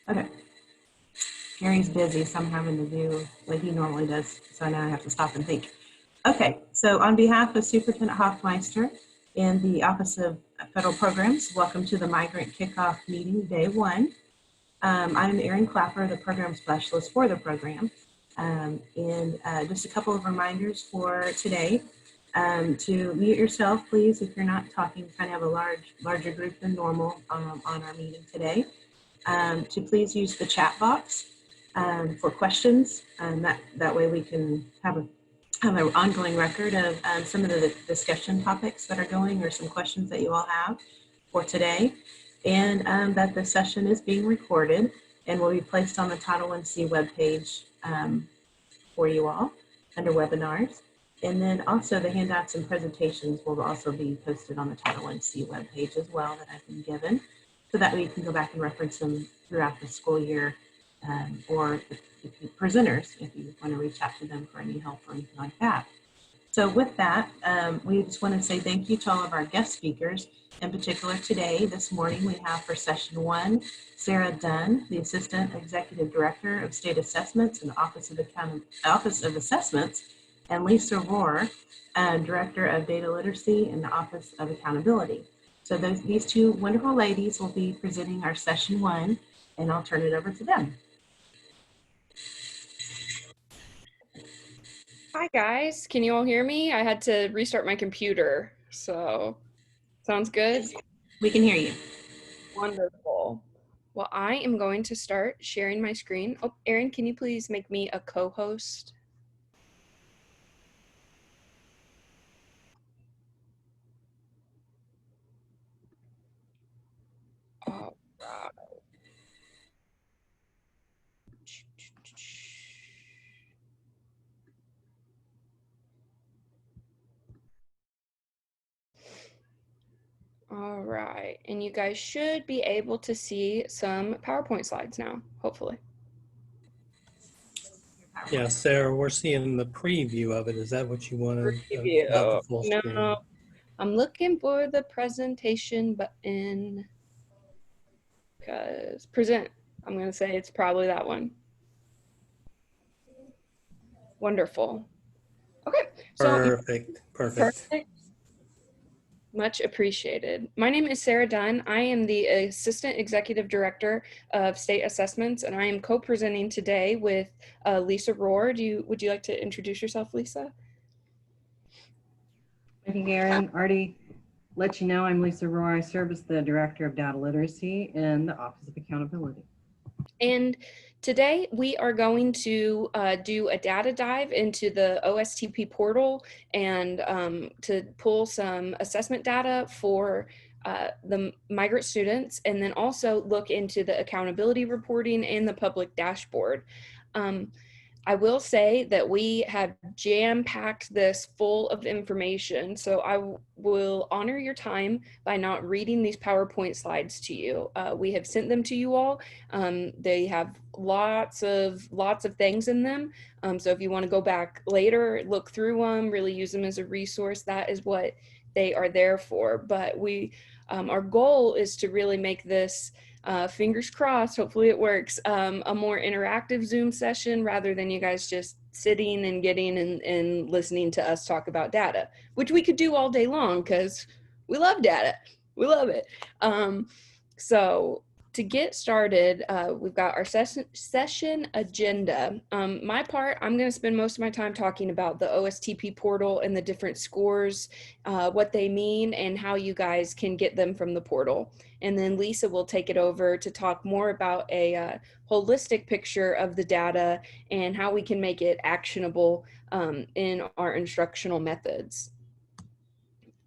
Okay. Gary's busy, so I'm having to do what he normally does, so now I have to stop and think. Okay, so on behalf of Superintendent Hoffmeister and the Office of Federal Programs, welcome to the Migrant Kickoff Meeting, Day 1. I'm Erin Clapper, the Program Specialist for the program. Just a couple of reminders for today. To mute yourself, please, if you're not talking, kind of have a larger group than normal on our meeting today. To please use the chat box for questions. That way we can have an ongoing record of some of the discussion topics that are going, or some questions that you all have for today. And that the session is being recorded and will be placed on the Title I-C webpage for you all under webinars. And then also the handouts and presentations will also be posted on the Title I-C webpage as well that I've been given, so that way you can go back and reference them throughout the school year, or presenters, if you want to reach out to them for any help or anything like that. So with that, we just want to say thank you to all of our guest speakers. In particular today, this morning, we have for session 1, Sarah Dunn, the Assistant Executive Director of State Assessments and Office of Assessments, and Lisa Rohr, Director of Data Literacy in the Office of Accountability. So these two wonderful ladies will be presenting our session 1, and I'll turn it over to them. Hi guys, can you all hear me? I had to restart my computer, so sounds good? We can hear you. Wonderful. Well, I am going to start sharing my screen. Oh, Erin, can you please make me a co-host? All right. All right, and you guys should be able to see some PowerPoint slides now, hopefully. Yeah, Sarah, we're seeing the preview of it. Is that what you wanted? Preview. Not the full No, screen. I'm looking for the presentation button, because present, I'm going to say it's probably that one. Wonderful. Okay. So perfect. Much appreciated. My name is Sarah Dunn. I am the Assistant Executive Director of State Assessments, and I am co-presenting today with Lisa Rohr. Would you like to introduce yourself, Lisa? I think Erin already let you know I'm Lisa Rohr. I serve as the Director of Data Literacy in the Office of Accountability. And today we are going to do a data dive into the OSTP portal and to pull some assessment data for the migrant students, and then also look into the accountability reporting and the public dashboard. I will say that we have jam-packed this full of information, so I will honor your time by not reading these PowerPoint slides to you. We have sent them to you all. They have lots of things in them, so if you want to go back later, look through them, really use them as a resource, that is what they are there for. But our goal is to really make this, fingers crossed, hopefully it works, a more interactive Zoom session rather than you guys just sitting and getting and listening to us talk about data, which we could do all day long because we love data. We love it. So to get started, we've got our session agenda. My part, I'm going to spend most of my time talking about the OSTP portal and the different scores, what they mean, and how you guys can get them from the portal. And then Lisa will take it over to talk more about a holistic picture of the data and how we can make it actionable in our instructional methods.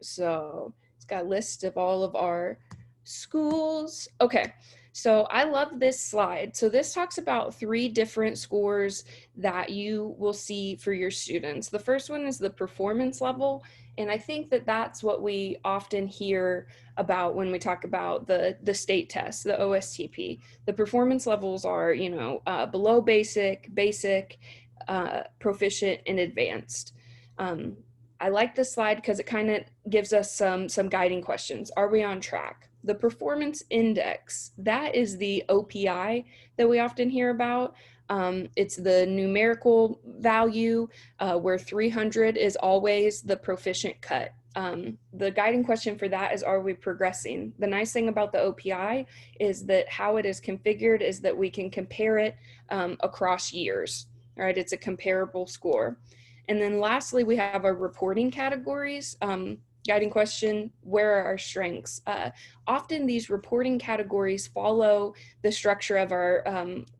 So it's got a list of all of our schools. Okay, so I love this slide. So this talks about 3 different scores that you will see for your students. The first one is the performance level, and I think that that's what we often hear about when we talk about the state test, the OSTP. The performance levels are, below basic, proficient, and advanced. I like this slide because it kind of gives us some guiding questions. Are we on track? The performance index, that is the OPI that we often hear about. It's the numerical value where 300 is always the proficient cut. The guiding question for that is, are we progressing? The nice thing about the OPI is that how it is configured is that we can compare it across years, right? It's a comparable score. And then lastly, we have our reporting categories. Guiding question, where are our strengths? Often these reporting categories follow the structure of our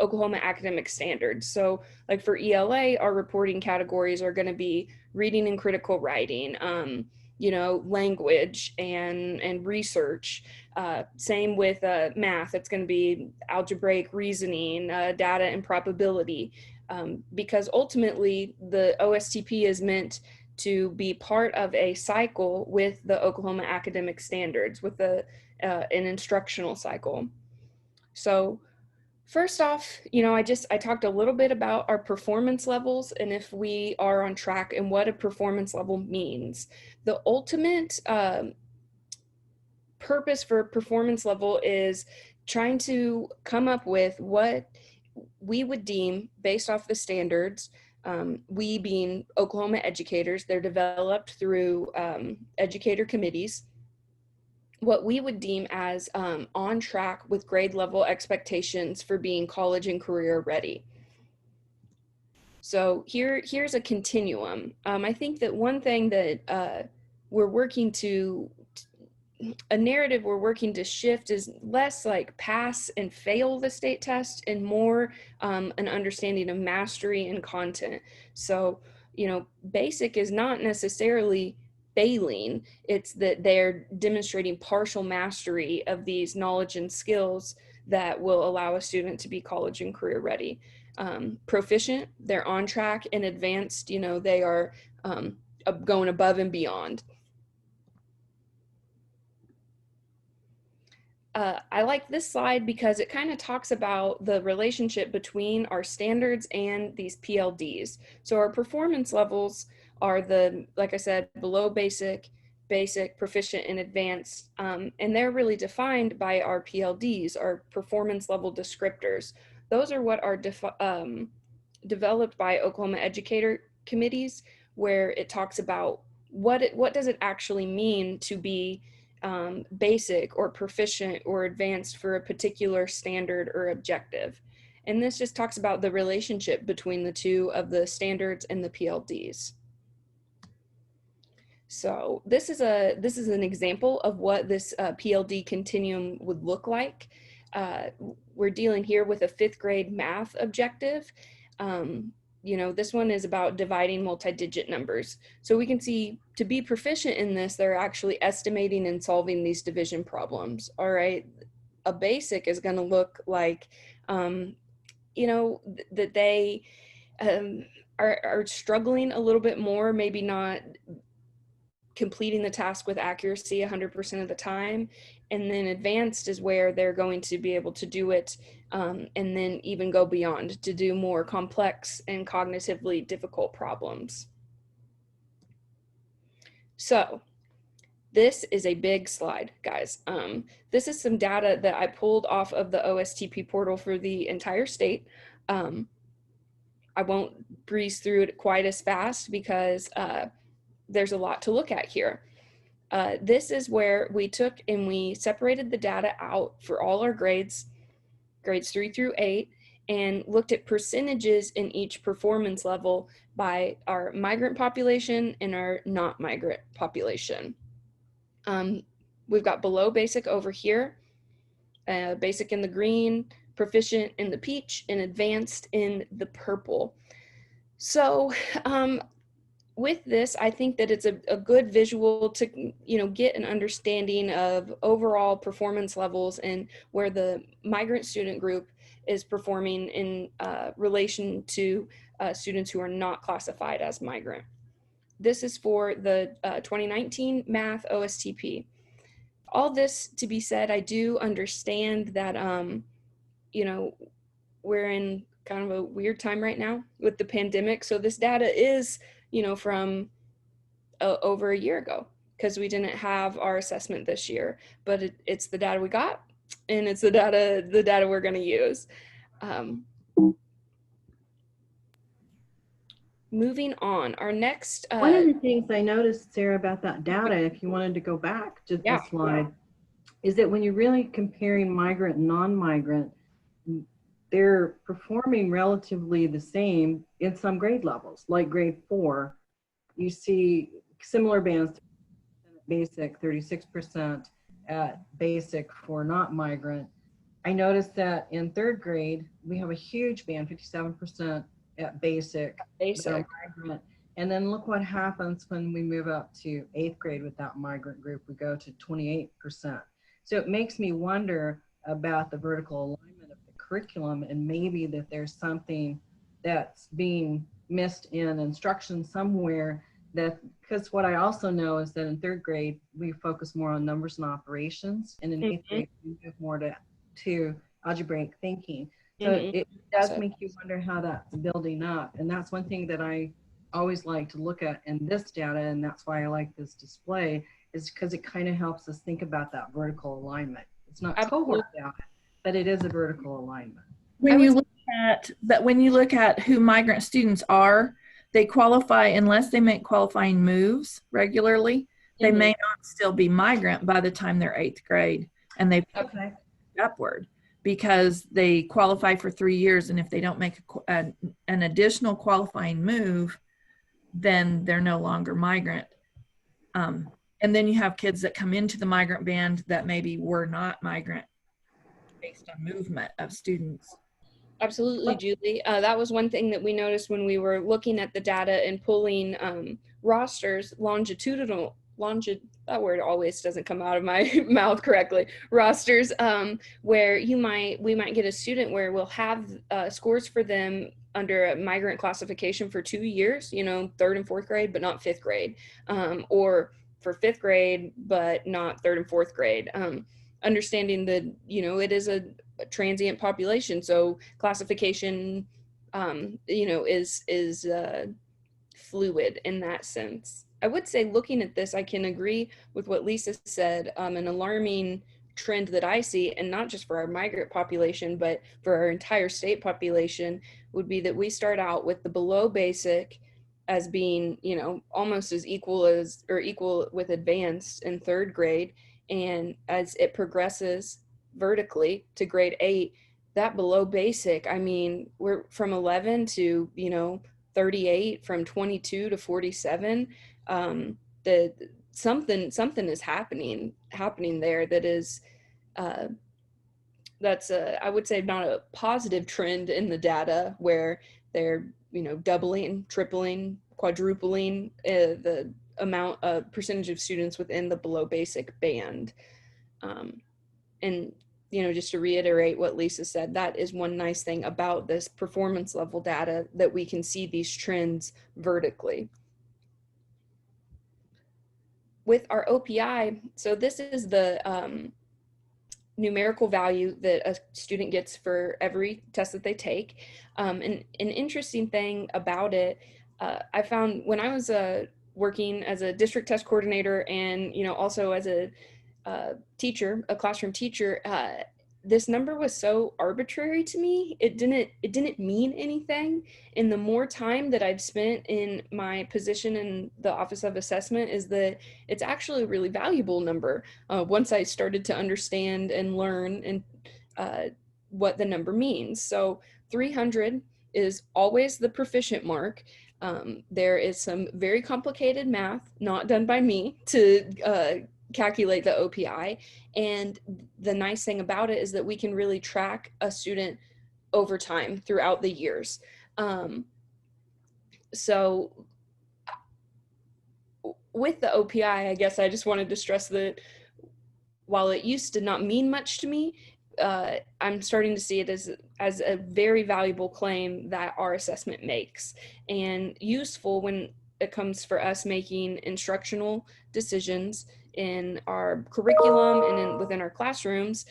Oklahoma academic standards. So like for ELA, our reporting categories are going to be reading and critical writing, language and research. Same with math, it's going to be algebraic reasoning, data and probability, because ultimately the OSTP is meant to be part of a cycle with the Oklahoma academic standards, with an instructional cycle. So first off, I talked a little bit about our performance levels and if we are on track and what a performance level means. The ultimate purpose for a performance level is trying to come up with what we would deem, based off the standards, we being Oklahoma educators, they're developed through educator committees, what we would deem as on track with grade level expectations for being college and career ready. So here's a continuum. I think that one thing that a narrative we're working to shift is less like pass and fail the state test and more an understanding of mastery and content. So, basic is not necessarily failing, it's that they're demonstrating partial mastery of these knowledge and skills that will allow a student to be college and career ready. Proficient, they're on track, and advanced, they are going above and beyond. I like this slide because it kind of talks about the relationship between our standards and these PLDs. So our performance levels are like I said, below basic, proficient, and advanced. And they're really defined by our PLDs, our performance level descriptors. Those are what are developed by Oklahoma educator committees, where it talks about what does it actually mean to be basic or proficient or advanced for a particular standard or objective. And this just talks about the relationship between the two of the standards and the PLDs. So this is an example of what this PLD continuum would look like. We're dealing here with a 5th grade math objective. This one is about dividing multi-digit numbers. So we can see, to be proficient in this, they're actually estimating and solving these division problems. All right. A basic is going to look like, that they are struggling a little bit more, maybe not completing the task with accuracy 100% of the time. And then advanced is where they're going to be able to do it and then even go beyond to do more complex and cognitively difficult problems. So this is a big slide, guys. This is some data that I pulled off of the OSTP portal for the entire state. I won't breeze through it quite as fast because there's a lot to look at here. This is where we took and we separated the data out for all our grades 3 through 8, and looked at percentages in each performance level by our migrant population and our not migrant population. We've got below basic over here, basic in the green, proficient in the peach, and advanced in the purple. So with this, I think that it's a good visual to, get an understanding of overall performance levels and where the migrant student group is performing in relation to students who are not classified as migrant. This is for the 2019 math OSTP. All this to be said, I do understand that, we're in kind of a weird time right now with the pandemic. So this data is, from over a year ago, because we didn't have our assessment this year, but it's the data we got, and it's the data we're going to use. Moving on, our next one of the things I noticed, Sarah, about that data, if you wanted to go back to Yeah. the slide, is that when you're really comparing migrant and non-migrant, they're performing relatively the same in some grade levels. Like grade 4, you see similar bands, basic, 36% at basic for not migrant. I noticed that in 3rd grade, we have a huge band, 57% at basic. basic. Migrant. And then look what happens when we move up to 8th grade with that migrant group, we go to 28%. So it makes me wonder about the vertical alignment of the curriculum, and maybe that there's something that's being missed in instruction somewhere. That, because what I also know is that in 3rd grade, we focus more on numbers and operations, and in 8th grade, we move more to algebraic thinking. So it does make you wonder how that's building up. And that's one thing that I always like to look at in this data, and that's why I like this display, is because it kind of helps us think about that vertical alignment. It's not cohort data, but it is a vertical alignment. When you look at who migrant students are, they qualify unless they make qualifying moves regularly. They may not still be migrant by the time they're 8th grade, and they upward, because they qualify for 3 years, and if they don't make an additional qualifying move, then they're no longer migrant. And then you have kids that come into the migrant band that maybe were not migrant based on movement of students. Absolutely, Julie. That was one thing that we noticed when we were looking at the data and pulling rosters, that word always doesn't come out of my mouth correctly, rosters, where we might get a student where we'll have scores for them under a migrant classification for 2 years, 3rd and 4th grade, but not 5th grade, or for 5th grade, but not 3rd and 4th grade. Understanding that, it is a transient population, so classification, is fluid in that sense. I would say, looking at this, I can agree with what Lisa said. An alarming trend that I see, and not just for our migrant population, but for our entire state population, would be that we start out with the below basic as being, almost as equal with advanced in 3rd grade. And as it progresses vertically to grade 8, that below basic, we're from 11 to, 38, from 22 to 47. Something is happening there that is, that's I would say not a positive trend in the data, where they're, doubling, tripling, quadrupling the amount of percentage of students within the below basic band. And just to reiterate what Lisa said, that is one nice thing about this performance level data, that we can see these trends vertically. With our OPI, so this is the numerical value that a student gets for every test that they take. And an interesting thing about it, I found when I was working as a district test coordinator, and also as a teacher, a classroom teacher, this number was so arbitrary to me. It didn't mean anything. And the more time that I've spent in my position in the Office of Assessment, is that it's actually a really valuable number once I started to understand and learn and what the number means. So 300 is always the proficient mark. There is some very complicated math, not done by me, to calculate the OPI. And the nice thing about it is that we can really track a student over time throughout the years. So with the OPI, I guess I just wanted to stress that while it used to not mean much to me, I'm starting to see it as a very valuable claim that our assessment makes, and useful when it comes for us making instructional decisions in our curriculum and within our classrooms,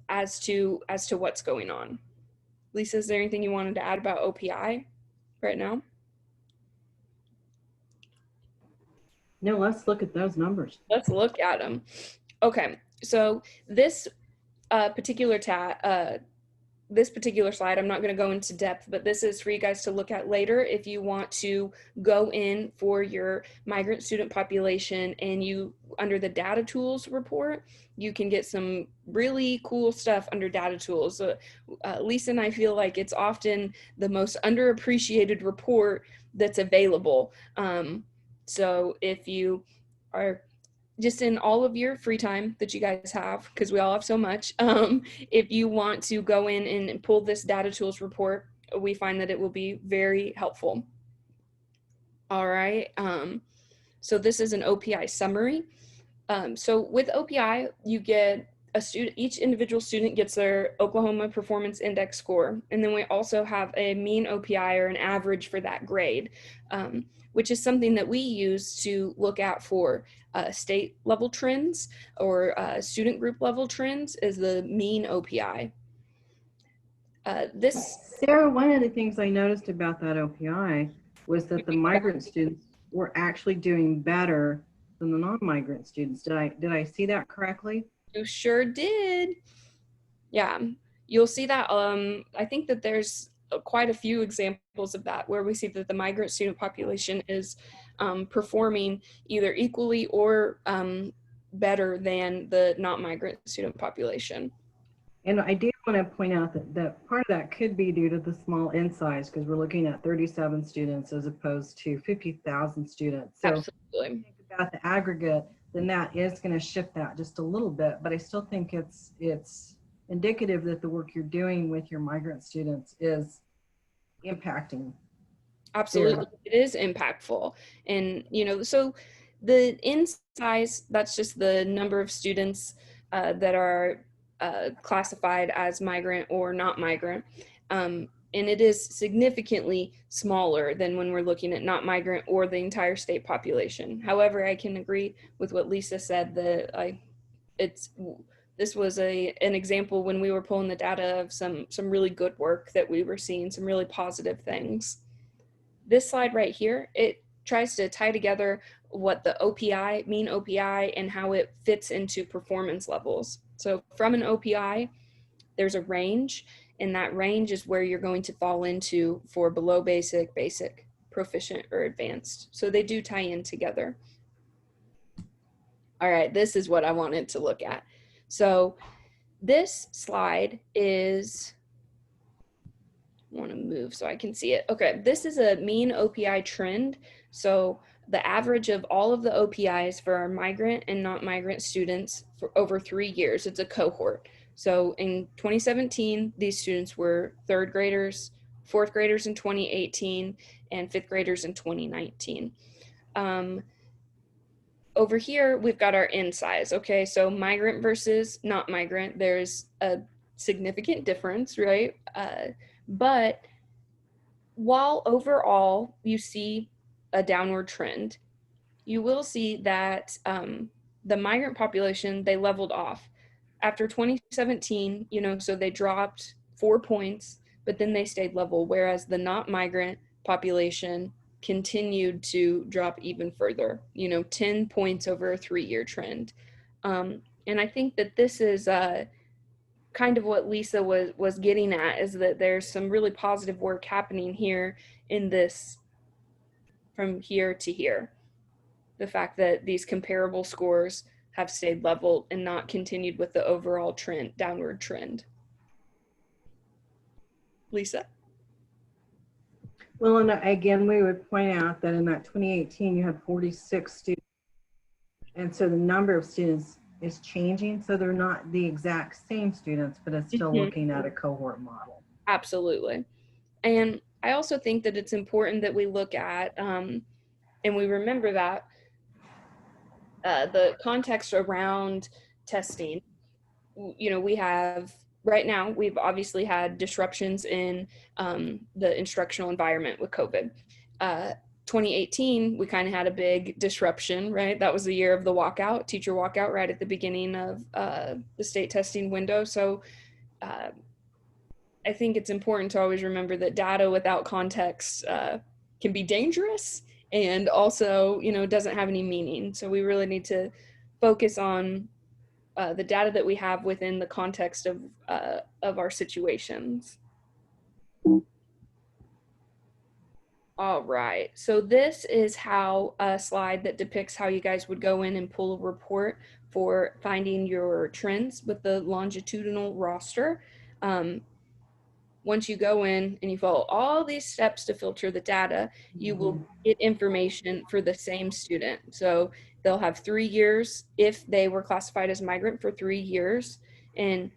as to what's going on. Lisa, is there anything you wanted to add about OPI right now? No, let's look at those numbers. Let's look at them. Okay, so this particular this particular slide, I'm not going to go into depth, but this is for you guys to look at later if you want to go in for your migrant student population, and you, under the data tools report, you can get some really cool stuff under data tools. Lisa and I feel like it's often the most underappreciated report that's available. So if you are just in all of your free time that you guys have, because we all have so much, if you want to go in and pull this data tools report, we find that it will be very helpful. All right, so this is an OPI summary. So with OPI, you get a student, each individual student gets their Oklahoma Performance Index score. And then we also have a mean OPI, or an average for that grade, which is something that we use to look at for state level trends, or student group level trends, is the mean OPI. Sarah, one of the things I noticed about that OPI was that the migrant students were actually doing better than the non-migrant students. Did I see that correctly? You sure did. Yeah, you'll see that. I think that there's quite a few examples of that, where we see that the migrant student population is performing either equally or better than the not migrant student population. And I do want to point out that part of that could be due to the small N size, because we're looking at 37 students as opposed to 50,000 students. So Absolutely. if you think about the aggregate, then that is going to shift that just a little bit. But I still think it's indicative that the work you're doing with your migrant students is impacting. Absolutely, it is impactful. And, you know, so the N size, that's just the number of students that are classified as migrant or not migrant. And it is significantly smaller than when we're looking at not migrant or the entire state population. However, I can agree with what Lisa said, that this was an example when we were pulling the data of some really good work that we were seeing, some really positive things. This slide right here, it tries to tie together what the OPI, mean OPI, and how it fits into performance levels. So from an OPI, there's a range, and that range is where you're going to fall into for below basic, basic, proficient, or advanced. So they do tie in together. All right, this is what I wanted to look at. So this slide is, I want to move so I can see it. Okay, this is a mean OPI trend. So the average of all of the OPIs for our migrant and not migrant students for over 3 years. It's a cohort. So in 2017, these students were third graders, fourth graders in 2018, and fifth graders in 2019. Over here, we've got our N size. Okay, so migrant versus not migrant, there's a significant difference, right? But while overall you see a downward trend, you will see that the migrant population, they leveled off. After 2017, you know, so they dropped 4 points, but then they stayed level, whereas the not migrant population continued to drop even further, you know, 10 points over a 3-year trend. And I think that this is kind of what Lisa was getting at, is that there's some really positive work happening here in this, from here to here. The fact that these comparable scores have stayed level and not continued with the overall trend, downward trend. Lisa? Well, and again, we would point out that in that 2018, you had 46 students. And so the number of students is changing. So they're not the exact same students, but it's still looking at a cohort model. Absolutely. And I also think that it's important that we look at, and we remember that the context around testing, you know, we have, right now, we've obviously had disruptions in the instructional environment with COVID. 2018, we kind of had a big disruption, right? That was the year of the walkout, teacher walkout, right at the beginning of the state testing window. So I think it's important to always remember that data without context can be dangerous. and also, you know, doesn't have any meaning. So we really need to focus on the data that we have within the context of our situations. All right, so this is how a slide that depicts how you guys would go in and pull a report for finding your trends with the longitudinal roster. Once you go in and you follow all these steps to filter the data, you will get information for the same student. So they'll have 3 years if they were classified as migrant for 3 years and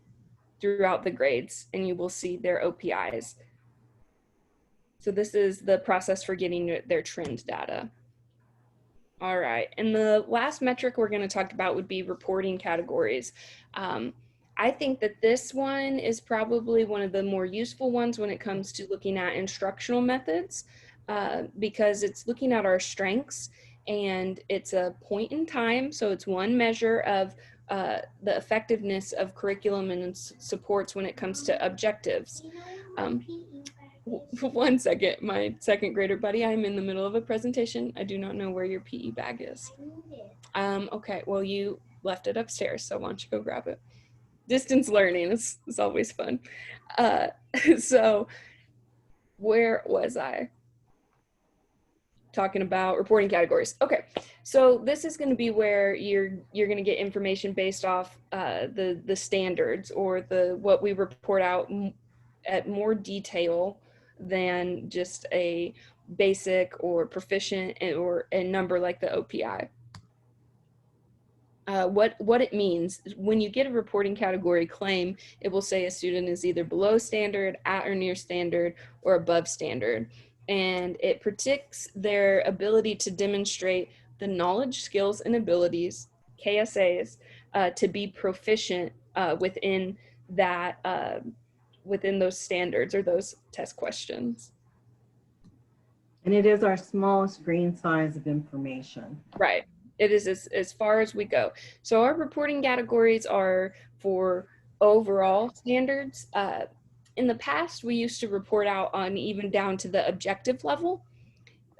throughout the grades, and you will see their OPIs. So this is the process for getting their trend data. All right, and the last metric we're going to talk about would be reporting categories. I think that this one is probably one of the more useful ones when it comes to looking at instructional methods, because it's looking at our strengths, and it's a point in time, so it's one measure of the effectiveness of curriculum and supports when it comes to objectives. One second, my second grader buddy, I'm in the middle of a presentation. I do not know where your PE bag is. Okay, well, you left it upstairs, so why don't you go grab it? Distance learning is always fun. So where was I? Talking about reporting categories. Okay, so this is going to be where you're going to get information based off the standards, or what we report out at more detail than just a basic or proficient or a number like the OPI. What it means when you get a reporting category claim, it will say a student is either below standard, at or near standard, or above standard, and it predicts their ability to demonstrate the knowledge, skills, and abilities, KSAs, to be proficient within that within those standards or those test questions. And it is our smallest grain size of information. Right. It is as far as we go. So our reporting categories are for overall standards. In the past, we used to report out on even down to the objective level.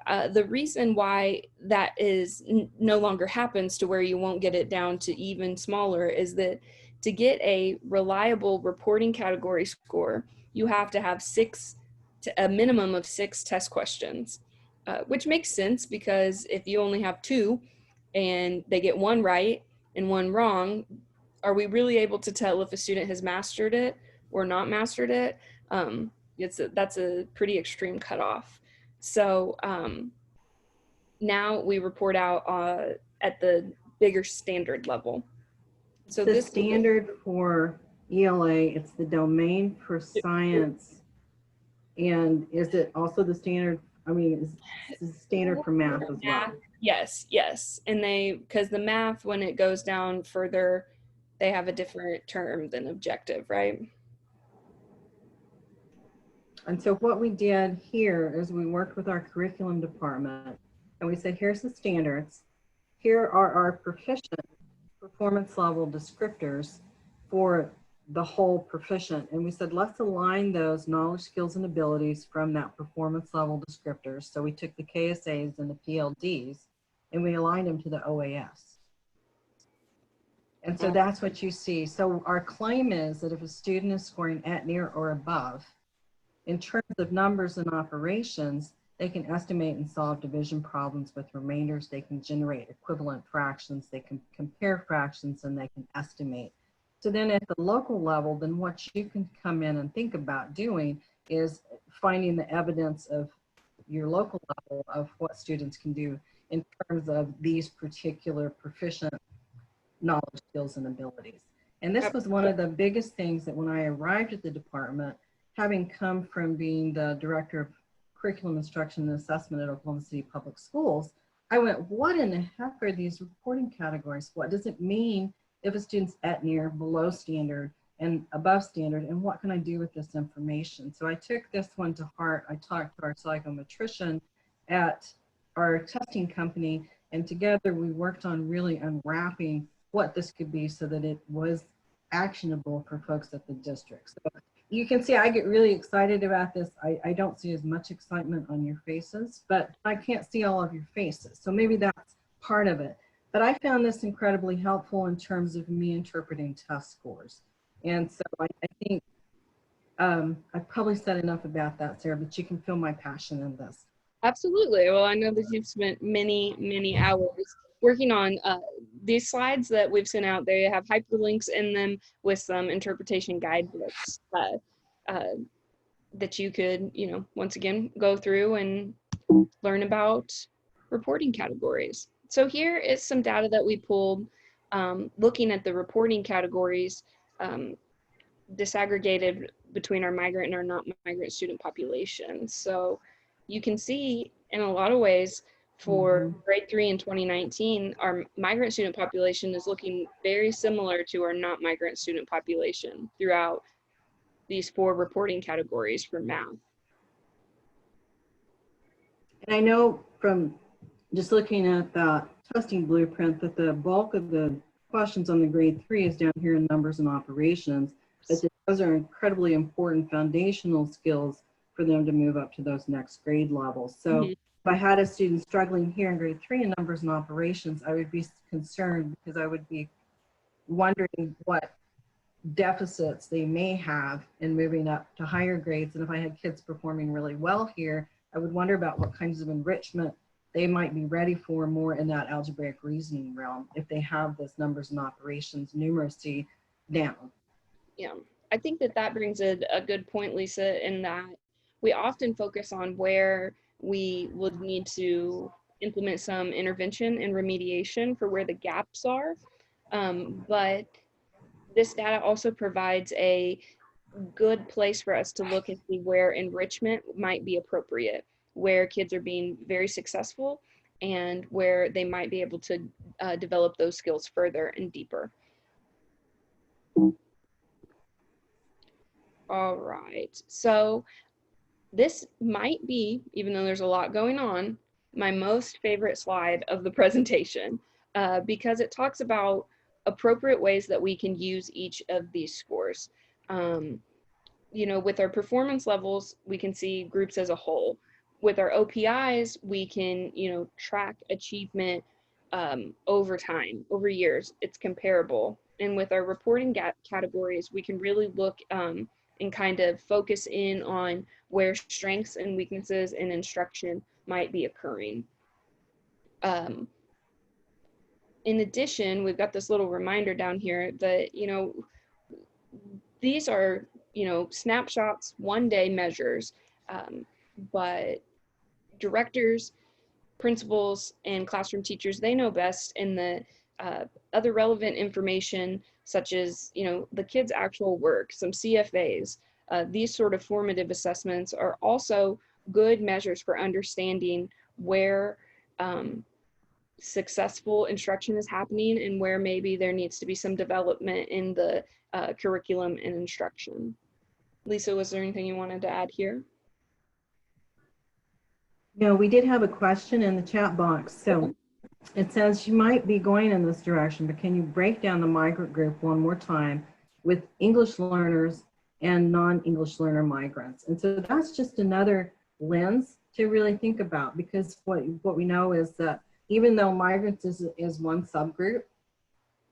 The reason why that is no longer happens to where you won't get it down to even smaller is that to get a reliable reporting category score, you have to have a minimum of 6 test questions, which makes sense because if you only have 2 and they get 1 right and 1 wrong, are we really able to tell if a student has mastered it or not mastered it? That's a pretty extreme cutoff. So now we report out at the bigger standard level. So the standard for ELA, it's the domain for science. And is it also the standard? I mean, is the standard for math as well? Yes, yes. And because the math, when it goes down further, they have a different term than objective, right? And so what we did here is we worked with our curriculum department and we said, here's the standards. Here are our proficient performance level descriptors for the whole proficient. And we said, let's align those knowledge, skills, and abilities from that performance level descriptors. So we took the KSAs and the PLDs and we aligned them to the OAS. And so that's what you see. So our claim is that if a student is scoring at, near, or above, in terms of numbers and operations, they can estimate and solve division problems with remainders. They can generate equivalent fractions. They can compare fractions, and they can estimate. So then at the local level, then what you can come in and think about doing is finding the evidence of your local level of what students can do in terms of these particular proficient knowledge, skills, and abilities. And this was one of the biggest things that when I arrived at the department, having come from being the director of curriculum instruction and assessment at Oklahoma City Public Schools, I went, what in the heck are these reporting categories? What does it mean if a student's at, near, below standard, and above standard, and what can I do with this information? So I took this one to heart. I talked to our psychometrician at our testing company, and together we worked on really unwrapping what this could be so that it was actionable for folks at the district. So you can see I get really excited about this. I don't see as much excitement on your faces, but I can't see all of your faces. So maybe that's part of it. But I found this incredibly helpful in terms of me interpreting test scores. And so I think I've probably said enough about that, Sarah, but you can feel my passion in this. Absolutely. Well, I know that you've spent many, many hours working on these slides that we've sent out. They have hyperlinks in them with some interpretation guidebooks that you could, once again, go through and learn about reporting categories. So here is some data that we pulled looking at the reporting categories disaggregated between our migrant and our not migrant student population. So you can see in a lot of ways for grade 3 in 2019, our migrant student population is looking very similar to our not migrant student population throughout these 4 reporting categories for math. And I know from just looking at that testing blueprint that the bulk of the questions on the grade 3 is down here in numbers and operations, but those are incredibly important foundational skills for them to move up to those next grade levels. So if I had a student struggling here in grade 3 in numbers and operations, I would be concerned because I would be wondering what deficits they may have in moving up to higher grades. And if I had kids performing really well here, I would wonder about what kinds of enrichment they might be ready for more in that algebraic reasoning realm if they have this numbers and operations numeracy down. Yeah, I think that brings a good point, Lisa, in that we often focus on where we would need to implement some intervention and remediation for where the gaps are. But this data also provides a good place for us to look and see where enrichment might be appropriate, where kids are being very successful and where they might be able to develop those skills further and deeper. All right, so this might be, even though there's a lot going on, my most favorite slide of the presentation because it talks about appropriate ways that we can use each of these scores. With our performance levels, we can see groups as a whole. With our OPIs, we can, track achievement over time, over years. It's comparable. And with our reporting categories, we can really look and kind of focus in on where strengths and weaknesses in instruction might be occurring. In addition, we've got this little reminder down here that, these are, snapshots, one-day measures, but directors, principals, and classroom teachers, they know best, and the other relevant information, such as, the kids' actual work, some CFAs, these sort of formative assessments are also good measures for understanding where successful instruction is happening and where maybe there needs to be some development in the curriculum and instruction. Lisa, was there anything you wanted to add here? No, we did have a question in the chat box. So it says you might be going in this direction, but can you break down the migrant group one more time with English learners and non-English learner migrants? And so that's just another lens to really think about, because what we know is that even though migrants is one subgroup,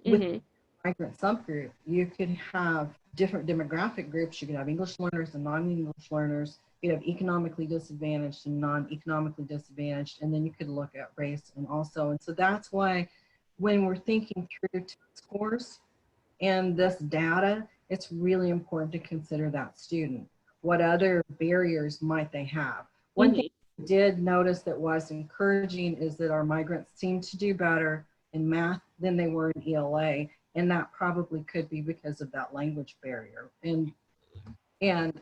with migrant subgroup, you could have different demographic groups. You could have English learners and non-English learners. You have economically disadvantaged and non-economically disadvantaged, and then you could look at race and so that's why when we're thinking through test scores and this data, it's really important to consider that student. What other barriers might they have? One thing I did notice that was encouraging is that our migrants seem to do better in math than they were in ELA, and that probably could be because of that language barrier. And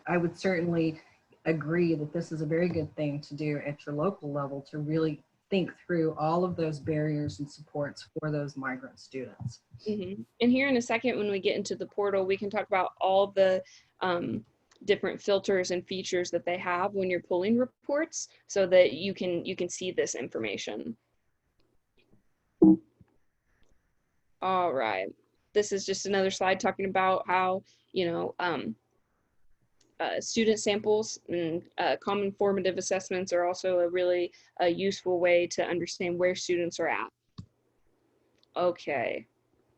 I would certainly agree that this is a very good thing to do at your local level, to really think through all of those barriers and supports for those migrant students. And here in a second, when we get into the portal, we can talk about all the different filters and features that they have when you're pulling reports, so that you can see this information. All right, this is just another slide talking about how student samples and common formative assessments are also a really useful way to understand where students are at. Okay,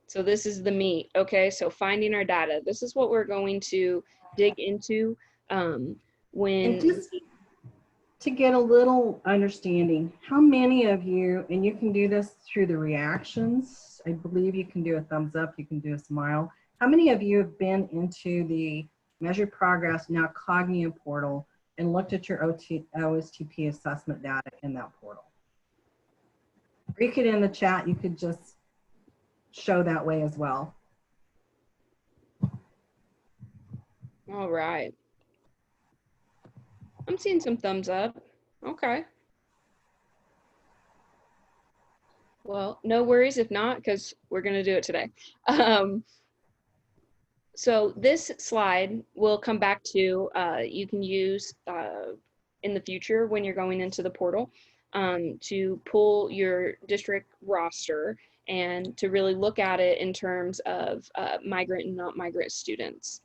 so this is the meat. Okay, so finding our data. This is what we're going to dig into when And just to get a little understanding, how many of you, and you can do this through the reactions, I believe you can do a thumbs up, you can do a smile. How many of you have been into the Measure Progress, now Cognia portal, and looked at your OSTP assessment data in that portal? Or you could in the chat, you could just show that way as well. All right. I'm seeing some thumbs up. Okay. Well, no worries if not, because we're going to do it today. So this slide will come back to, you can use in the future when you're going into the portal to pull your district roster and to really look at it in terms of migrant and not migrant students.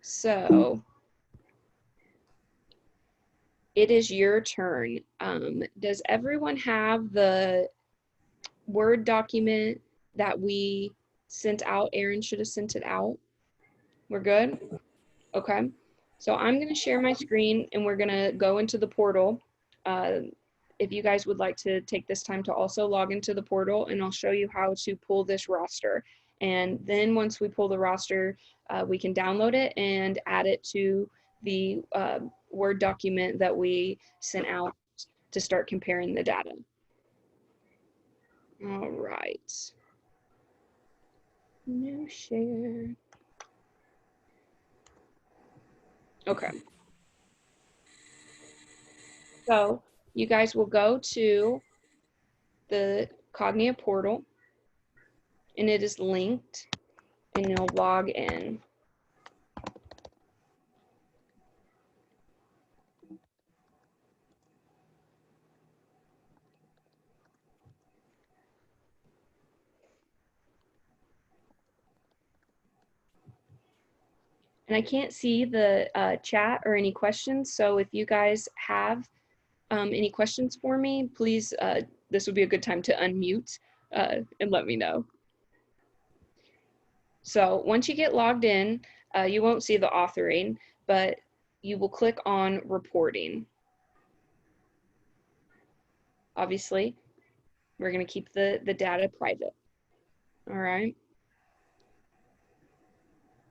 So it is your turn. Does everyone have the Word document that we sent out? Erin should have sent it out. We're good? Okay. So I'm going to share my screen and we're going to go into the portal. If you guys would like to take this time to also log into the portal, and I'll show you how to pull this roster. And then once we pull the roster, we can download it and add it to the Word document that we sent out to start comparing the data. All right. New share. Okay. So you guys will go to the Cognia portal and it is linked and you'll log in. And I can't see the chat or any questions. So if you guys have any questions for me, please, this would be a good time to unmute and let me know. So once you get logged in, you won't see the authoring, but you will click on reporting. Obviously, we're going to keep the data private. All right.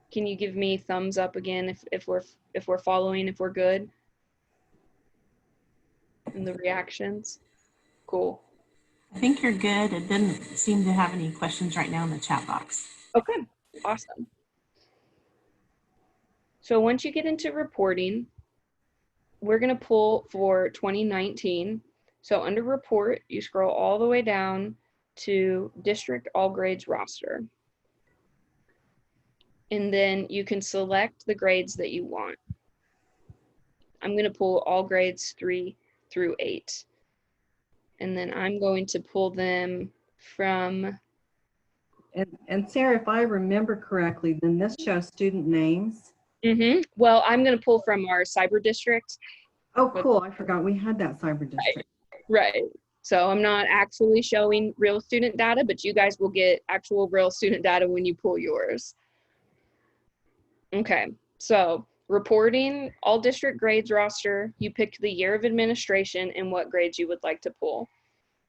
Can you give me thumbs up again if we're following, if we're good? And the reactions? Cool. I think you're good. It didn't seem to have any questions right now in the chat box. Okay, awesome. So once you get into reporting, we're going to pull for 2019. So under report, you scroll all the way down to district all grades roster. And then you can select the grades that you want. I'm going to pull all grades 3 through 8. And then I'm going to pull them from. And Sarah, if I remember correctly, then this shows student names. Well, I'm going to pull from our cyber district. Oh, cool. I forgot we had that cyber district. Right. So I'm not actually showing real student data, but you guys will get actual real student data when you pull yours. Okay. So reporting all district grades roster, you pick the year of administration and what grades you would like to pull.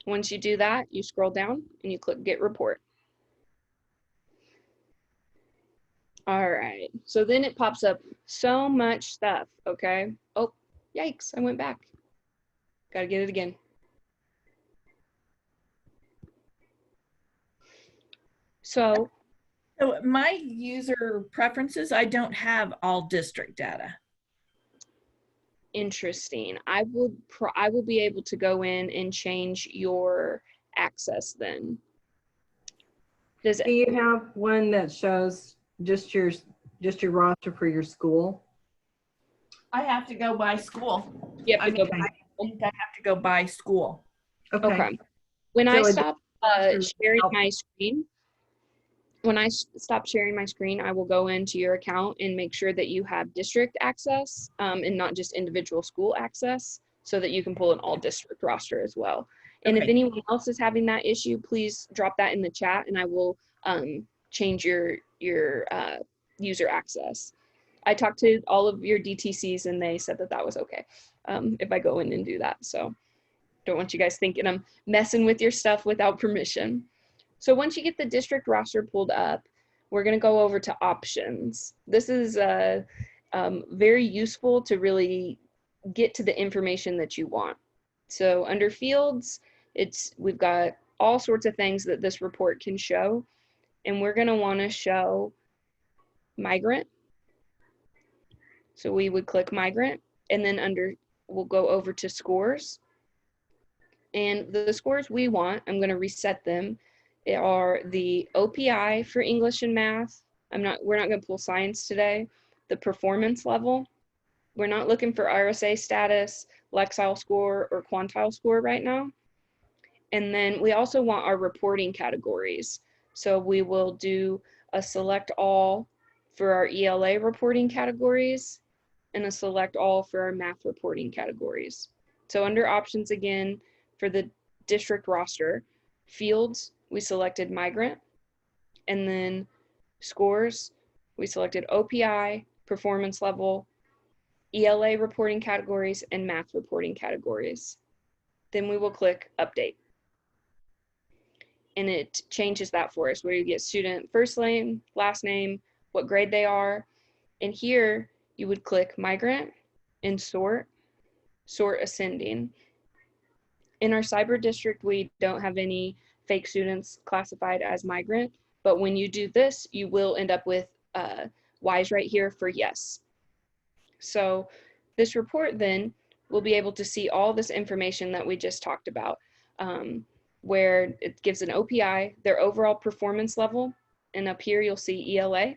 Once you do that, you scroll down and you click get report. All right, so then it pops up so much stuff, okay? Oh, yikes, I went back. Gotta get it again. So my user preferences, I don't have all district data. interesting. I will be able to go in and change your access then. Do you have one that shows just your roster for your school? I have to go by school. You have to go I have to go by school. Okay. When I stop sharing my screen, When I stop sharing my screen, I will go into your account and make sure that you have district access and not just individual school access, so that you can pull an all district roster as well. And if Okay. anyone else is having that issue, please drop that in the chat and I will change your user access. I talked to all of your DTCs and they said that that was okay if I go in and do that. So don't want you guys thinking I'm messing with your stuff without permission. So once you get the district roster pulled up, we're going to go over to options. This is very useful to really get to the information that you want. So under fields, we've got all sorts of things that this report can show, and we're going to want to show migrant. So we would click migrant, and then we'll go over to scores. And the scores we want, I'm going to reset them, are the OPI for English and math. We're not going to pull science today. The performance level. We're not looking for RSA status, Lexile score, or quantile score right now. And then we also want our reporting categories. So we will do a select all for our ELA reporting categories and a select all for our math reporting categories. So under options again, for the district roster, fields, we selected migrant, and then scores, we selected OPI, performance level, ELA reporting categories, and math reporting categories. Then we will click update. And it changes that for us, where you get student first name, last name, what grade they are. And here you would click migrant and sort ascending. In our cyber district, we don't have any fake students classified as migrant, but when you do this, you will end up with Y's right here for yes. So this report then will be able to see all this information that we just talked about, where it gives an OPI, their overall performance level, and up here you'll see ELA.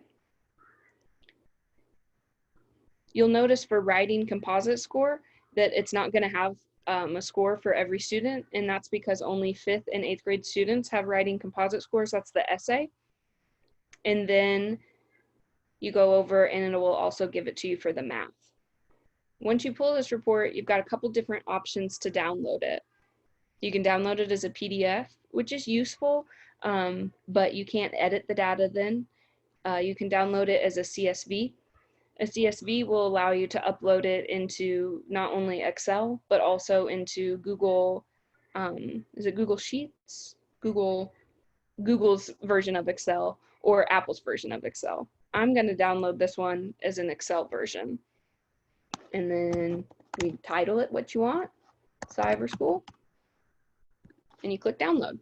You'll notice for writing composite score that it's not going to have a score for every student, and that's because only 5th and 8th grade students have writing composite scores. That's the essay. And then you go over and it will also give it to you for the math. Once you pull this report, you've got a couple different options to download it. You can download it as a PDF, which is useful, but you can't edit the data then. You can download it as a CSV. A CSV will allow you to upload it into not only Excel, but also into Google, is it Google Sheets? Google's version of Excel, or Apple's version of Excel. I'm going to download this one as an Excel version. And then you title it what you want, Cyber School, and you click download.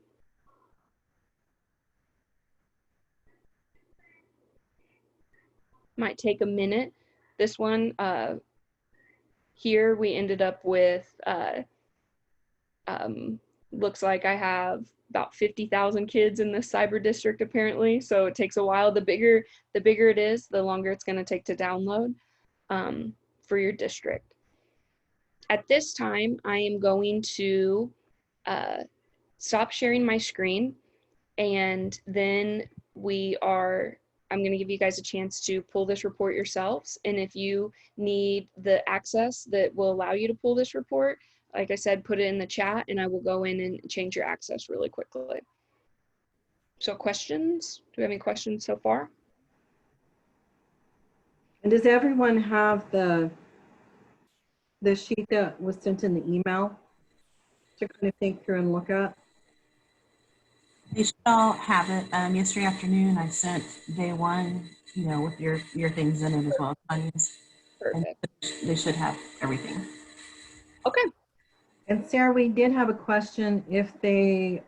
Might take a minute. This one, here we ended up with, looks like I have about 50,000 kids in this cyber district apparently, so it takes a while. The bigger it is, the longer it's going to take to download for your district. At this time, I am going to stop sharing my screen, and then I'm going to give you guys a chance to pull this report yourselves. And if you need the access that will allow you to pull this report, like I said, put it in the chat and I will go in and change your access really quickly. So questions? Do we have any questions so far? And does everyone have the sheet that was sent in the email to kind of think through and look at? They should all have it. Yesterday afternoon, I sent day one, with your things in it as well as Tanya's. Perfect. And they should have everything. Okay. And Sarah, we did have a question if they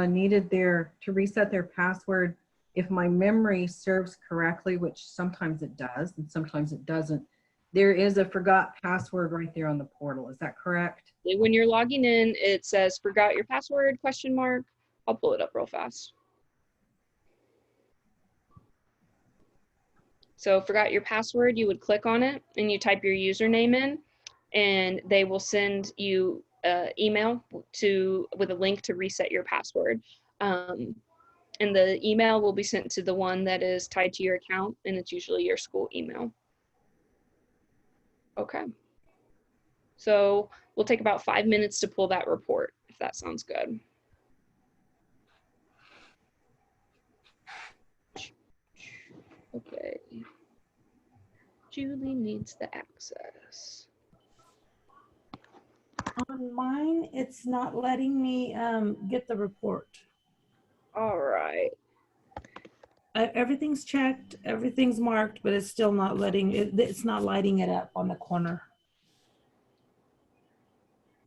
needed to reset their password. If my memory serves correctly, which sometimes it does and sometimes it doesn't, there is a forgot password right there on the portal. Is that correct? When you're logging in, it says forgot your password, ? I'll pull it up real fast. So forgot your password, you would click on it and you type your username in, and they will send you an email with a link to reset your password. And the email will be sent to the one that is tied to your account, and it's usually your school email. Okay. So we'll take about 5 minutes to pull that report, if that sounds good. Okay. Julie needs the access. On mine, it's not letting me get the report. All right. Everything's checked, everything's marked, but it's still not letting it. It's not lighting it up on the corner.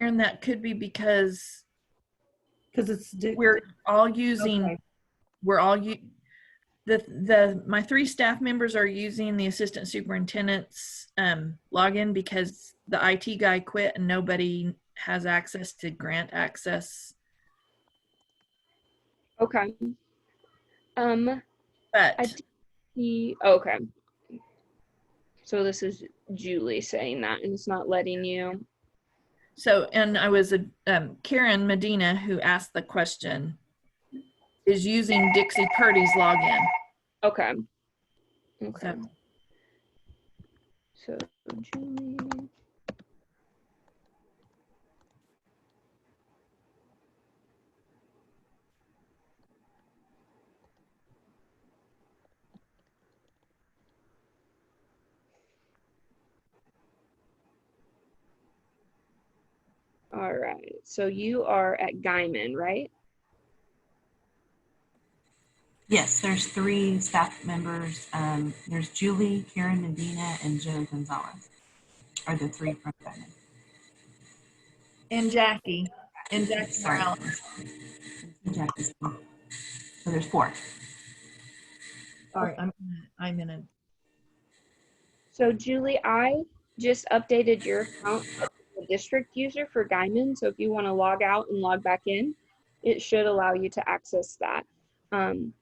And that could be because Because it's we're all using, Okay. my 3 staff members are using the assistant superintendent's login because the IT guy quit and nobody has access to grant access. Okay. But Okay. So this is Julie saying that, and it's not letting you. so, and I was Karen Medina who asked the question, is using Dixie Purdy's login. Okay. Okay. So, So Julie. All right. So you are at Guyman, right? Yes, there's 3 staff members. There's Julie, Karen Medina, and Joe Gonzalez are the 3 from Diamond. and Jackie Sorry. Morales. Jackie's. So there's 4. Sorry, I'm in a. So Julie, I just updated your account as a district user for Guyman. So if you want to log out and log back in, it should allow you to access that. And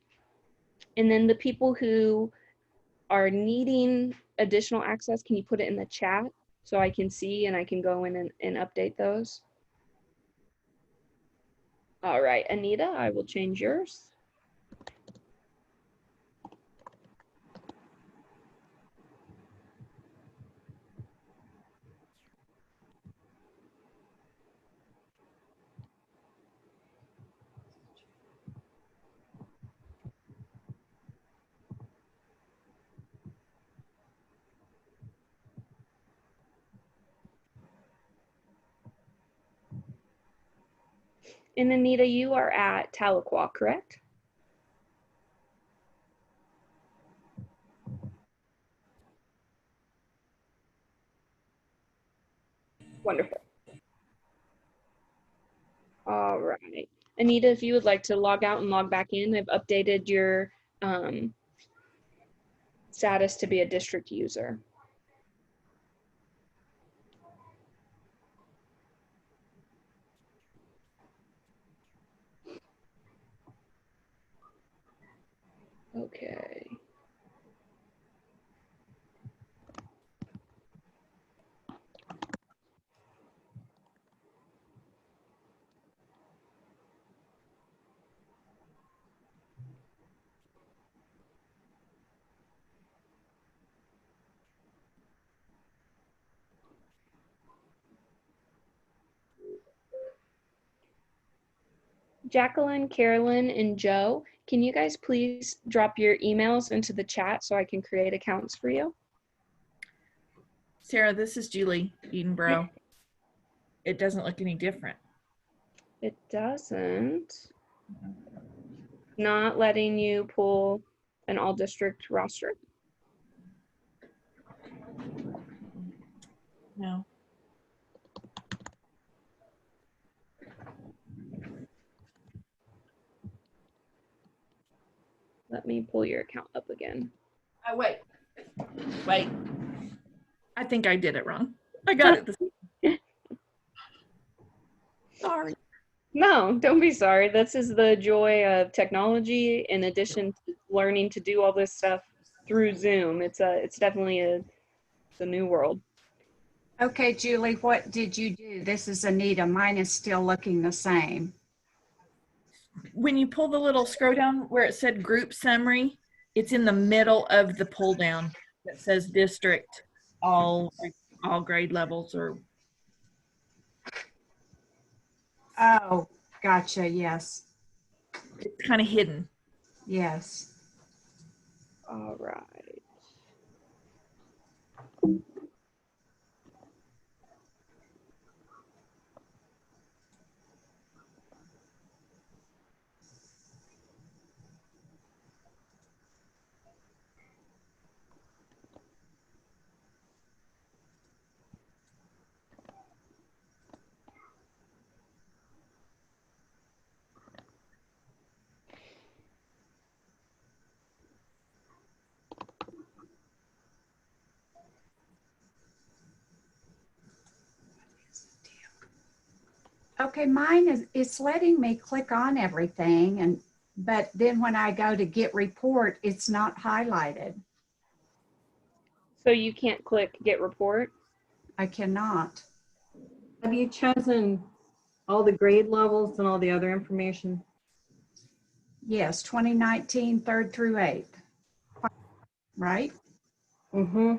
then the people who are needing additional access, can you put it in the chat so I can see and I can go in and update those? All right, Anita, I will change yours. And Anita, you are at Tahlequah, correct? Wonderful. All right. Anita, if you would like to log out and log back in, I've updated your status to be a district user. Okay. Jacqueline, Carolyn, and Joe, can you guys please drop your emails into the chat so I can create accounts for you? Sarah, this is Julie Edenborough. It doesn't look any different. It doesn't. Not letting you pull an all district roster. No. Let me pull your account up again. Oh, wait. I think I did it wrong. I got it. Sorry. No, don't be sorry. This is the joy of technology. In addition to learning to do all this stuff through Zoom, it's definitely a new world. Okay, Julie, what did you do? This is Anita. Mine is still looking the same. when you pull the little scroll down where it said group summary, it's in the middle of the pull down that says district, all grade levels, or Oh, gotcha. Yes. it's kind of hidden. Yes. All right. Okay, mine is, it's letting me click on everything but then when I go to get report, it's not highlighted. So you can't click get report? I cannot. Have you chosen all the grade levels and all the other information? Yes, 2019, 3rd through 8th. Right? Mm-hmm.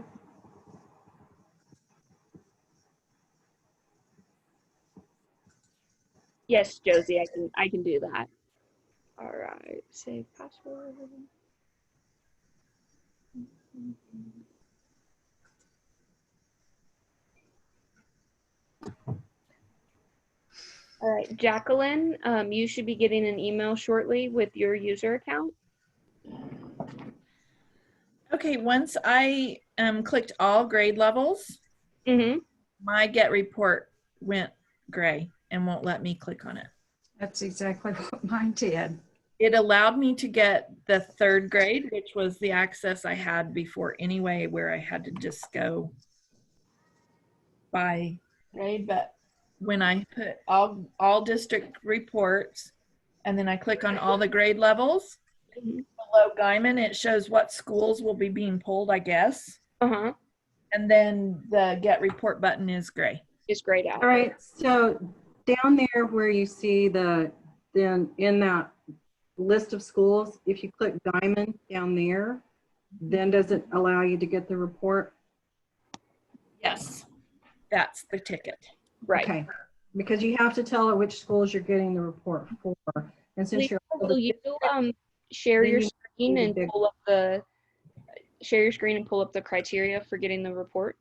Yes, Josie, I can do that. All right, save password. All right, Jacqueline, you should be getting an email shortly with your user account. Okay, once I clicked all grade levels, Mm-hmm. my get report went gray and won't let me click on it. That's exactly what mine did. It allowed me to get the 3rd grade, which was the access I had before anyway, where I had to just go by grade. But when I put all district reports and then I click on all the grade levels, Mm-hmm. below Guyman, it shows what schools will be being pulled, I guess. Uh-huh. And then the get report button is gray. It's grayed out. All right, so down there where you see then in that list of schools, if you click diamond down there, then does it allow you to get the report? Yes, that's the ticket. Right. Okay, because you have to tell it which schools you're getting the report for. And since you're Will you share Then your you screen need and to- pull up the criteria for getting the report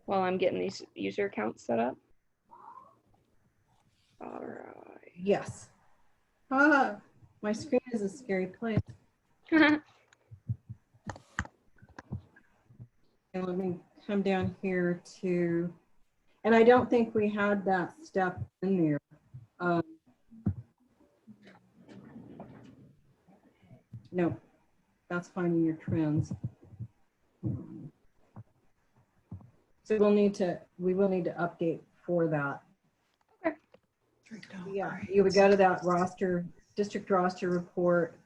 while I'm getting these user accounts set up? All right. yes. My screen is a scary place. And let me come down here to, and I don't think we had that step in there. No, that's finding your trends. So we will need to update for that. Okay. Yeah, you would go to that district roster report,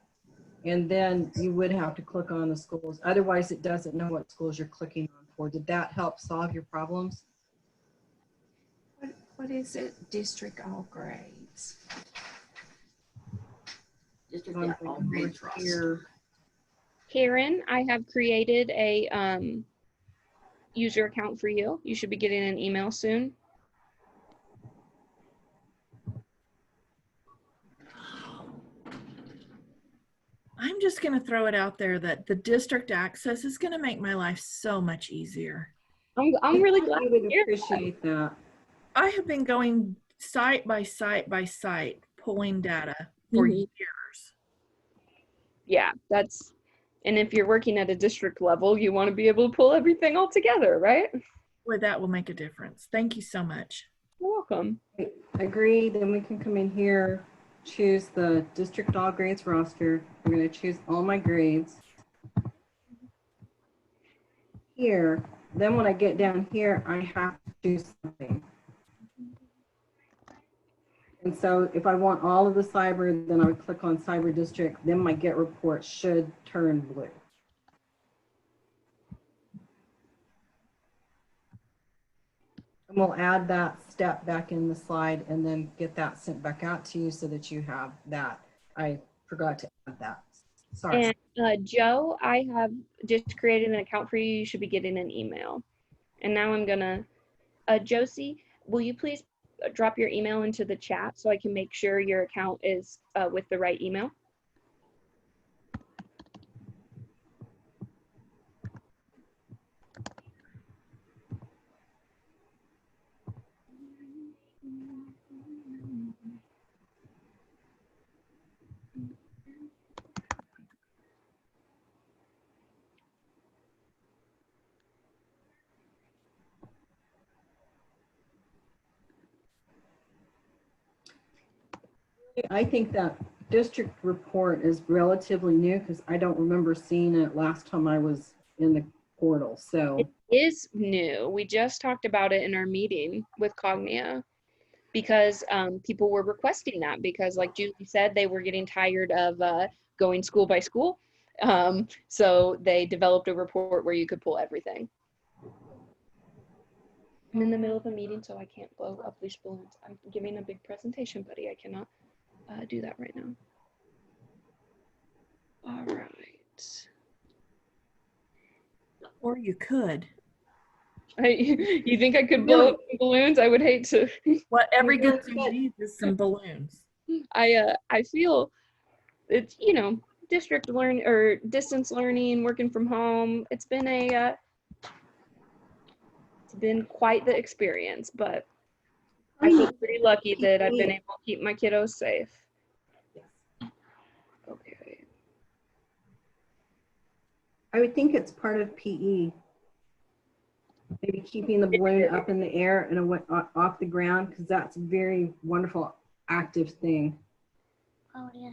and then you would have to click on the schools. Otherwise, it doesn't know what schools you're clicking on for. Did that help solve your problems? What is it? District all grades. District all grades here. Karen, I have created a user account for you. You should be getting an email soon. I'm just going to throw it out there that the district access is going to make my life so much easier. I'm really glad I would to hear that. appreciate that. I have been going site by site by site, pulling data for Mhm. years. Yeah, and if you're working at a district level, you want to be able to pull everything all together, right? Boy, that will make a difference. Thank you so much. You're welcome. Agree, then we can come in here, choose the district all grades roster. I'm going to choose all my grades. Here, then when I get down here, I have to do something. And so if I want all of the cyber, then I would click on cyber district, then my get report should turn blue. And we'll add that step back in the slide and then get that sent back out to you so that you have that. I forgot to add that. Sorry. And Joe, I have just created an account for you. You should be getting an email. And now I'm gonna, Josie, will you please drop your email into the chat so I can make sure your account is with the right email? I think that district report is relatively new because I don't remember seeing it last time I was in the portal. So It is new. We just talked about it in our meeting with Cognia because people were requesting that because like Julie said, they were getting tired of going school by school. So they developed a report where you could pull everything. I'm in the middle of a meeting, so I can't blow up these balloons. I'm giving a big presentation, buddy. I cannot do that right now. All right. Or you could. You think I could blow up some balloons? I would hate to. What every good thing needs is some balloons. I feel it's, you know, district learn or distance learning, working from home. It's been quite the experience, but I feel pretty lucky that I've been able to keep my kiddos safe. Okay. I would think it's part of PE. Maybe keeping the balloon up in the air and off the ground, because that's a very wonderful active thing. Oh yeah.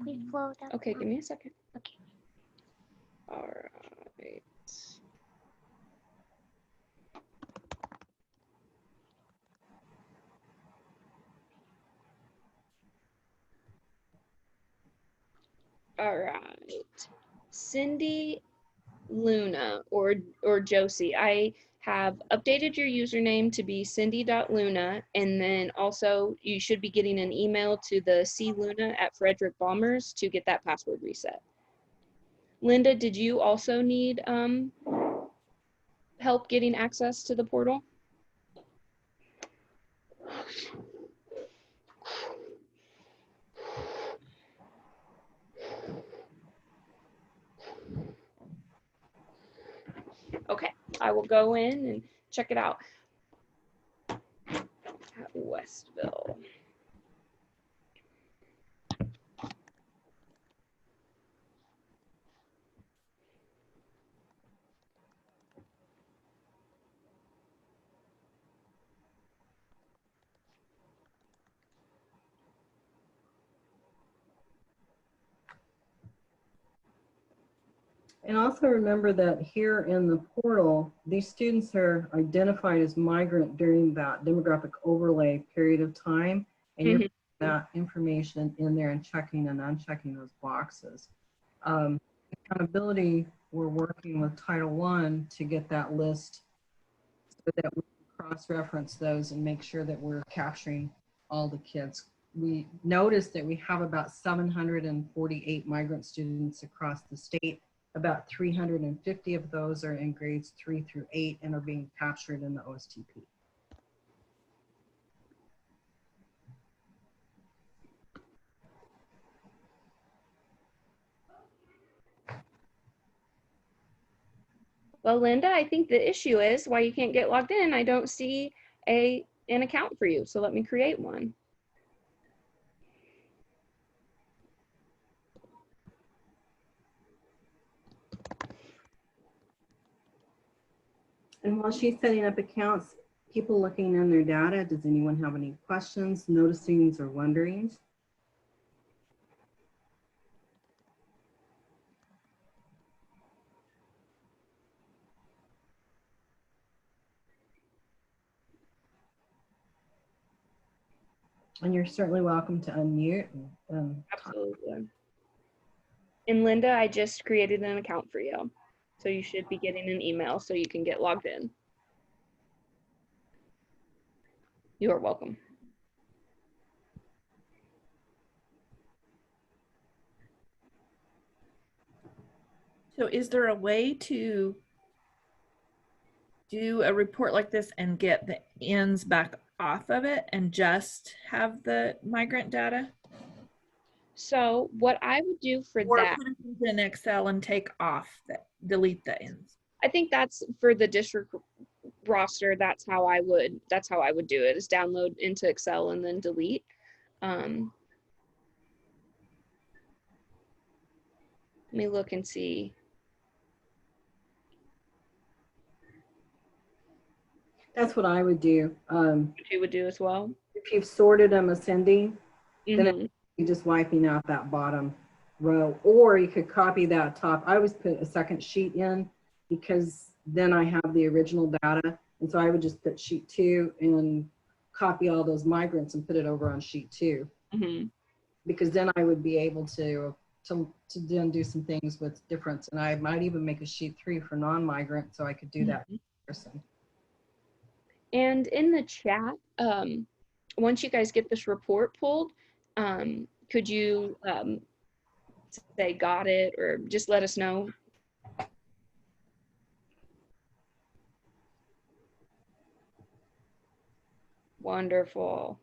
We float up. Okay, give me a second. Okay. All right. All right. Cindy Luna or Josie, I have updated your username to be cindy.luna, and then also you should be getting an email to the cluna@Frederick-Balmers to get that password reset. Linda, did you also need help getting access to the portal? Okay, I will go in and check it out at Westville. And also remember that here in the portal, these students are identified as migrant during that demographic overlay period of time. And you're putting that information in there and checking and unchecking those boxes. Accountability, we're working with Title I to get that list so that we can cross-reference those and make sure that we're capturing all the kids. We noticed that we have about 748 migrant students across the state. About 350 of those are in grades 3 through 8 and are being captured in the OSTP. Well, Linda, I think the issue is why you can't get logged in. I don't see an account for you, so let me create one. And while she's setting up accounts, people looking in their data, does anyone have any questions, noticings, or wonderings? And you're certainly welcome to unmute. Absolutely. And Linda, I just created an account for you. So you should be getting an email so you can get logged in. You are welcome. So is there a way to do a report like this and get the ends back off of it and just have the migrant data? So what I would do for Or that, put it into an Excel and take off delete the ends? I think that's for the district roster. That's how I would do it, is download into Excel and then delete. Let me look and see. That's what I would do. What you would do as well. If you've sorted them ascending, then Mhm. you're just wiping out that bottom row, or you could copy that top. I always put a second sheet in because then I have the original data. And so I would just put sheet 2 and copy all those migrants and put it over on sheet 2, Mhm. because then I would be able to then do some things with difference. And I might even make a sheet 3 for non-migrant so I could do that person. And in the chat, once you guys get this report pulled, could you say got it, or just let us know? Wonderful.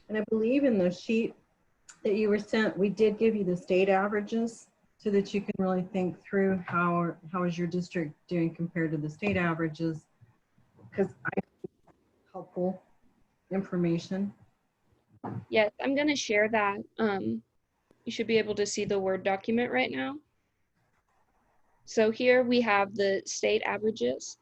And I believe in the sheet that you were sent, we did give you the state averages so that you can really think through how is your district doing compared to the state averages, because I helpful information. Yes, I'm going to share that. You should be able to see the Word document right now. So here we have the state averages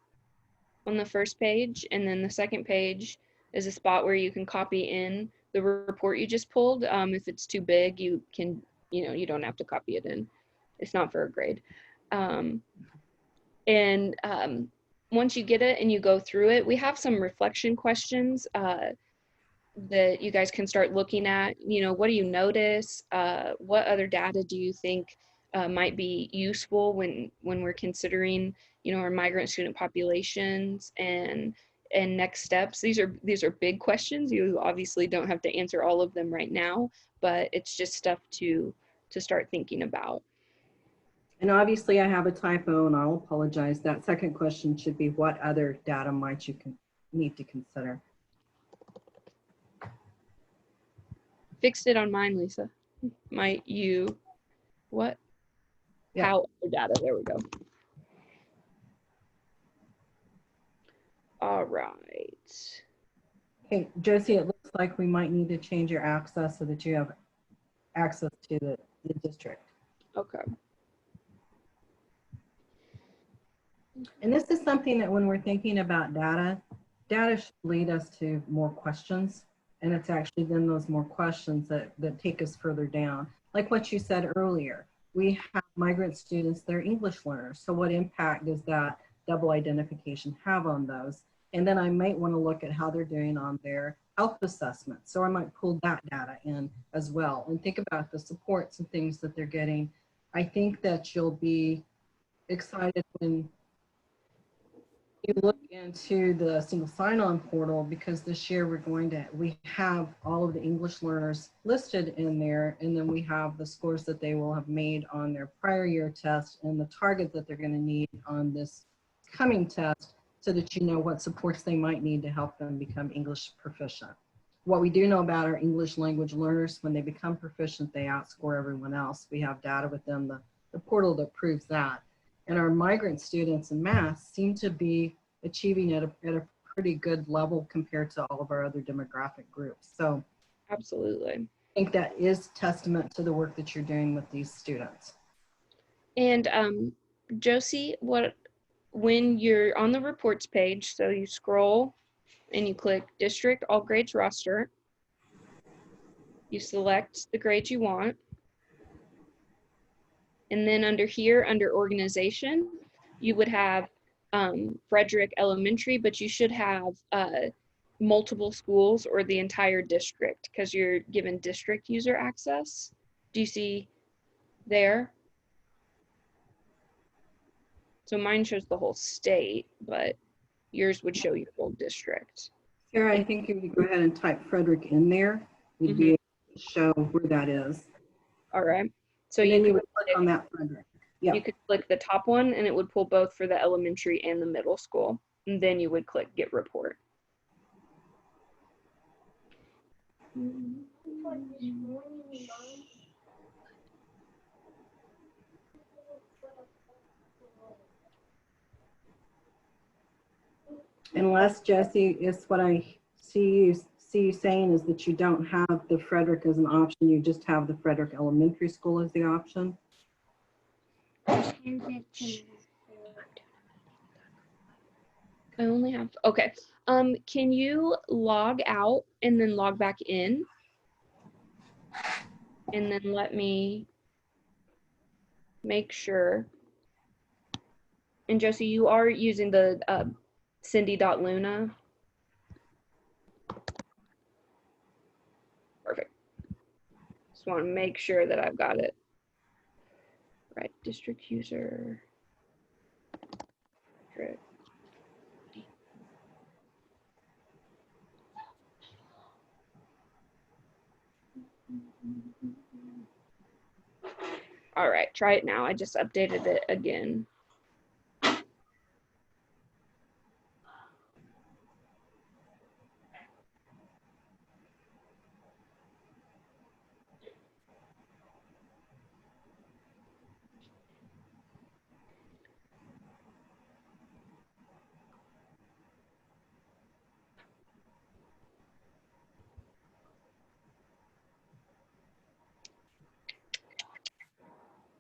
on the first page, and then the second page is a spot where you can copy in the report you just pulled. If it's too big, you can, you don't have to copy it in. It's not for a grade. Once you get it and you go through it, we have some reflection questions that you guys can start looking at. What do you notice? What other data do you think might be useful when we're considering, our migrant student populations and next steps? These are big questions. You obviously don't have to answer all of them right now, but it's just stuff to start thinking about. And obviously I have a typo and I'll apologize. That second question should be, what other data might you need to consider? Fixed it on mine, Lisa. Might you, what? Yeah. How other data, there we go. All right. Hey, Josie, it looks like we might need to change your access so that you have access to the district. Okay. And this is something that when we're thinking about data should lead us to more questions. And it's actually then those more questions that take us further down. Like what you said earlier, we have migrant students, they're English learners. So what impact does that double identification have on those? And then I might want to look at how they're doing on their health assessment. So I might pull that data in as well and think about the supports and things that they're getting. I think that you'll be excited when you look into the single sign-on portal, because this year we have all of the English learners listed in there, and then we have the scores that they will have made on their prior year test and the target that they're going to need on this coming test, so that you know what supports they might need to help them become English proficient. What we do know about our English language learners, when they become proficient, they outscore everyone else. We have data with them, the portal that proves that. And our migrant students in math seem to be achieving at a pretty good level compared to all of our other demographic groups. So Absolutely. I think that is testament to the work that you're doing with these students. And Josie, what when you're on the reports page, so you scroll and you click district all grades roster, you select the grades you want, and then under here, under organization, you would have Frederick Elementary, but you should have multiple schools or the entire district because you're given district user access. Do you see there? So mine shows the whole state, but yours would show your whole district. Sarah, I think if you go ahead and type Frederick in there, you'd be able to show where that is. All right. So And you then you could would click on that Frederick. Yeah. You could click the top one and it would pull both for the elementary and the middle school. And then you would click get report. Unless, Jesse, is what I see you saying is that you don't have the Frederick as an option. You just have the Frederick Elementary School as the option. I only have, okay. Can you log out and then log back in? And then let me make sure. And Josie, you are using the Cindy.Luna. Perfect. Just want to make sure that I've got it. Right, district user. Great. All right, try it now. I just updated it again.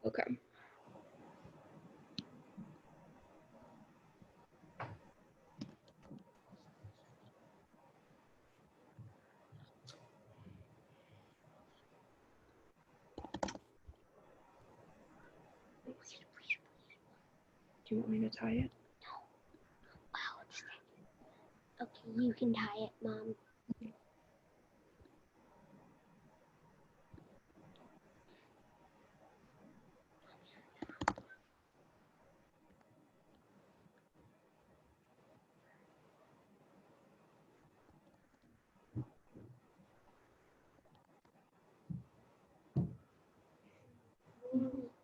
Okay. Do you want me to tie it? Okay, you can tie it, Mom.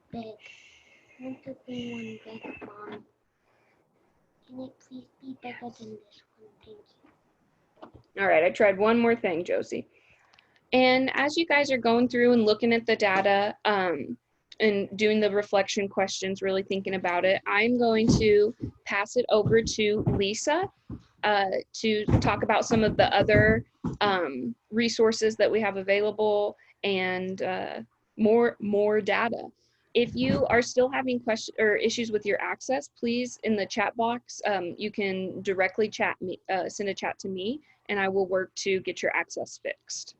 Big. I want to be one big, Mom. Can it please be bigger than this one? Thank you. All right, I tried one more thing, Josie. And as you guys are going through and looking at the data and doing the reflection questions, really thinking about it, I'm going to pass it over to Lisa to talk about some of the other resources that we have available and more data. If you are still having questions or issues with your access, please in the chat box, you can directly chat me, send a chat to me, and I will work to get your access fixed.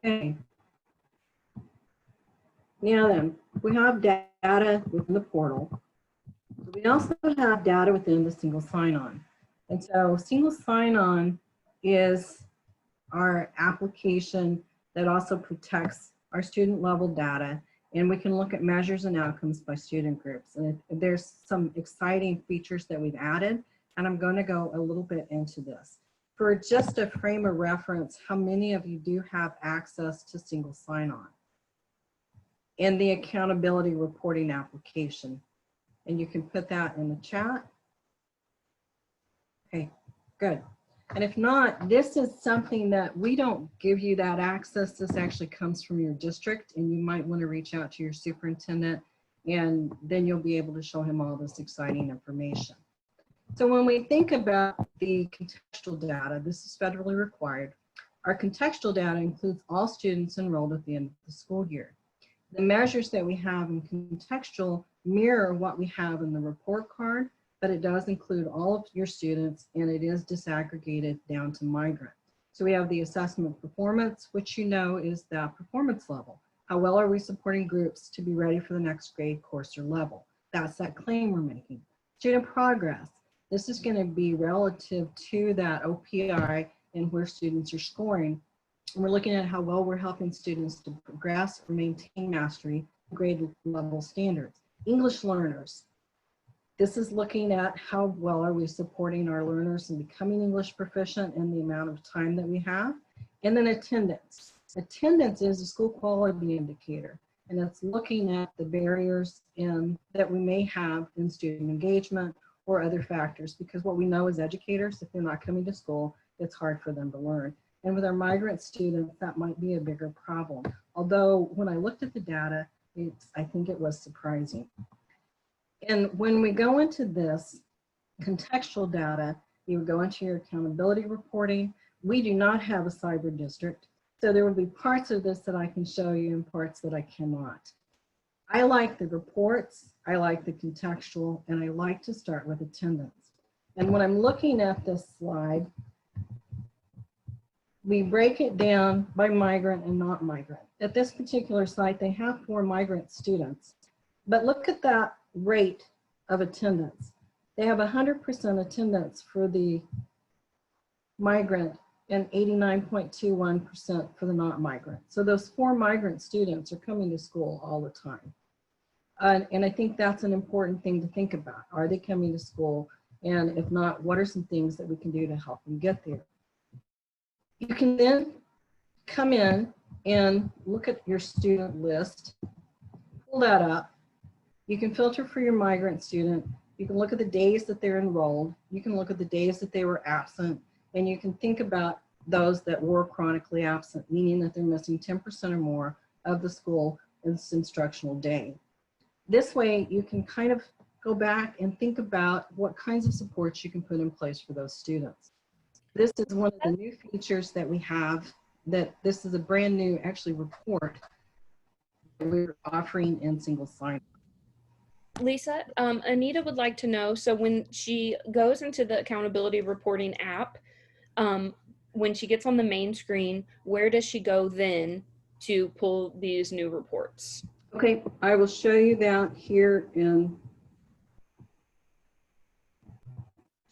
Okay. Now then, we have data within the portal. We also have data within the single sign-on. And so single sign-on is our application that also protects our student level data, and we can look at measures and outcomes by student groups. And there's some exciting features that we've added, and I'm going to go a little bit into this. For just a frame of reference, how many of you do have access to single sign-on in the accountability reporting application? And you can put that in the chat. Okay, good. And if not, this is something that we don't give you that access. This actually comes from your district, and you might want to reach out to your superintendent, and then you'll be able to show him all this exciting information. So when we think about the contextual data, this is federally required. Our contextual data includes all students enrolled at the end of the school year. The measures that we have in contextual mirror what we have in the report card, but it does include all of your students and it is disaggregated down to migrant. So we have the assessment performance, which you know is that performance level. How well are we supporting groups to be ready for the next grade, course, or level? That's that claim we're making. Student progress. This is going to be relative to that OPI and where students are scoring. And we're looking at how well we're helping students to progress or maintain mastery, grade level standards. English learners. This is looking at how well are we supporting our learners in becoming English proficient in the amount of time that we have. And then attendance. Attendance is a school quality indicator, and it's looking at the barriers that we may have in student engagement or other factors, because what we know as educators, if they're not coming to school, it's hard for them to learn. And with our migrant students, that might be a bigger problem. Although when I looked at the data, I think it was surprising. And when we go into this contextual data, you would go into your accountability reporting. We do not have a cyber district. So there will be parts of this that I can show you and parts that I cannot. I like the reports, I like the contextual, and I like to start with attendance. And when I'm looking at this slide, we break it down by migrant and not migrant. At this particular site, they have 4 migrant students, but look at that rate of attendance. They have 100% attendance for the migrant and 89.21% for the not migrant. So those 4 migrant students are coming to school all the time. And I think that's an important thing to think about. Are they coming to school? And if not, what are some things that we can do to help them get there? You can then come in and look at your student list, pull that up. You can filter for your migrant student. You can look at the days that they're enrolled. You can look at the days that they were absent. And you can think about those that were chronically absent, meaning that they're missing 10% or more of the school in this instructional day. This way, you can kind of go back and think about what kinds of supports you can put in place for those students. This is one of the new features that we have, that this is a brand new, actually, report that we're offering in single sign. Lisa, Anita would like to know, so when she goes into the accountability reporting app, when she gets on the main screen, where does she go then to pull these new reports? Okay, I will show you that here in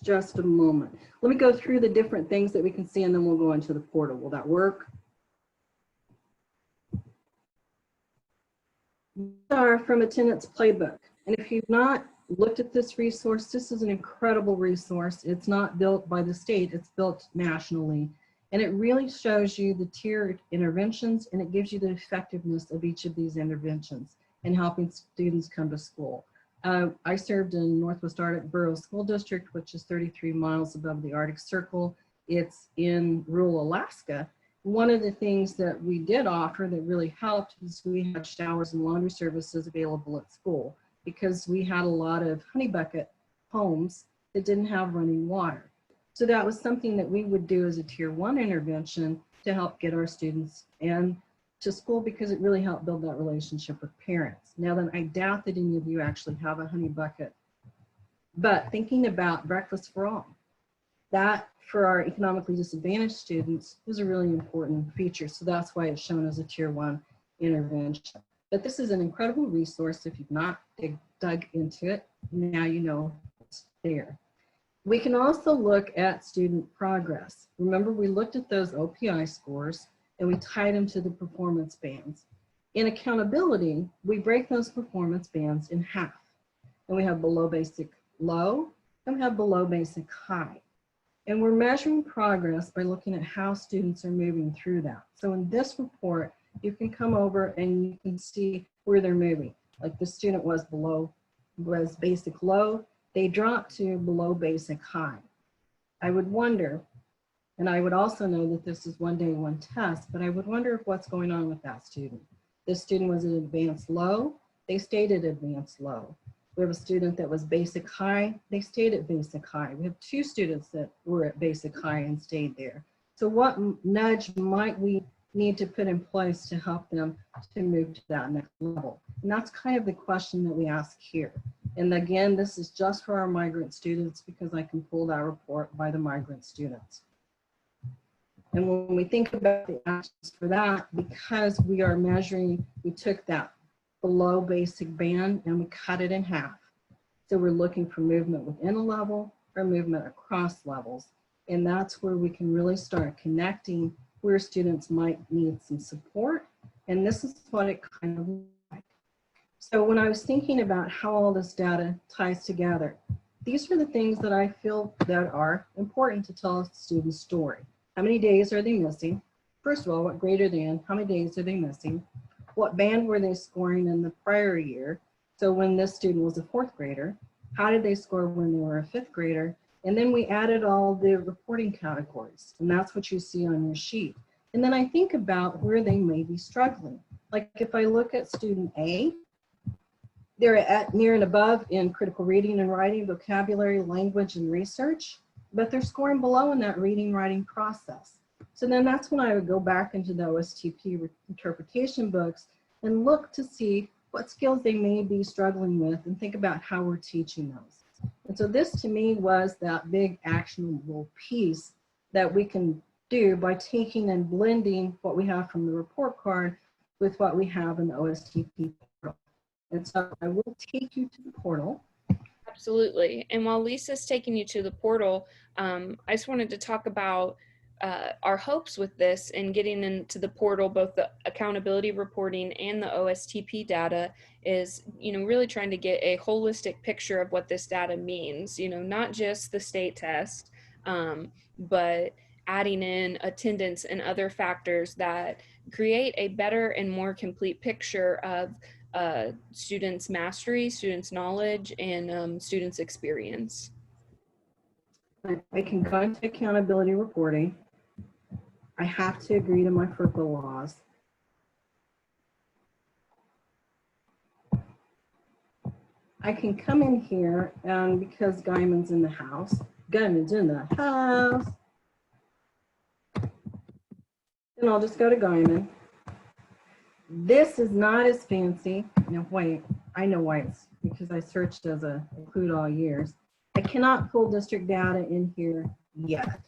just a moment. Let me go through the different things that we can see and then we'll go into the portal. Will that work? These are from Attendance Playbook. And if you've not looked at this resource, this is an incredible resource. It's not built by the state, it's built nationally. And it really shows you the tiered interventions and it gives you the effectiveness of each of these interventions in helping students come to school. I served in Northwest Arctic Borough School District, which is 33 miles above the Arctic Circle. It's in rural Alaska. One of the things that we did offer that really helped is we had showers and laundry services available at school because we had a lot of honey bucket homes that didn't have running water. So that was something that we would do as a tier 1 intervention to help get our students and to school because it really helped build that relationship with parents. Now then, I doubt that any of you actually have a honey bucket, but thinking about breakfast for all, that for our economically disadvantaged students is a really important feature. So that's why it's shown as a tier 1 intervention. But this is an incredible resource. If you've not dug into it, now you know it's there. We can also look at student progress. Remember, we looked at those OPI scores and we tied them to the performance bands. In accountability, we break those performance bands in half. And we have below basic low and we have below basic high. And we're measuring progress by looking at how students are moving through that. So in this report, you can come over and you can see where they're moving. Like the student was basic low, they dropped to below basic high. I would wonder, and I would also know that this is one day, one test, but I would wonder what's going on with that student. This student was at advanced low, they stayed at advanced low. We have a student that was basic high, they stayed at basic high. We have 2 students that were at basic high and stayed there. So what nudge might we need to put in place to help them to move to that next level? And that's kind of the question that we ask here. And again, this is just for our migrant students because I can pull that report by the migrant students. And when we think about the actions for that, because we are measuring, we took that below basic band and we cut it in half. So we're looking for movement within a level or movement across levels. And that's where we can really start connecting where students might need some support. And this is what it kind of looks like. So when I was thinking about how all this data ties together, these are the things that I feel that are important to tell a student's story. How many days are they missing? First of all, what grade are they in? How many days are they missing? What band were they scoring in the prior year? So when this student was a 4th grader, how did they score when they were a 5th grader? And then we added all the reporting categories, and that's what you see on your sheet. And then I think about where they may be struggling. Like if I look at student A, they're at near and above in critical reading and writing, vocabulary, language, and research, but they're scoring below in that reading, writing process. So then that's when I would go back into the OSTP interpretation books and look to see what skills they may be struggling with and think about how we're teaching those. And so this to me was that big actionable piece that we can do by taking and blending what we have from the report card with what we have in the OSTP portal. And so I will take you to the portal. Absolutely. And while Lisa's taking you to the portal, I just wanted to talk about our hopes with this and getting into the portal, both the accountability reporting and the OSTP data is, really trying to get a holistic picture of what this data means, not just the state test, but adding in attendance and other factors that create a better and more complete picture of students' mastery, students' knowledge, and students' experience. I can go into accountability reporting. I have to agree to my FERPA laws. I can come in here and because Guyman's in the house, then I'll just go to Guyman. This is not as fancy. No, wait, I know why it's because I searched as a include all years. I cannot pull district data in here yet.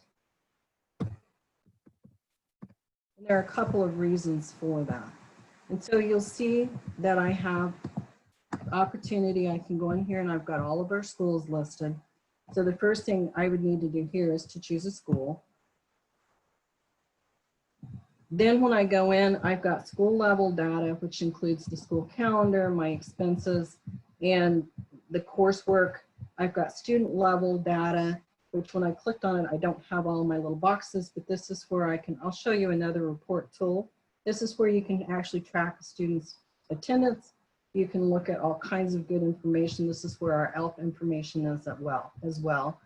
And there are a couple of reasons for that. And so you'll see that I have opportunity. I can go in here and I've got all of our schools listed. So the first thing I would need to do here is to choose a school. Then when I go in, I've got school level data, which includes the school calendar, my expenses, and the coursework. I've got student level data, which when I clicked on it, I don't have all my little boxes, but this is where I'll show you another report tool. This is where you can actually track a student's attendance. You can look at all kinds of good information. This is where our ELF information is as well.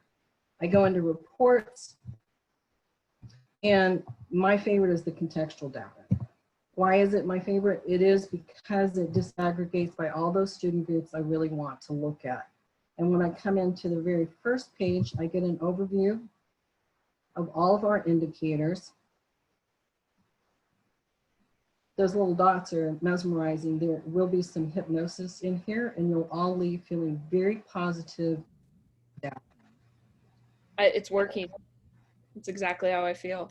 I go into reports, and my favorite is the contextual data. Why is it my favorite? It is because it disaggregates by all those student groups I really want to look at. And when I come into the very first page, I get an overview of all of our indicators. Those little dots are mesmerizing. There will be some hypnosis in here, and you'll all leave feeling very positive. It's working. It's exactly how I feel.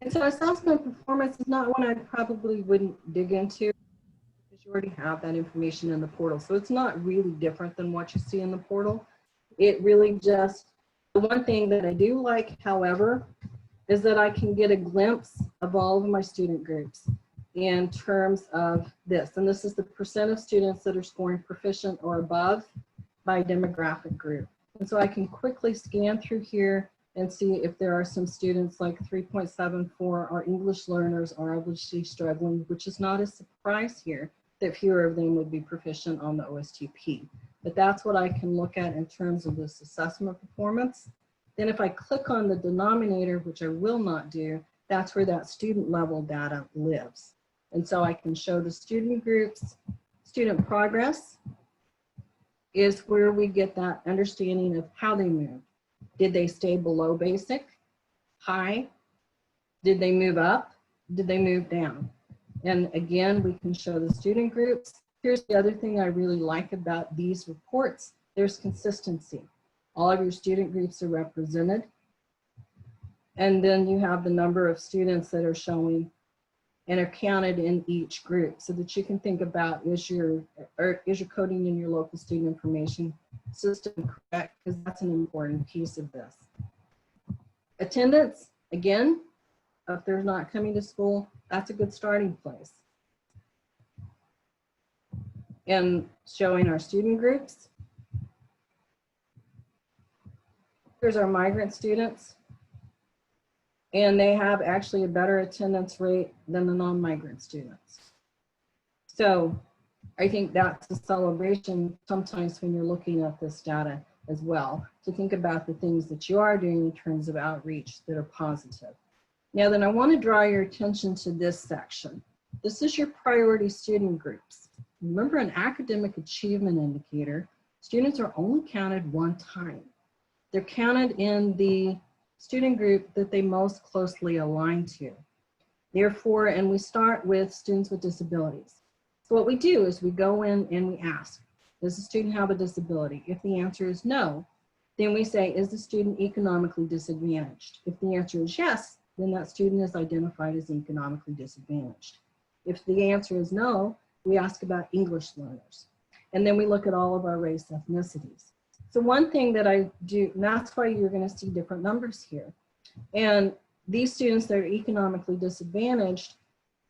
And so assessment performance is not one I probably wouldn't dig into because you already have that information in the portal. So it's not really different than what you see in the portal. It really just, the one thing that I do like, however, is that I can get a glimpse of all of my student groups in terms of this. And this is the percent of students that are scoring proficient or above by demographic group. And so I can quickly scan through here and see if there are some students like 3.74 our English learners are obviously struggling, which is not a surprise here that fewer of them would be proficient on the OSTP. But that's what I can look at in terms of this assessment performance. Then if I click on the denominator, which I will not do, that's where that student level data lives. And so I can show the student groups. Student progress is where we get that understanding of how they moved. Did they stay below basic, high, Did they move up? Did they move down? And again, we can show the student groups. Here's the other thing I really like about these reports. There's consistency. All of your student groups are represented. And then you have the number of students that are showing and are counted in each group so that you can think about, is your coding in your local student information system correct? Because that's an important piece of this. Attendance, again, if they're not coming to school, that's a good starting place. And showing our student groups. Here's our migrant students. And they have actually a better attendance rate than the non-migrant students. So I think that's a celebration sometimes when you're looking at this data as well, to think about the things that you are doing in terms of outreach that are positive. Now then, I want to draw your attention to this section. This is your priority student groups. Remember, an academic achievement indicator, students are only counted one time. They're counted in the student group that they most closely align to. Therefore, and we start with students with disabilities. So what we do is we go in and we ask, does the student have a disability? If the answer is no, then we say, is the student economically disadvantaged? If the answer is yes, then that student is identified as economically disadvantaged. If the answer is no, we ask about English learners. And then we look at all of our race ethnicities. So one thing that I do, and that's why you're going to see different numbers here. And these students that are economically disadvantaged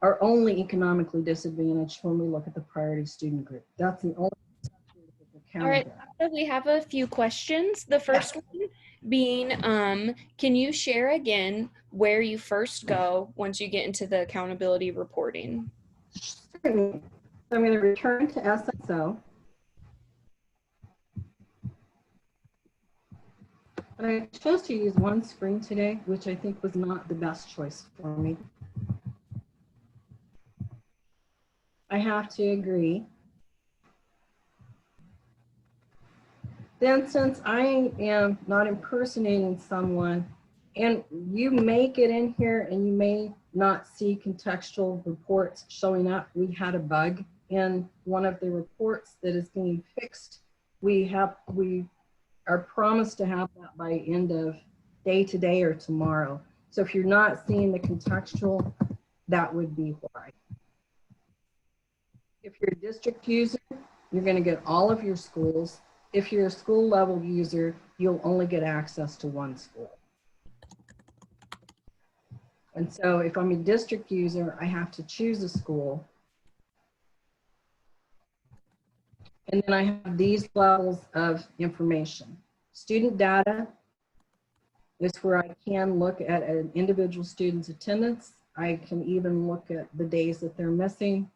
are only economically disadvantaged when we look at the priority student group. That's the only. All right, so we have a few questions. The first one being, can you share again where you first go once you get into the accountability reporting? Certainly. So I'm going to return to SSO. And I chose to use one screen today, which I think was not the best choice for me. I have to agree. Then since I am not impersonating someone, and you may get in here and you may not see contextual reports showing up. We had a bug in one of the reports that is being fixed. We are promised to have that by end of day today or tomorrow. So if you're not seeing the contextual, that would be why. If you're a district user, you're going to get all of your schools. If you're a school level user, you'll only get access to one school. And so if I'm a district user, I have to choose a school. And then I have these levels of information. Student data is where I can look at an individual student's attendance. I can even look at the days that they're missing.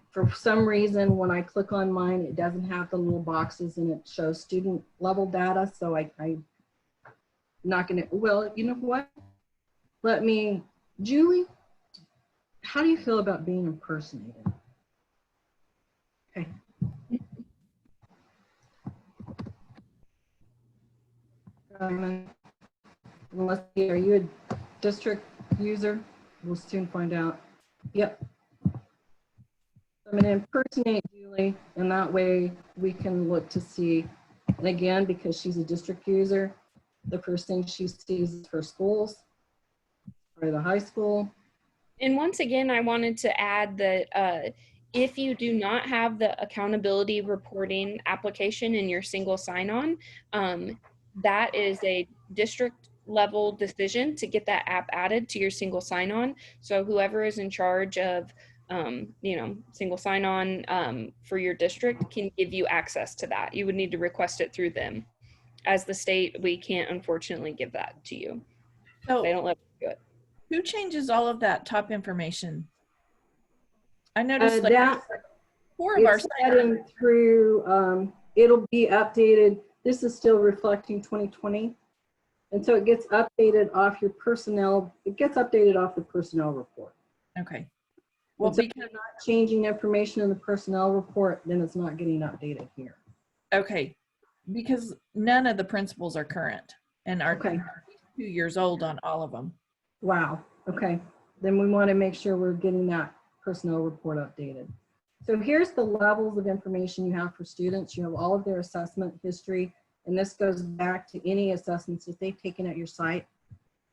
For some reason, when I click on mine, it doesn't have the little boxes and it shows student level data. So I'm not gonna, well, you know what? Let me, Julie, how do you feel about being impersonated? Okay. Let's see, are you a district user? We'll soon find out. Yep. I'm gonna impersonate Julie, and that way we can look to see, and again, because she's a district user, the first thing she sees is her schools, or the high school. And once again, I wanted to add that if you do not have the accountability reporting application in your single sign-on, that is a district level decision to get that app added to your single sign-on. So whoever is in charge of single sign-on for your district can give you access to that. You would need to request it through them. As the state, we can't unfortunately give that to you. So they don't let us do it. Who changes all of that top information? I noticed like that 4 of our setting through, it'll be updated. This is still reflecting 2020. And so it gets updated off your personnel. It gets updated off the personnel report. Okay. Well, so if you're not changing information in the personnel report, then it's not getting updated here. Okay. Because none of the principals are current and our 2 years old on all of them. Wow, okay. Then we want to make sure we're getting that personnel report updated. So here's the levels of information you have for students. You have all of their assessment history, and this goes back to any assessments that they've taken at your site.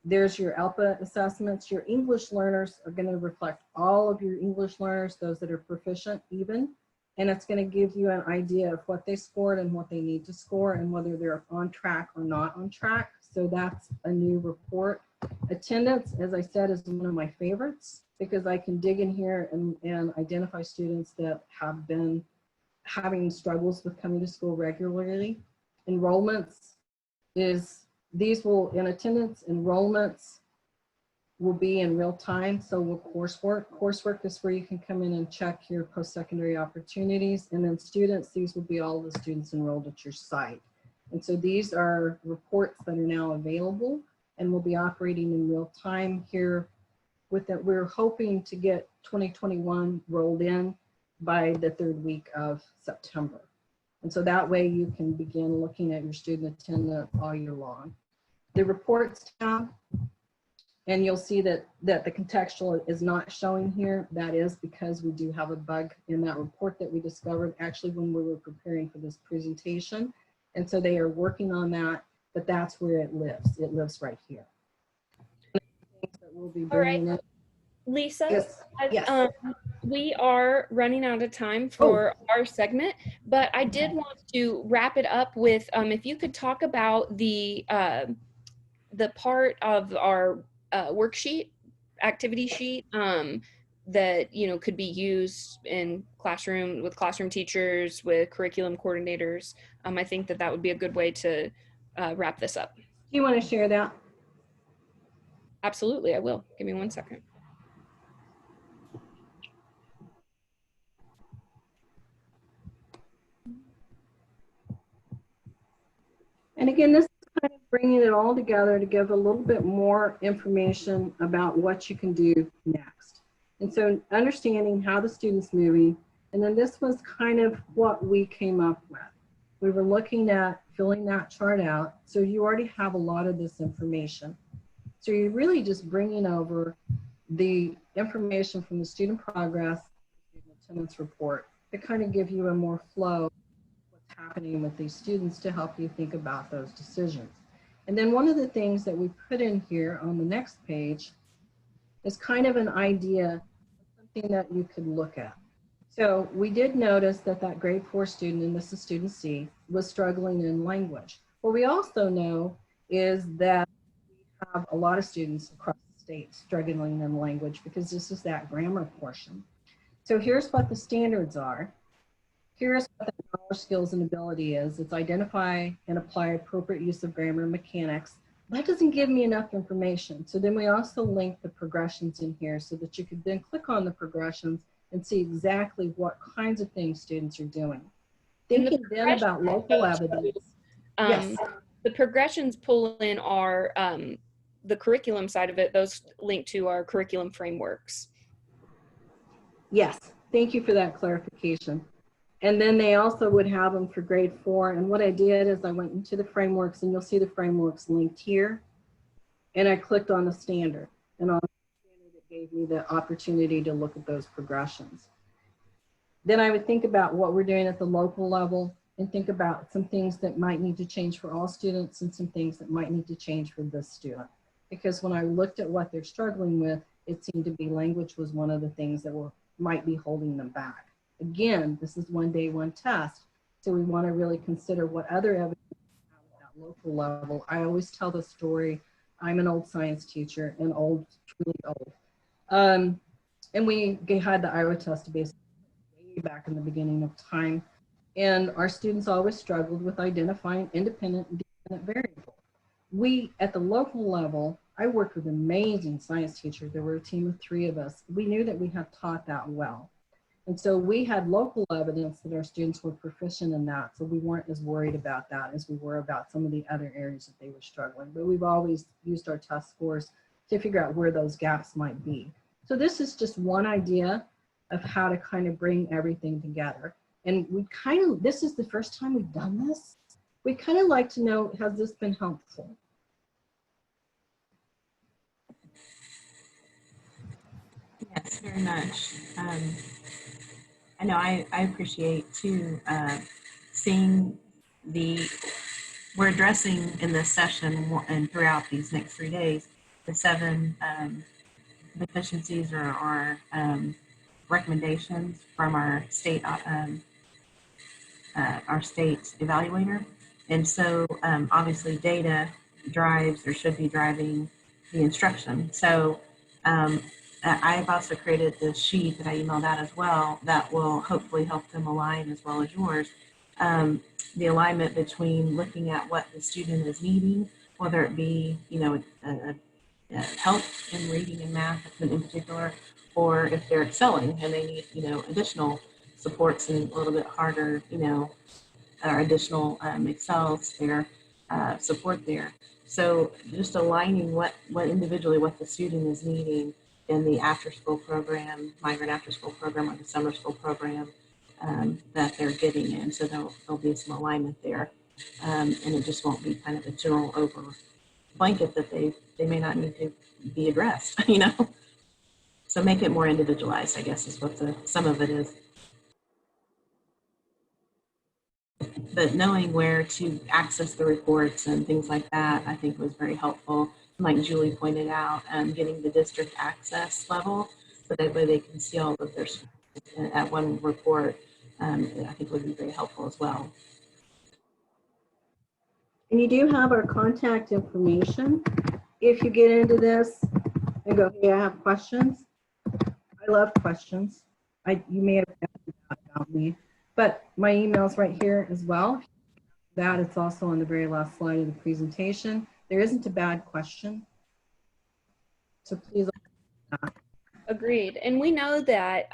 There's your ELPA assessments. Your English learners are going to reflect all of your English learners, those that are proficient even, and it's going to give you an idea of what they scored and what they need to score and whether they're on track or not on track. So that's a new report. Attendance, as I said, is one of my favorites because I can dig in here and identify students that have been having struggles with coming to school regularly. Enrollments is, these will, in attendance, enrollments will be in real time. So will coursework. Coursework is where you can come in and check your post-secondary opportunities. And then students, these will be all the students enrolled at your site. And so these are reports that are now available and will be operating in real time here with that. We're hoping to get 2021 rolled in by the 3rd week of September. And so that way you can begin looking at your student attendance all year long. The reports tab, and you'll see that the contextual is not showing here. That is because we do have a bug in that report that we discovered actually when we were preparing for this presentation. And so they are working on that, but that's where it lives. It lives right here. We'll be bringing in. Lisa, Yes. Yes. we are running out of time for our segment, but I did want to wrap it up with if you could talk about the part of our worksheet, activity sheet that could be used in classroom with classroom teachers, with curriculum coordinators. I think that would be a good way to wrap this up. Do you want to share that? Absolutely, I will. Give me 1 second. And again, this is kind of bringing it all together to give a little bit more information about what you can do next. And so understanding how the student's moving, and then this was kind of what we came up with. We were looking at filling that chart out. So you already have a lot of this information. So you're really just bringing over the information from the student progress, student attendance report to kind of give you a more flow happening with these students to help you think about those decisions. And then one of the things that we put in here on the next page is kind of an idea, something that you could look at. So we did notice that grade 4 student, and this is student C, was struggling in language. What we also know is that we have a lot of students across the state struggling in language because this is that grammar portion. So here's what the standards are. Here's what the knowledge, skills, and ability is. It's identify and apply appropriate use of grammar mechanics. That doesn't give me enough information. So then we also link the progressions in here so that you could then click on the progressions and see exactly what kinds of things students are doing. Thinking then about local evidence. Yes. The progressions pull in our, the curriculum side of it, those link to our curriculum frameworks. Yes, thank you for that clarification. And then they also would have them for grade 4. And what I did is I went into the frameworks, and you'll see the frameworks linked here. And I clicked on the standard. And on the standard, it gave me the opportunity to look at those progressions. Then I would think about what we're doing at the local level and think about some things that might need to change for all students and some things that might need to change for this student. Because when I looked at what they're struggling with, it seemed to be language was one of the things that might be holding them back. Again, this is one day, one test. So we want to really consider what other evidence at that local level. I always tell the story. I'm an old science teacher, and old, truly old. And we had the Iowa test basically way back in the beginning of time. And our students always struggled with identifying independent and dependent variables. We, at the local level, I worked with amazing science teachers. There were a team of 3 of us. We knew that we had taught that well. And so we had local evidence that our students were proficient in that. So we weren't as worried about that as we were about some of the other areas that they were struggling. But we've always used our test scores to figure out where those gaps might be. So this is just one idea of how to kind of bring everything together. And we kind of, this is the first time we've done this. We kind of like to know, has this been helpful? Yes, very much. I know I appreciate too seeing we're addressing in this session and throughout these next 3 days the 7 deficiencies or recommendations from our state evaluator. And so obviously data drives or should be driving the instruction. So I've also created this sheet that I emailed out as well that will hopefully help them align as well as yours. The alignment between looking at what the student is needing, whether it be, help in reading and math in particular, or if they're excelling and they need, additional supports and a little bit harder, or additional excels there, support there. So just aligning what individually what the student is needing in the after school program, migrant after school program, or the summer school program that they're getting in. So there'll be some alignment there. And it just won't be kind of a general over blanket that they may not need to be addressed, So make it more individualized, I guess, is what some of it is. But knowing where to access the reports and things like that, I think was very helpful. Like Julie pointed out, getting the district access level so that way they can see all of their at one report, I think would be very helpful as well. And you do have our contact information. If you get into this and go, hey, I have questions. I love questions. You may have asked that about me, but my email's right here as well. That it's also on the very last slide of the presentation. There isn't a bad question. So please. Agreed. And we know that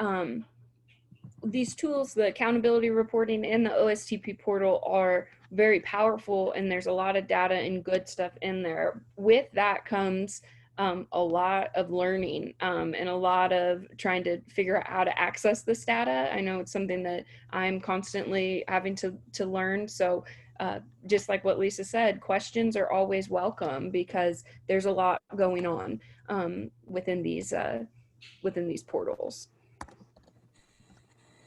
these tools, the accountability reporting and the OSTP portal, are very powerful, and there's a lot of data and good stuff in there. With that comes a lot of learning and a lot of trying to figure out how to access this data. I know it's something that I'm constantly having to learn. So just like what Lisa said, questions are always welcome because there's a lot going on within these portals.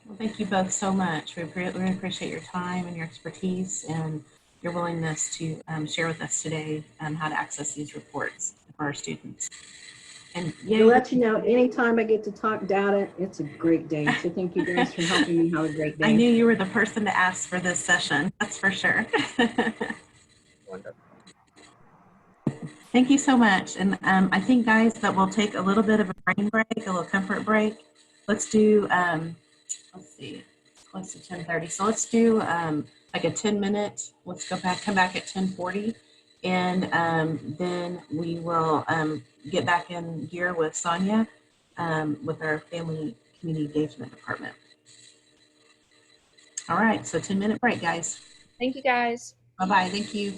Well, thank you both so much. We really appreciate your time and your expertise and your willingness to share with us today how to access these reports for our students. And to let you know, anytime I get to talk data, it's a great day. So thank you guys for helping me have a great day. I knew you were the person to ask for this session. That's for sure. Wonderful. Thank you so much. And I think, guys, that we'll take a little bit of a brain break, a little comfort break. Let's do, let's see, it's close to 10:30. So let's do like a 10-minute. Let's come back at 10:40. And then we will get back in gear with Sonia with our Family Community Engagement Department. All right, so 10-minute break, guys. Thank you, guys. Bye-bye. Thank you.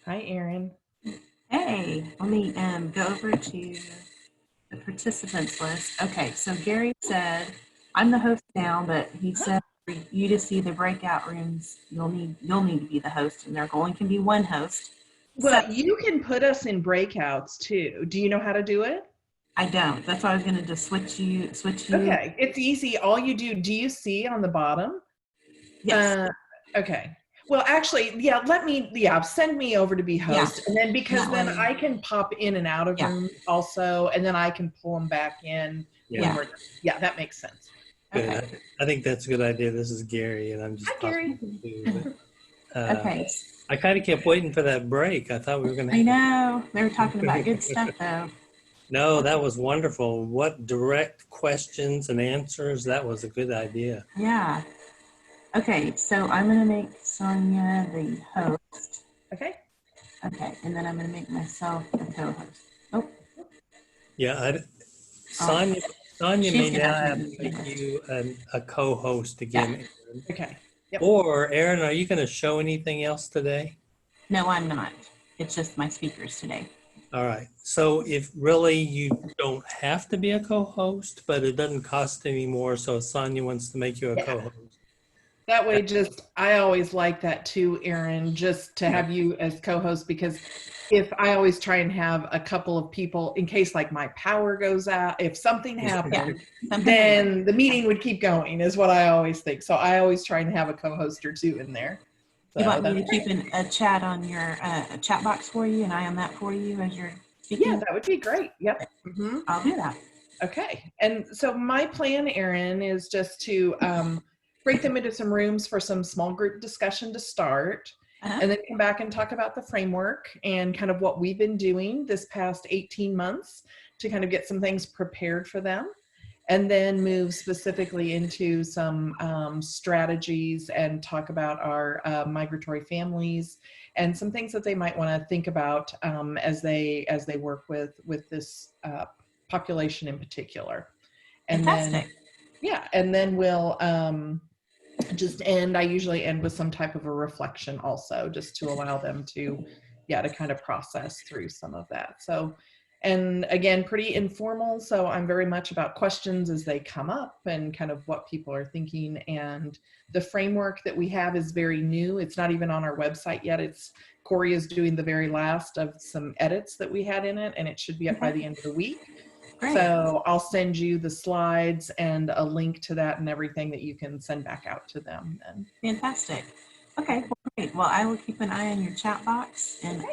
Hi, Erin. Hey, let me go over to the participants list. Okay, so Gary said, I'm the host now, but he said for you to see the breakout rooms, you'll need to be the host, and there only can be one host. Well, So, you can put us in breakouts too. Do you know how to do it? I don't. That's why I was going to just switch you. Okay, it's easy. All you do you see on the bottom? Yes. Okay. Well, actually, send me over to be host. Yeah. And then because That then way. I can pop in and out of rooms also, and then I can pull them back in. Yeah. Yeah, that makes sense. Good. Okay. I think that's a good idea. This is Gary, and I'm just Hi, Gary. too, but, Okay. I kind of kept waiting for that break. I thought we were going to. I know. They were talking about good stuff, though. No, that was wonderful. What direct questions and answers. That was a good idea. Yeah. Okay, so I'm going to make Sonia the host. Okay. Okay, and then I'm going to make myself the co-host. Oh. Yeah, Sonia She's may gonna now have have to to make make you a co-host again. Okay. Yep. Or, Erin, are you going to show anything else today? No, I'm not. It's just my speakers today. All right. So if really you don't have to be a co-host, but it doesn't cost any more, so if Sonia wants to make you a Yeah. co-host. That way, just I always like that too, Erin, just to have you as co-host, because if I always try and have a couple of people in case like my power goes out, if something happened, then the meeting would keep going, is what I always think. So I always try and have a co-host or two in there. You So want me to that's keep a chat on your chat box for you and I on that for you as you're speaking? yeah, that would be great. Yep. I'll do that. Okay. And so my plan, Erin, is just to break them into some rooms for some small group discussion to start, and then come back and talk about the framework and kind of what we've been doing this past 18 months to kind of get some things prepared for them, and then move specifically into some strategies and talk about our migratory families and some things that they might want to think about as they work with this population in particular. And Fantastic. then we'll just end. I usually end with some type of a reflection also, just to allow them to kind of process through some of that. So, and again, pretty informal. So I'm very much about questions as they come up and kind of what people are thinking. And the framework that we have is very new. It's not even on our website yet. Corey is doing the very last of some edits that we had in it, and it should be up by the end of the week. Great. So I'll send you the slides and a link to that and everything that you can send back out to them then. Fantastic. Okay, well, great. Well, I will keep an eye on your chat box and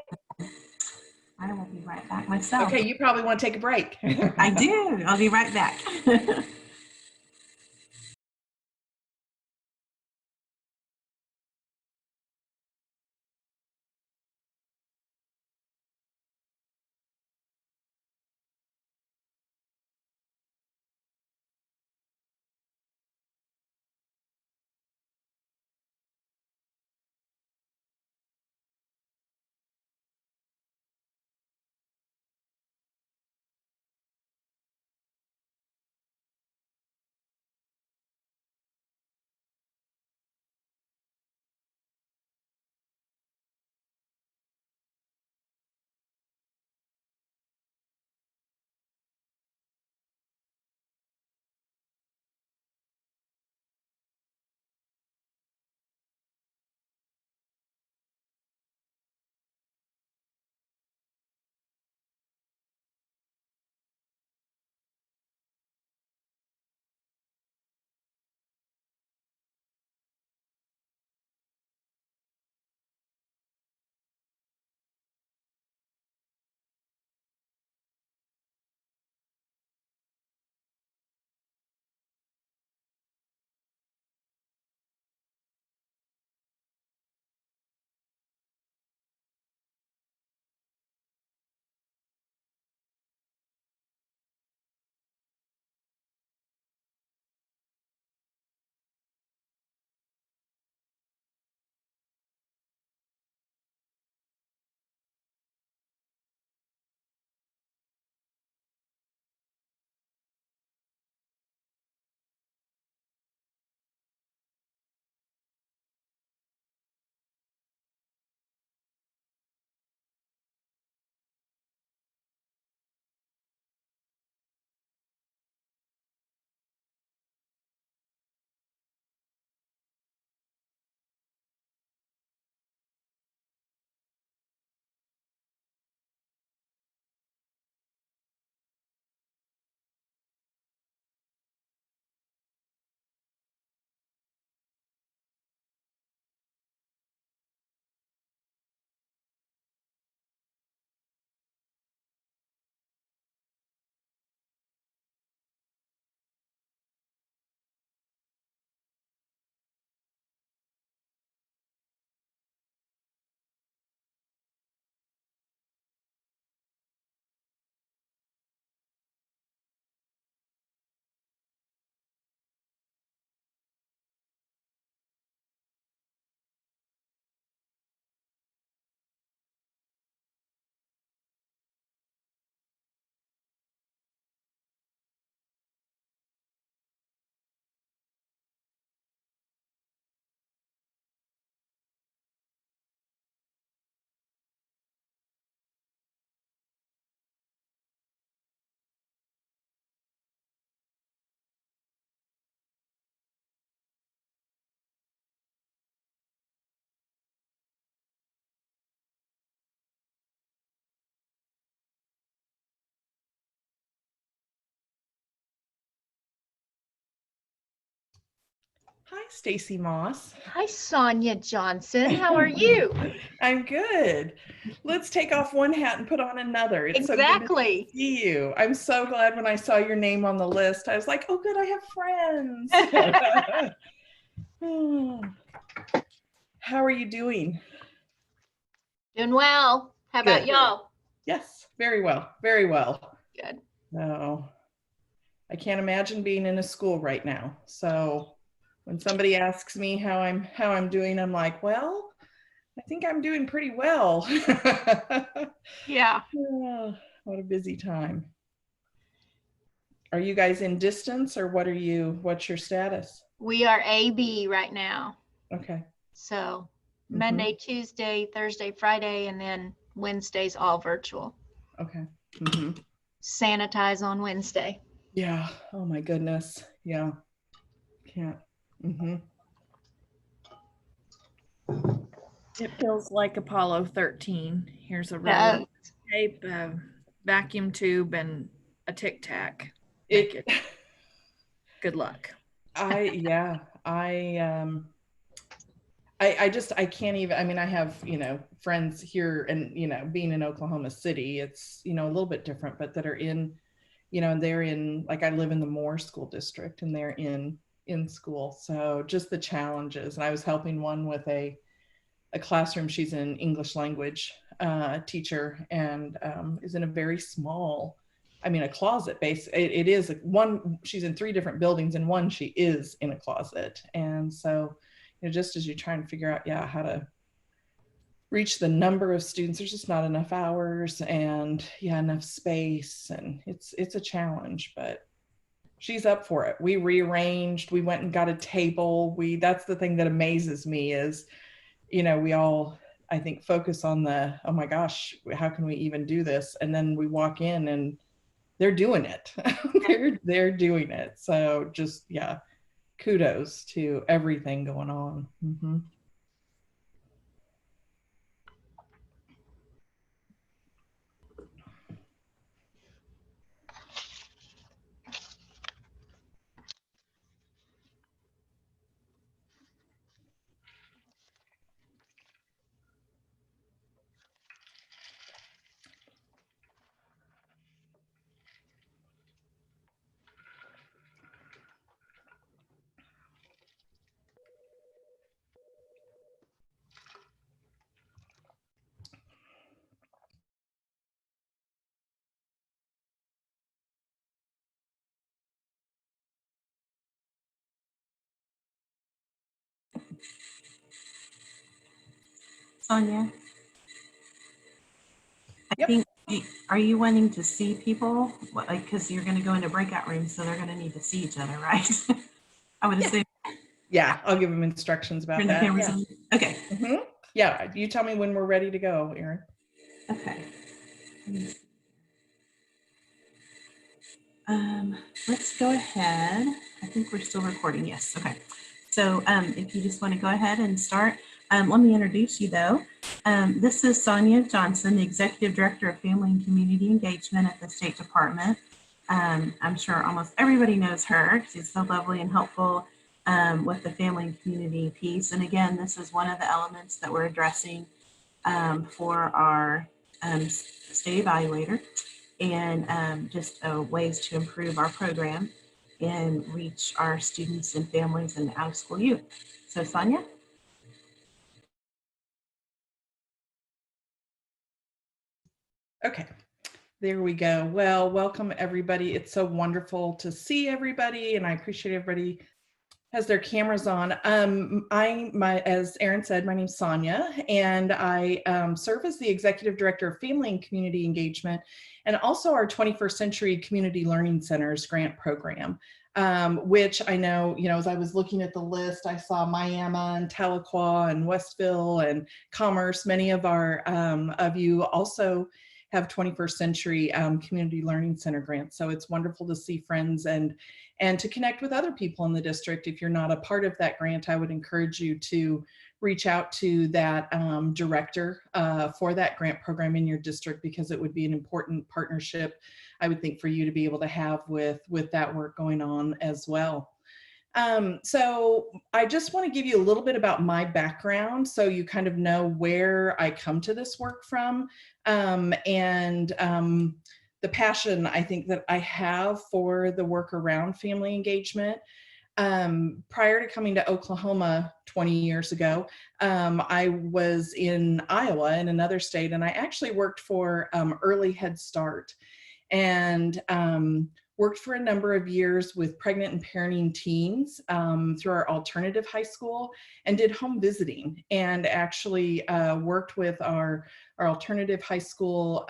I will be right back myself. Okay, you probably want to take a break. I do. I'll be right back. Hi, Stacy Moss. Hi, Sonia Johnson. How are you? I'm good. Let's take off one hat and put on another. It's so good Exactly. to see you. I'm so glad when I saw your name on the list. I was like, oh, good, I have friends. How are you doing? Doing well. How about Good. y'all? Yes, very well. Very well. Good. No, I can't imagine being in a school right now. So when somebody asks me how I'm doing, I'm like, well, I think I'm doing pretty well. Yeah. Oh, what a busy time. Are you guys in distance or what's your status? We are AB right now. Okay. So Monday, Tuesday, Thursday, Friday, and then Wednesday's all virtual. Okay. Sanitize on Wednesday. Yeah. Oh my goodness. Yeah. Can't. It feels like Apollo 13. Here's a roll of tape, a vacuum tube, and a Tic Tac. Good luck. I can't even, I mean, I have, friends here and, being in Oklahoma City, it's, a little bit different, but that are in, they're in, like I live in the Moore school district and they're in school. So just the challenges. And I was helping one with a classroom. She's an English language teacher and is in a very small, a closet base. It is one, she's in 3 different buildings and one she is in a closet. And so, just as you try and figure out, how to reach the number of students, there's just not enough hours and enough space. And it's a challenge, but she's up for it. We rearranged, we went and got a table. That's the thing that amazes me is, we all, I think, focus on the, oh my gosh, how can we even do this? And then we walk in and they're doing it. they're doing it. So just, kudos to everything going on. Sonia, I Yep. think, are you wanting to see people? Like, because you're going to go into breakout rooms, so they're going to need to see each other, right? I would assume. Yeah, I'll give them instructions about Turn the that. cameras on. Okay. Yeah, you tell me when we're ready to go, Erin. Okay. Let's go ahead. I think we're still recording. Yes. Okay. So if you just want to go ahead and start, let me introduce you though. This is Sonia Johnson, the Executive Director of Family and Community Engagement at the State Department. I'm sure almost everybody knows her. She's so lovely and helpful with the family and community piece. And again, this is one of the elements that we're addressing for our state evaluator and just ways to improve our program and reach our students and families and out-of-school youth. So Sonia? Okay, there we go. Well, welcome everybody. It's so wonderful to see everybody and I appreciate everybody has their cameras on. As Erin said, my name's Sonia, and I serve as the Executive Director of Family and Community Engagement, and also our 21st Century Community Learning Centers grant program, which I know, as I was looking at the list, I saw Miami and Tahlequah and Westville and Commerce. Many of you also have 21st Century Community Learning Center grants. So it's wonderful to see friends and to connect with other people in the district. If you're not a part of that grant, I would encourage you to reach out to that director for that grant program in your district, because it would be an important partnership, I would think, for you to be able to have with that work going on as well. So I just want to give you a little bit about my background so you kind of know where I come to this work from, and the passion I think that I have for the work around family engagement. Prior to coming to Oklahoma 20 years ago, I was in Iowa, in another state, and I actually worked for Early Head Start, and worked for a number of years with pregnant and parenting teens through our alternative high school, and did home visiting, and actually worked with our alternative high school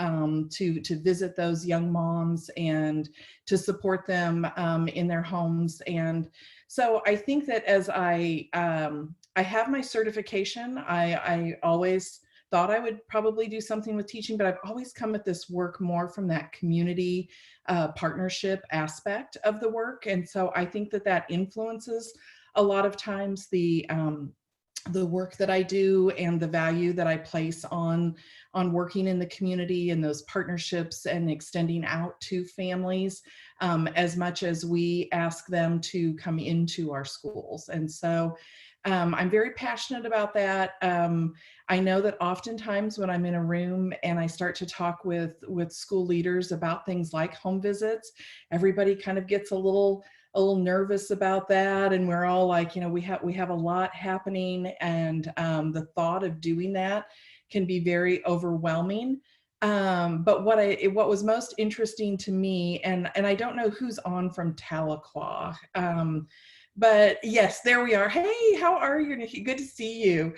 to visit those young moms and to support them in their homes. And so I think that as I have my certification, I always thought I would probably do something with teaching, but I've always come at this work more from that community partnership aspect of the work. And so I think that that influences a lot of times the work that I do and the value that I place on working in the community and those partnerships and extending out to families as much as we ask them to come into our schools. And so I'm very passionate about that. I know that oftentimes when I'm in a room and I start to talk with school leaders about things like home visits, everybody kind of gets a little nervous about that, and we're all like, you know, we have a lot happening, and the thought of doing that can be very overwhelming. But what was most interesting to me, and I don't know who's on from Tahlequah, but yes, there we are. Hey, how are you? Good to see you.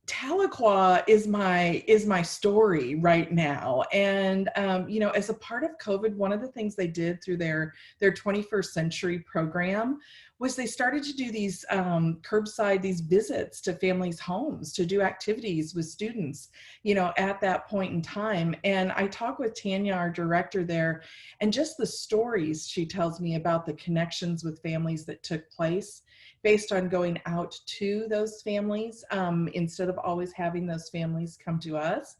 Tahlequah is my story right now. And, you know, as a part of COVID, one of the things they did through their 21st Century program was they started to do these curbside, these visits to families' homes to do activities with students, you know, at that point in time. And I talk with Tanya, our director there, and just the stories she tells me about the connections with families that took place based on going out to those families instead of always having those families come to us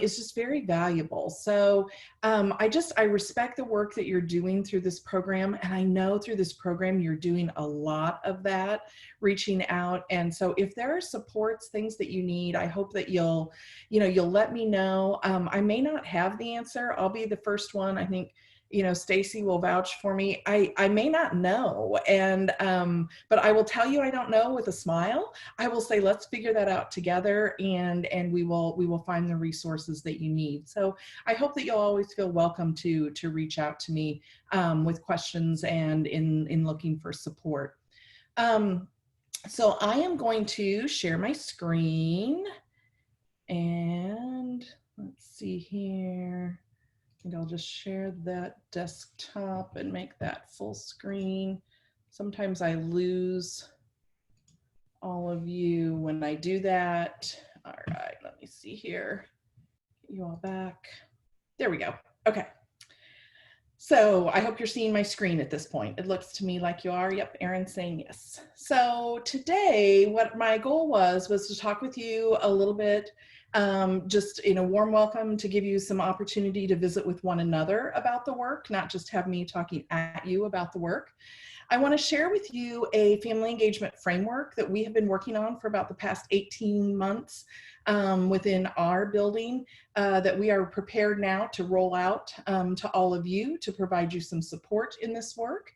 is just very valuable. So I respect the work that you're doing through this program, and I know through this program you're doing a lot of that, reaching out. And so if there are supports, things that you need, I hope that you'll let me know. I may not have the answer. I'll be the first one. I think, you know, Stacy will vouch for me. I may not know, and but I will tell you I don't know with a smile. I will say, let's figure that out together, and we will find the resources that you need. So I hope that you'll always feel welcome to reach out to me with questions and in looking for support. So I am going to share my screen, and let's see here. And I'll just share that desktop and make that full screen. Sometimes I lose all of you when I do that. All right, let me see here. Get you all back. There we go. Okay. So I hope you're seeing my screen at this point. It looks to me like you are. Yep, Erin saying yes. So today, what my goal was to talk with you a little bit, just in a warm welcome, to give you some opportunity to visit with one another about the work, not just have me talking at you about the work. I want to share with you a family engagement framework that we have been working on for about the past 18 months within our building that we are prepared now to roll out to all of you to provide you some support in this work.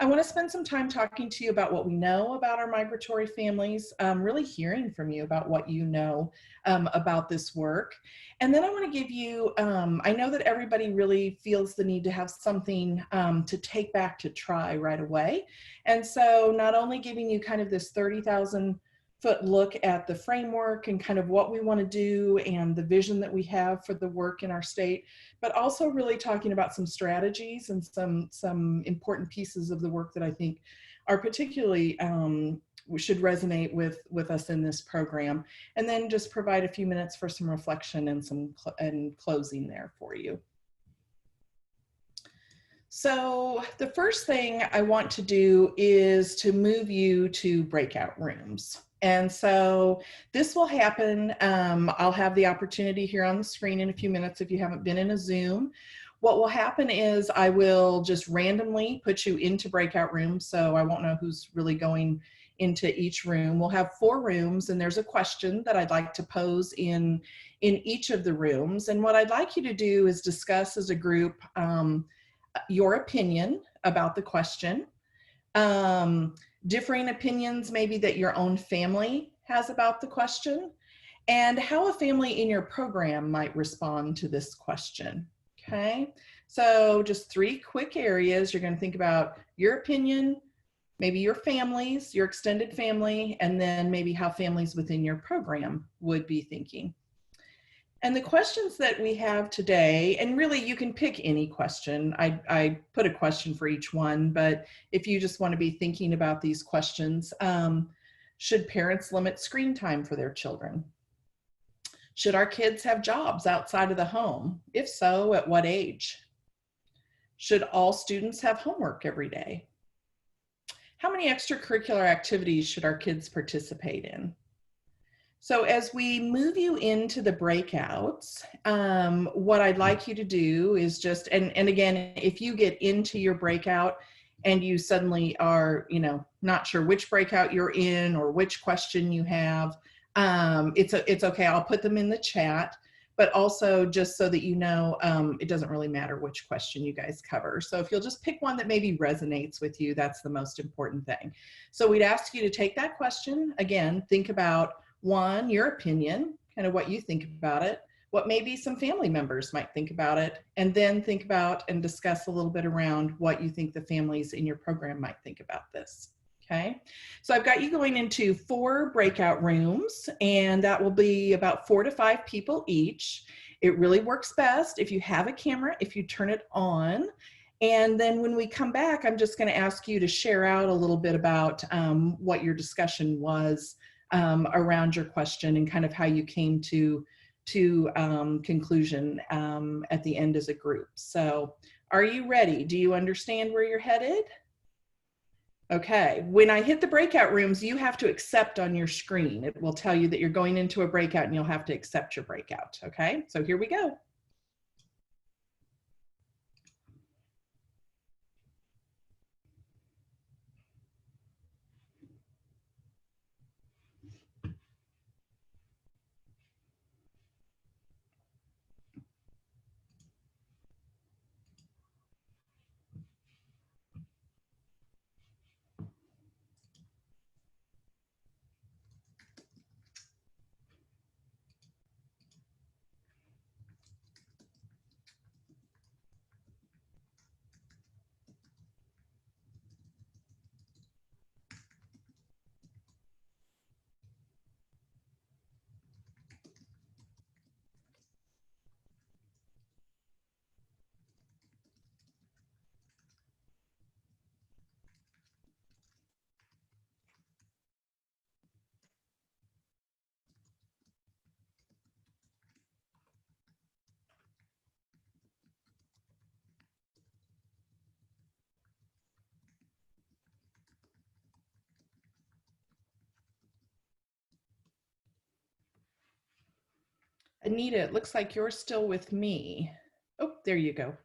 I want to spend some time talking to you about what we know about our migratory families, really hearing from you about what you know about this work. And then I want to give you, I know that everybody really feels the need to have something to take back to try right away. And so not only giving you kind of this 30,000-foot look at the framework and kind of what we want to do and the vision that we have for the work in our state, but also really talking about some strategies and some important pieces of the work that I think are particularly should resonate with us in this program, and then just provide a few minutes for some reflection and closing there for you. So the first thing I want to do is to move you to breakout rooms. And so this will happen. I'll have the opportunity here on the screen in a few minutes if you haven't been in a Zoom. what will happen is I will just randomly put you into breakout rooms, so I won't know who's really going into each room. We'll have 4 rooms, and there's a question that I'd like to pose in each of the rooms. And what I'd like you to do is discuss as a group your opinion about the question, differing opinions maybe that your own family has about the question, and how a family in your program might respond to this question. Okay, so just 3 quick areas. You're going to think about your opinion, maybe your families, your extended family, and then maybe how families within your program would be thinking. And the questions that we have today, and really you can pick any question. I put a question for each one, but if you just want to be thinking about these questions, should parents limit screen time for their children? Should our kids have jobs outside of the home? If so, at what age? Should all students have homework every day? How many extracurricular activities should our kids participate in? So as we move you into the breakouts, what I'd like you to do is just, and again, if you get into your breakout and you suddenly are, not sure which breakout you're in or which question you have, it's okay. I'll put them in the chat, but also just so that you know, it doesn't really matter which question you guys cover. So if you'll just pick one that maybe resonates with you, that's the most important thing. So we'd ask you to take that question. Again, think about 1, your opinion, kind of what you think about it, what maybe some family members might think about it, and then think about and discuss a little bit around what you think the families in your program might think about this. Okay, so I've got you going into 4 breakout rooms, and that will be about 4 to 5 people each. It really works best if you have a camera, if you turn it on. And then when we come back, I'm just going to ask you to share out a little bit about what your discussion was around your question and kind of how you came to conclusion at the end as a group. So are you ready? Do you understand where you're headed? Okay, when I hit the breakout rooms, you have to accept on your screen. It will tell you that you're going into a breakout and you'll have to accept your breakout. Okay, so here we go. Anita, it looks like you're still with me. Oh, there you go.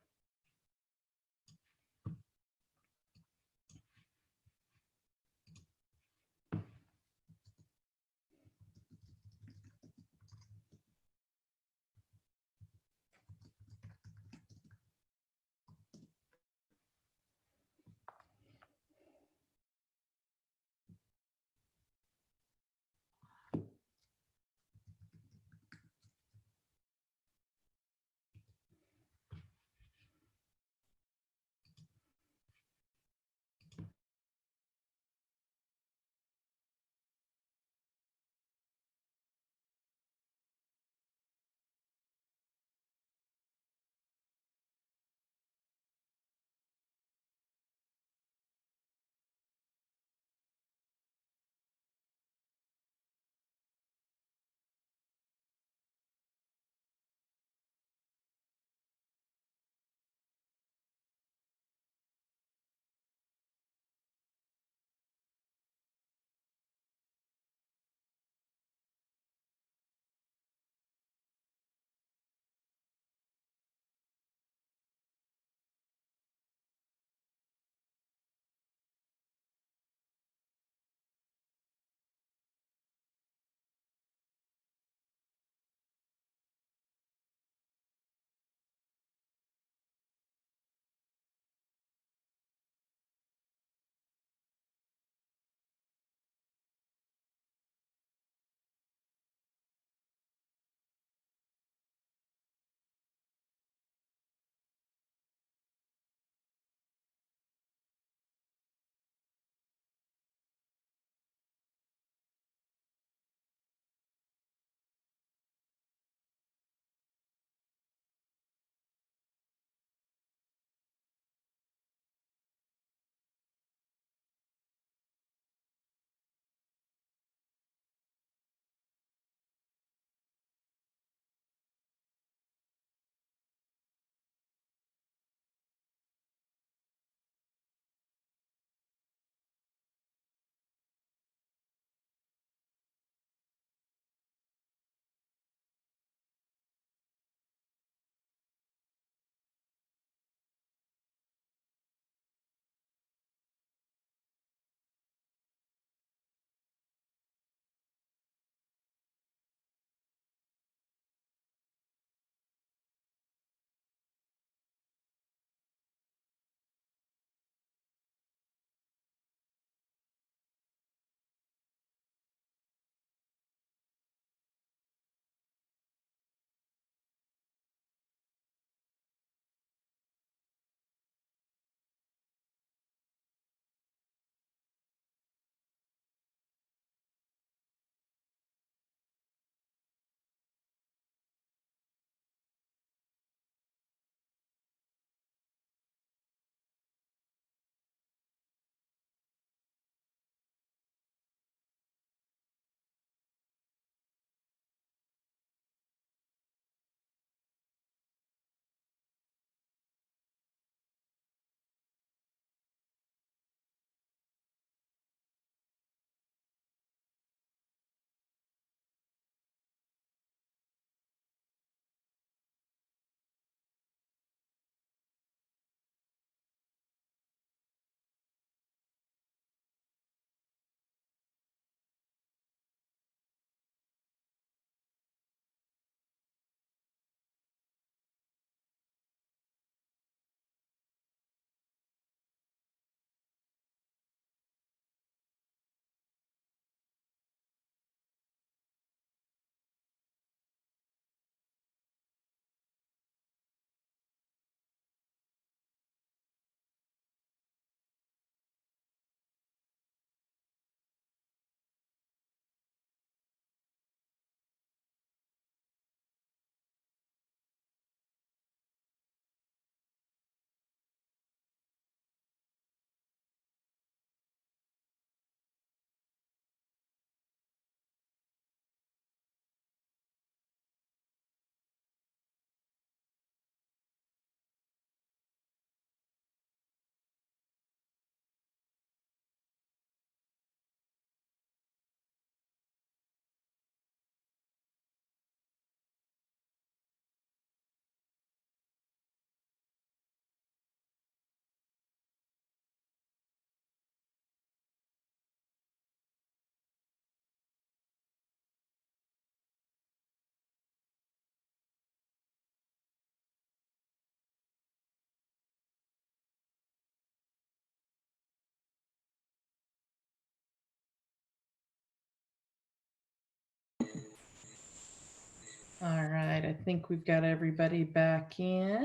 All right, I think we've got everybody back in.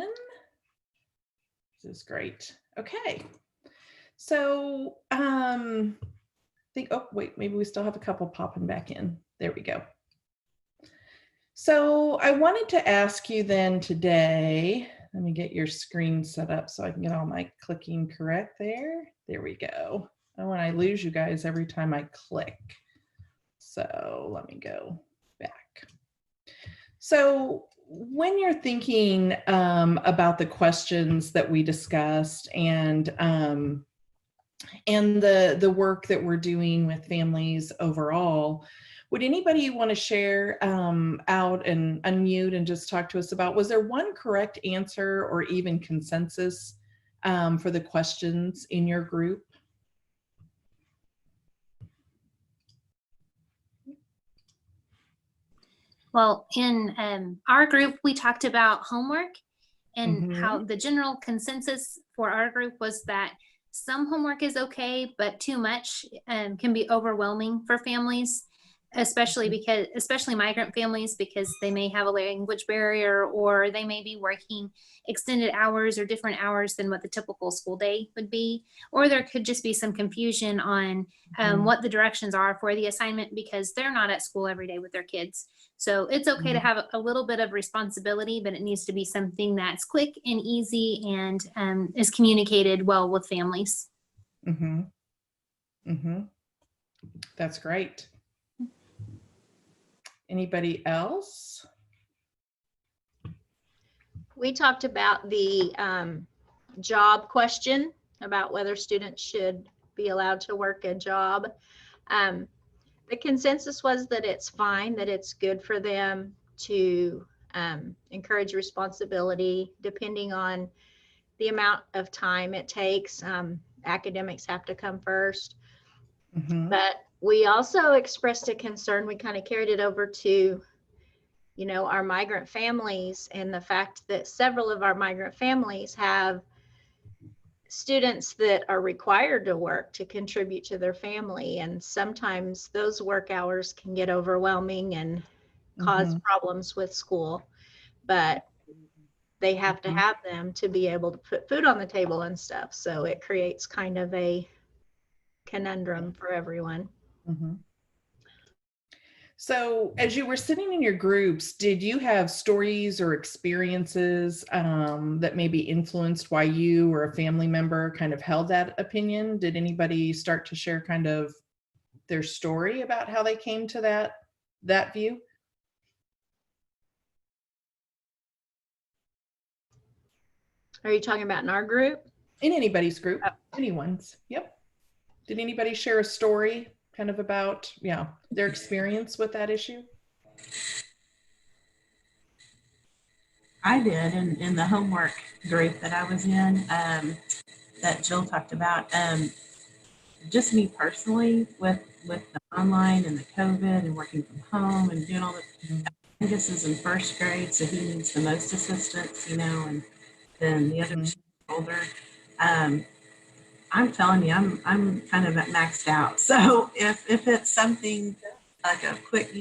This is great. Okay. So, oh, wait, maybe we still have a couple popping back in. There we go. So I wanted to ask you then today, let me get your screen set up so I can get all my clicking correct there. There we go. Oh, and I lose you guys every time I click. So let me go back. So when you're thinking about the questions that we discussed and the work that we're doing with families overall, would anybody want to share out and unmute and just talk to us about, was there one correct answer or even consensus for the questions in your group? Well, in our group, we talked about homework and how the general consensus for our group was that some homework is okay, but too much can be overwhelming for families, especially migrant families, because they may have a language barrier or they may be working extended hours or different hours than what the typical school day would be. Or there could just be some confusion on what the directions are for the assignment because they're not at school every day with their kids. So it's okay to have a little bit of responsibility, but it needs to be something that's quick and easy and is communicated well with families. That's great. Anybody else? We talked about the job question about whether students should be allowed to work a job. The consensus was that it's fine, that it's good for them to encourage responsibility depending on the amount of time it takes. Academics have to come first. But we also expressed a concern, we kind of carried it over to, you know, our migrant families and the fact that several of our migrant families have students that are required to work to contribute to their family. And sometimes those work hours can get overwhelming and cause problems with school, but they have to have them to be able to put food on the table and stuff. So it creates kind of a conundrum for everyone. So as you were sitting in your groups, did you have stories or experiences that maybe influenced why you or a family member kind of held that opinion? Did anybody start to share kind of their story about how they came to that view? Are you talking about in our group? In anybody's group, anyone's. Yep. Did anybody share a story kind of about, their experience with that issue? I did in the homework group that I was in, that Jill talked about. Just me personally with the online and the COVID and working from home and doing all the, Angus is in first grade, so he needs the most assistance, you know, and then the other older. I'm telling you, I'm kind of maxed out. So if it's something like a quick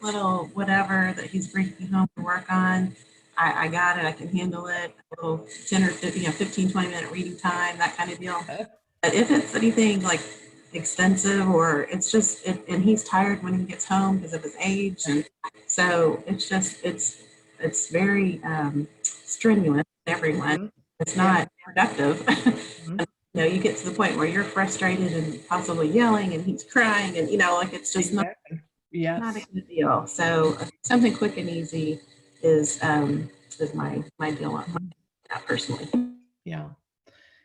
little whatever that he's bringing home to work on, I got it. I can handle it. A little 10 or 15, 20 minute reading time, that kind of deal. But if it's anything like extensive or it's just, and he's tired when he gets home because of his age. And so it's just, it's very strenuous for everyone. It's not productive. You know, you get to the point where you're frustrated and possibly yelling and he's crying and, you know, like it's just not a good deal. So something quick and easy is my deal on that personally. Yeah.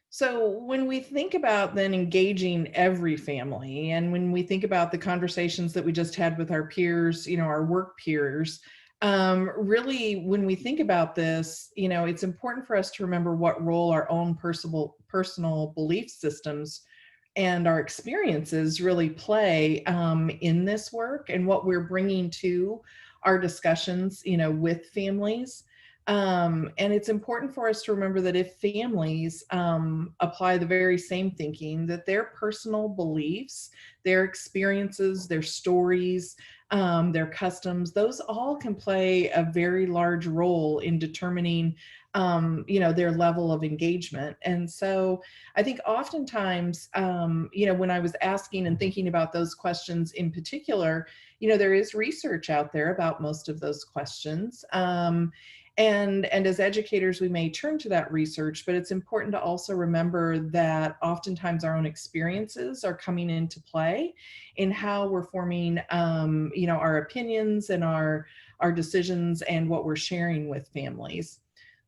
So when we think about then engaging every family, and when we think about the conversations that we just had with our peers, you know, our work peers, really, when we think about this, you know, it's important for us to remember what role our own personal belief systems and our experiences really play in this work and what we're bringing to our discussions, you know, with families. And it's important for us to remember that if families apply the very same thinking, that their personal beliefs, their experiences, their stories, their customs, those all can play a very large role in determining their level of engagement. And so I think oftentimes, when I was asking and thinking about those questions in particular, there is research out there about most of those questions. And as educators, we may turn to that research, but it's important to also remember that oftentimes our own experiences are coming into play in how we're forming, our opinions and our decisions and what we're sharing with families.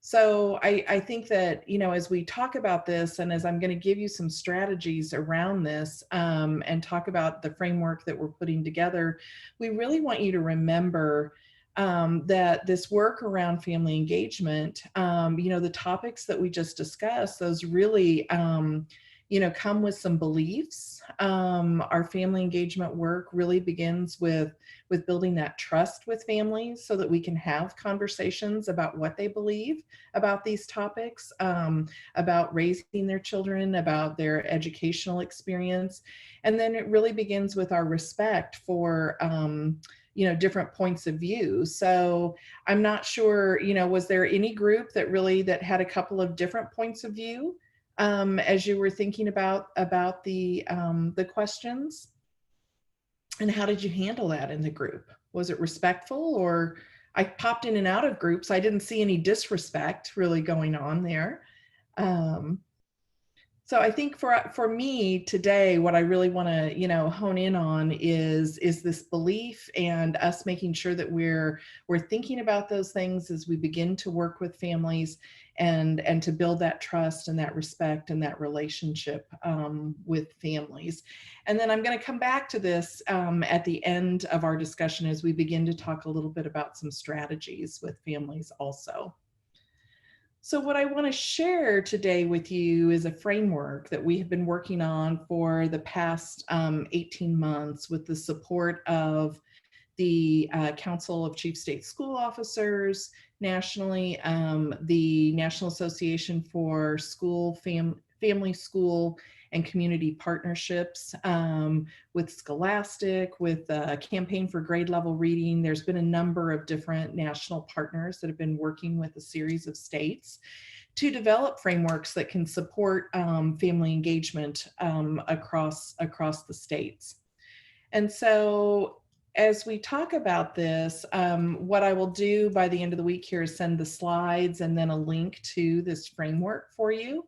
So I think that, as we talk about this, and as I'm going to give you some strategies around this and talk about the framework that we're putting together, we really want you to remember that this work around family engagement, the topics that we just discussed, those really, come with some beliefs. Our family engagement work really begins with building that trust with families so that we can have conversations about what they believe about these topics, about raising their children, about their educational experience. And then it really begins with our respect for different points of view. So I'm not sure, was there any group that had a couple of different points of view as you were thinking about the questions? And how did you handle that in the group? Was it respectful? Or I popped in and out of groups. I didn't see any disrespect really going on there. So I think for me today, what I really want to, hone in on is this belief and us making sure that we're thinking about those things as we begin to work with families and to build that trust and that respect and that relationship with families. And then I'm going to come back to this at the end of our discussion as we begin to talk a little bit about some strategies with families also. So what I want to share today with you is a framework that we have been working on for the past 18 months with the support of the Council of Chief State School Officers nationally, the National Association for Family, School, and Community Partnerships, with Scholastic, with Campaign for Grade Level Reading. There's been a number of different national partners that have been working with a series of states to develop frameworks that can support family engagement across the states. And so as we talk about this, what I will do by the end of the week here is send the slides and then a link to this framework for you,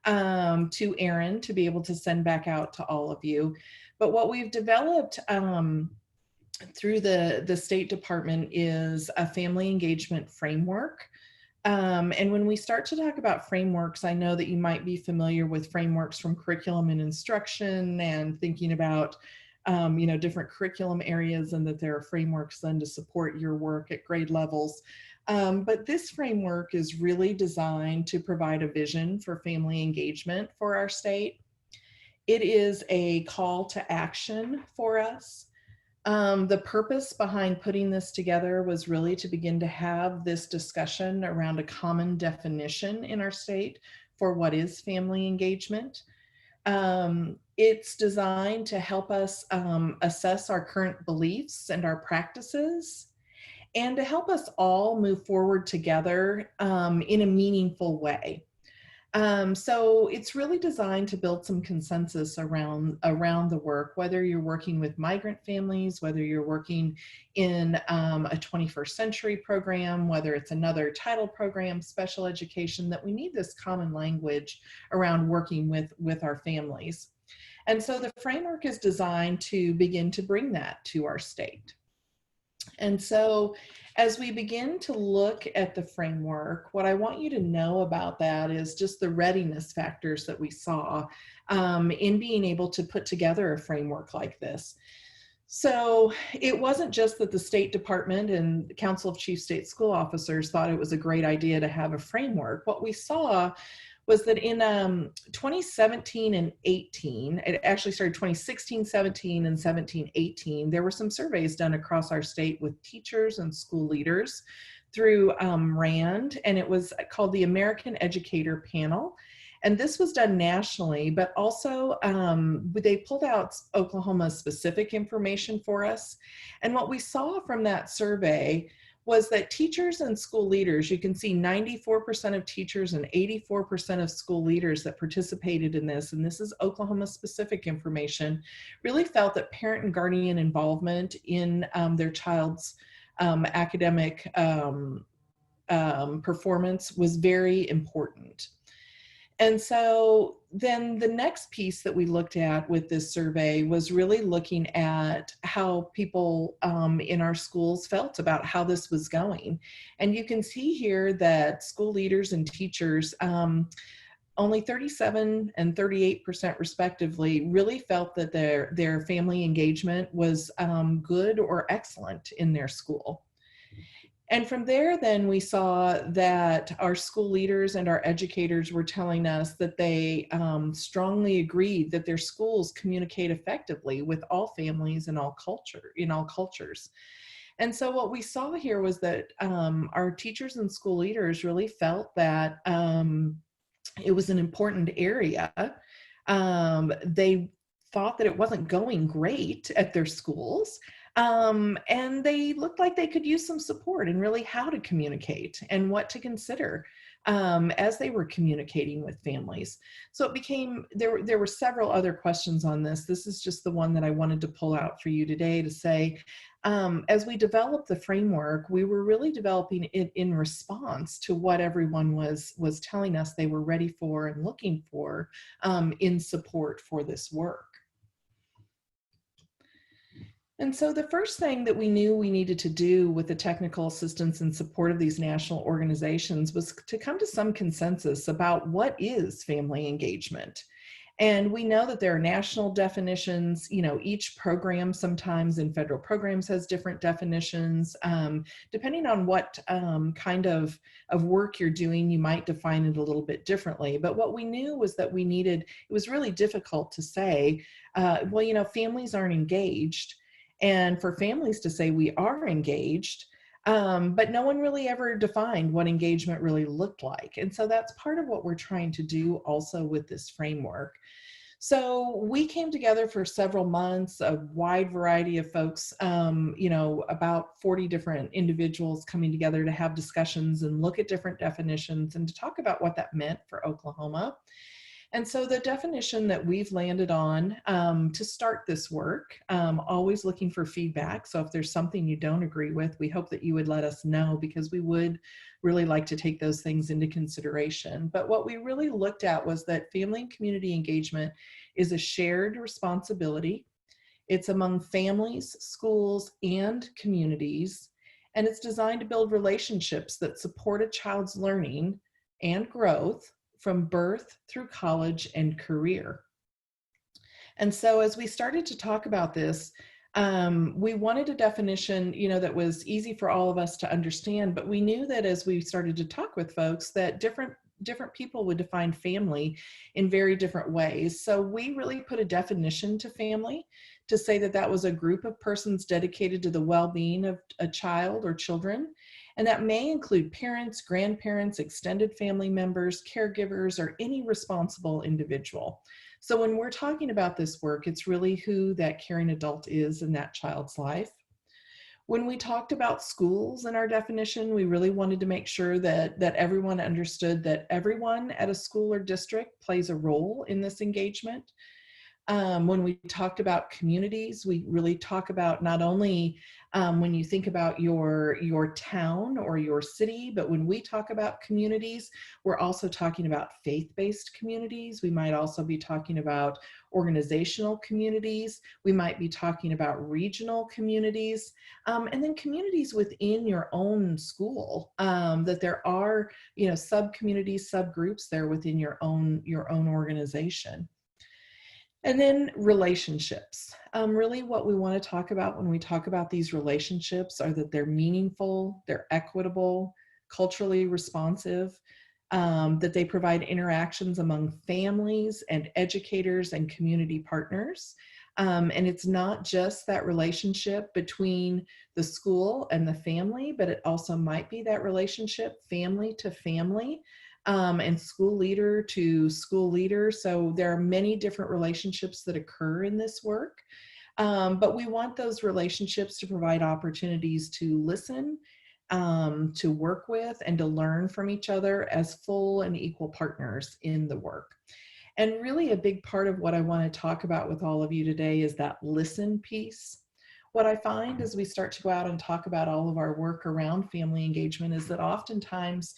to Erin, to be able to send back out to all of you. But what we've developed through the State Department is a family engagement framework. And when we start to talk about frameworks, I know that you might be familiar with frameworks from curriculum and instruction and thinking about different curriculum areas, and that there are frameworks then to support your work at grade levels. But this framework is really designed to provide a vision for family engagement for our state. It is a call to action for us. The purpose behind putting this together was really to begin to have this discussion around a common definition in our state for what is family engagement. It's designed to help us assess our current beliefs and our practices, and to help us all move forward together in a meaningful way. So it's really designed to build some consensus around the work, whether you're working with migrant families, whether you're working in a 21st century program, whether it's another title program, special education, that we need this common language around working with our families. And so the framework is designed to begin to bring that to our state. And so as we begin to look at the framework, what I want you to know about that is just the readiness factors that we saw in being able to put together a framework like this. So it wasn't just that the State Department and the Council of Chief State School Officers thought it was a great idea to have a framework. What we saw was that in 2017 and 18, it actually started 2016, 17, and 17, 18, there were some surveys done across our state with teachers and school leaders through RAND, and it was called the American Educator Panel. And this was done nationally, but also they pulled out Oklahoma specific information for us. And what we saw from that survey was that teachers and school leaders, you can see 94% of teachers and 84% of school leaders that participated in this, and this is Oklahoma specific information, really felt that parent and guardian involvement in their child's academic performance was very important. And so then the next piece that we looked at with this survey was really looking at how people in our schools felt about how this was going. And you can see here that school leaders and teachers, only 37 and 38% respectively, really felt that their family engagement was good or excellent in their school. And from there, then we saw that our school leaders and our educators were telling us that they strongly agreed that their schools communicate effectively with all families and all cultures. And so what we saw here was that our teachers and school leaders really felt that it was an important area. They thought that it wasn't going great at their schools. And they looked like they could use some support in really how to communicate and what to consider as they were communicating with families. So it became, there were several other questions on this. This is just the one that I wanted to pull out for you today to say, as we developed the framework, we were really developing it in response to what everyone was telling us they were ready for and looking for in support for this work. And so the first thing that we knew we needed to do with the technical assistance and support of these national organizations was to come to some consensus about what is family engagement. And we know that there are national definitions. You know, each program sometimes in federal programs has different definitions. Depending on what kind of work you're doing, you might define it a little bit differently. But what we knew was that we needed, it was really difficult to say, well, you know, families aren't engaged. And for families to say we are engaged, but no one really ever defined what engagement really looked like. And so that's part of what we're trying to do also with this framework. So we came together for several months, a wide variety of folks, you know, about 40 different individuals coming together to have discussions and look at different definitions and to talk about what that meant for Oklahoma. And so the definition that we've landed on to start this work, always looking for feedback. So if there's something you don't agree with, we hope that you would let us know, because we would really like to take those things into consideration. But what we really looked at was that family and community engagement is a shared responsibility. It's among families, schools, and communities. And it's designed to build relationships that support a child's learning and growth from birth through college and career. And so as we started to talk about this, we wanted a definition, you know, that was easy for all of us to understand, but we knew that as we started to talk with folks that different people would define family in very different ways. So we really put a definition to family to say that that was a group of persons dedicated to the well-being of a child or children. And that may include parents, grandparents, extended family members, caregivers, or any responsible individual. So when we're talking about this work, it's really who that caring adult is in that child's life. When we talked about schools in our definition, we really wanted to make sure that everyone understood that everyone at a school or district plays a role in this engagement. When we talked about communities, we really talk about not only when you think about your town or your city, but when we talk about communities, we're also talking about faith-based communities. We might also be talking about organizational communities. We might be talking about regional communities, and then communities within your own school, that there are, you know, sub-communities, subgroups there within your own organization. And then relationships. Really what we want to talk about when we talk about these relationships are that they're meaningful, they're equitable, culturally responsive, that they provide interactions among families and educators and community partners, And it's not just that relationship between the school and the family, but it also might be that relationship family to family, and school leader to school leader. So there are many different relationships that occur in this work. But we want those relationships to provide opportunities to listen, to work with, and to learn from each other as full and equal partners in the work. And really a big part of what I want to talk about with all of you today is that listen piece. What I find as we start to go out and talk about all of our work around family engagement is that oftentimes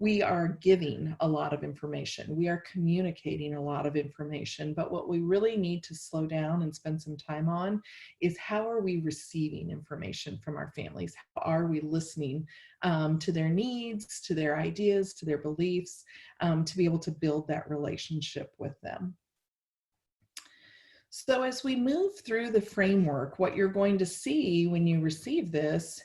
we are giving a lot of information. We are communicating a lot of information, but what we really need to slow down and spend some time on is how are we receiving information from our families? How are we listening to their needs, to their ideas, to their beliefs, to be able to build that relationship with them? So as we move through the framework, what you're going to see when you receive this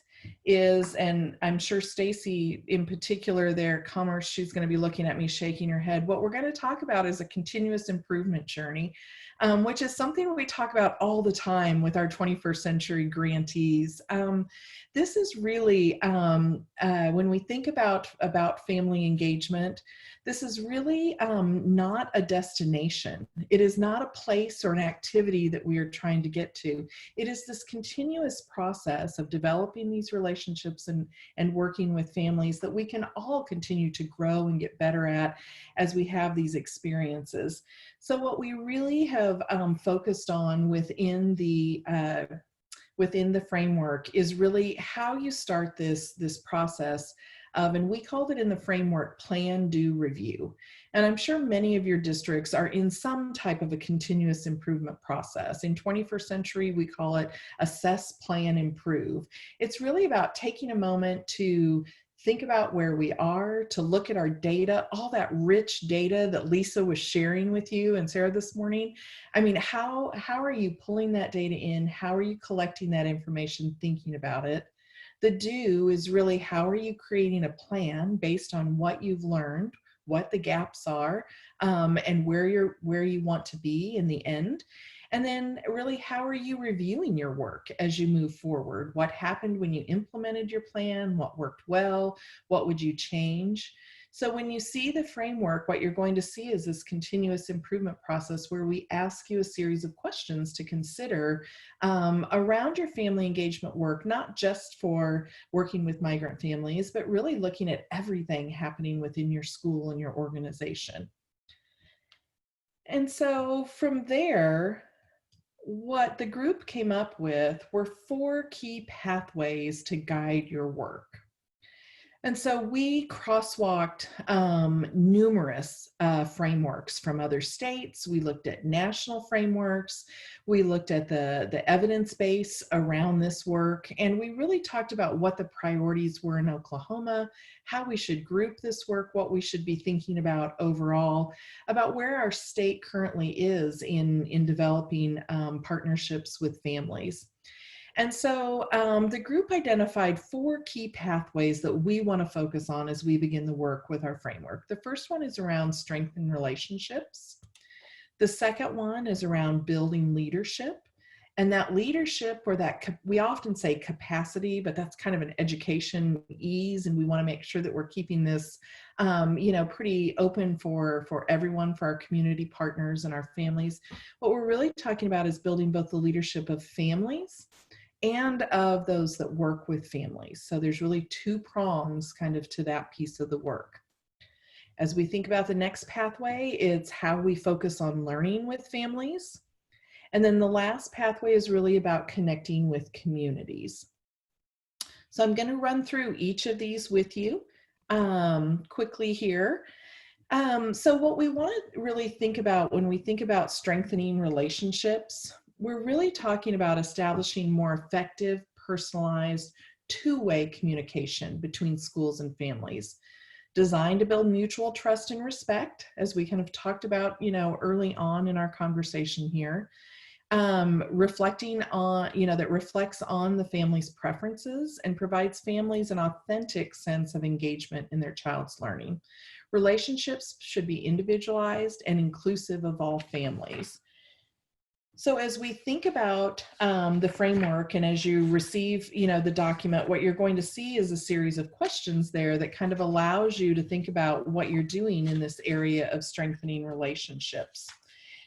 is, and I'm sure Stacy in particular there, Commerce, she's going to be looking at me shaking her head. What we're going to talk about is a continuous improvement journey, which is something we talk about all the time with our 21st century grantees. This is really, when we think about family engagement, this is really not a destination. It is not a place or an activity that we are trying to get to. It is this continuous process of developing these relationships and working with families that we can all continue to grow and get better at as we have these experiences. So what we really have focused on within the framework is really how you start this process of, and we called it in the framework, plan, do, review. And I'm sure many of your districts are in some type of a continuous improvement process. In 21st century, we call it assess, plan, improve. It's really about taking a moment to think about where we are, to look at our data, all that rich data that Lisa was sharing with you and Sarah this morning. I mean, how are you pulling that data in? How are you collecting that information, thinking about it? The do is really how are you creating a plan based on what you've learned, what the gaps are, and where you want to be in the end. And then really, how are you reviewing your work as you move forward? What happened when you implemented your plan? What worked well? What would you change? So when you see the framework, what you're going to see is this continuous improvement process where we ask you a series of questions to consider around your family engagement work, not just for working with migrant families, but really looking at everything happening within your school and your organization. And so from there, what the group came up with were 4 key pathways to guide your work. And so we crosswalked numerous frameworks from other states. We looked at national frameworks. We looked at the evidence base around this work. And we really talked about what the priorities were in Oklahoma, how we should group this work, what we should be thinking about overall, about where our state currently is in developing partnerships with families. And so the group identified 4 key pathways that we want to focus on as we begin the work with our framework. The first one is around strengthening relationships. The second one is around building leadership. And that leadership, or that we often say capacity, but that's kind of an education ease, and we want to make sure that we're keeping this pretty open for everyone, for our community partners and our families. What we're really talking about is building both the leadership of families and of those that work with families. So there's really 2 prongs kind of to that piece of the work. As we think about the next pathway, it's how we focus on learning with families. And then the last pathway is really about connecting with communities. So I'm going to run through each of these with you quickly here. So what we want to really think about when we think about strengthening relationships, we're really talking about establishing more effective, personalized, 2-way communication between schools and families, designed to build mutual trust and respect, as we kind of talked about, early on in our conversation here, reflecting on, that reflects on the family's preferences and provides families an authentic sense of engagement in their child's learning. Relationships should be individualized and inclusive of all families. So as we think about the framework and as you receive, the document, what you're going to see is a series of questions there that kind of allows you to think about what you're doing in this area of strengthening relationships.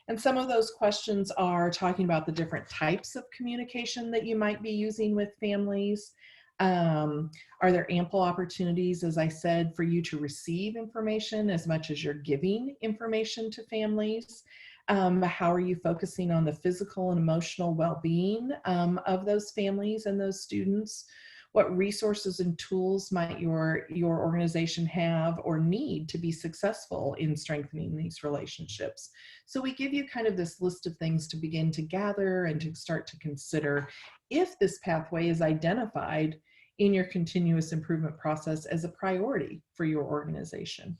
And some of those questions are talking about the different types of communication that you might be using with families. Are there ample opportunities, as I said, for you to receive information as much as you're giving information to families? How are you focusing on the physical and emotional well-being of those families and those students? What resources and tools might your organization have or need to be successful in strengthening these relationships? So we give you kind of this list of things to begin to gather and to start to consider if this pathway is identified in your continuous improvement process as a priority for your organization.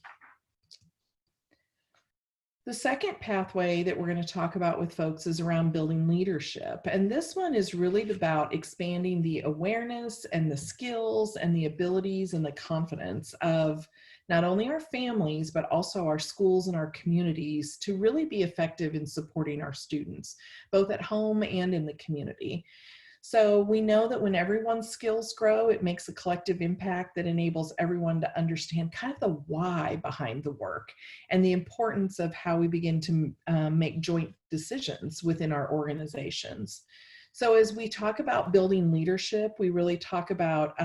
The second pathway that we're going to talk about with folks is around building leadership. And this one is really about expanding the awareness and the skills and the abilities and the confidence of not only our families, but also our schools and our communities to really be effective in supporting our students, both at home and in the community. So we know that when everyone's skills grow, it makes a collective impact that enables everyone to understand kind of the why behind the work and the importance of how we begin to make joint decisions within our organizations. So as we talk about building leadership, we really talk about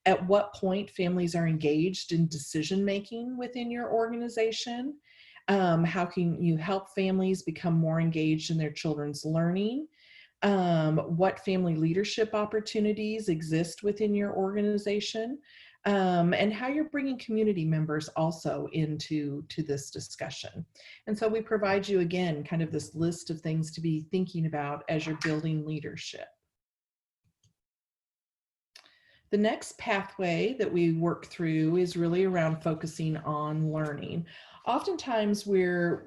at what point families are engaged in decision-making within your organization. How can you help families become more engaged in their children's learning? What family leadership opportunities exist within your organization, and how you're bringing community members also into this discussion. And so we provide you, again, kind of this list of things to be thinking about as you're building leadership. The next pathway that we work through is really around focusing on learning. Oftentimes we're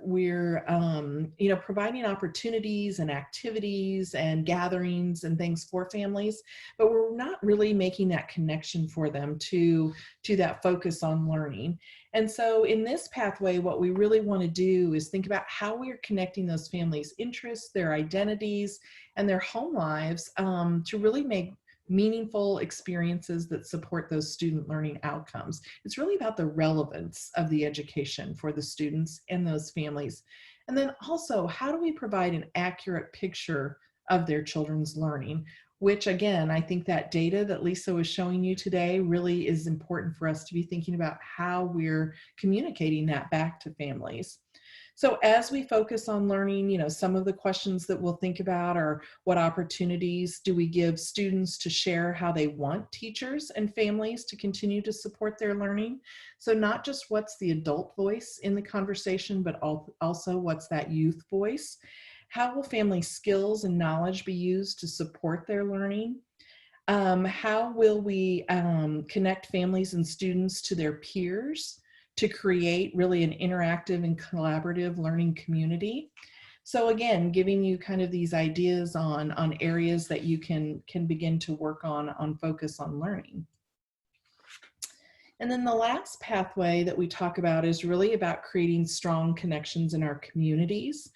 providing opportunities and activities and gatherings and things for families, but we're not really making that connection for them to that focus on learning. And so in this pathway, what we really want to do is think about how we're connecting those families' interests, their identities, and their home lives to really make meaningful experiences that support those student learning outcomes. It's really about the relevance of the education for the students and those families. And then also, how do we provide an accurate picture of their children's learning? Which, again, I think that data that Lisa was showing you today really is important for us to be thinking about how we're communicating that back to families. So as we focus on learning, some of the questions that we'll think about are what opportunities do we give students to share how they want teachers and families to continue to support their learning? So not just what's the adult voice in the conversation, but also what's that youth voice? How will family skills and knowledge be used to support their learning? How will we connect families and students to their peers to create really an interactive and collaborative learning community? So again, giving you kind of these ideas on areas that you can begin to work on focus on learning. And then the last pathway that we talk about is really about creating strong connections in our communities.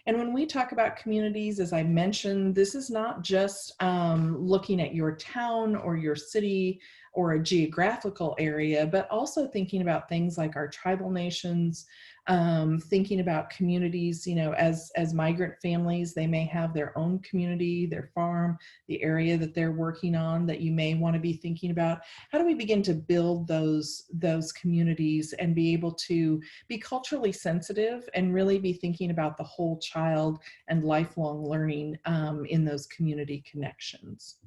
And when we talk about communities, as I mentioned, this is not just looking at your town or your city or a geographical area, but also thinking about things like our tribal nations, thinking about communities, as migrant families, they may have their own community, their farm, the area that they're working on that you may want to be thinking about. How do we begin to build those communities and be able to be culturally sensitive and really be thinking about the whole child and lifelong learning in those community connections?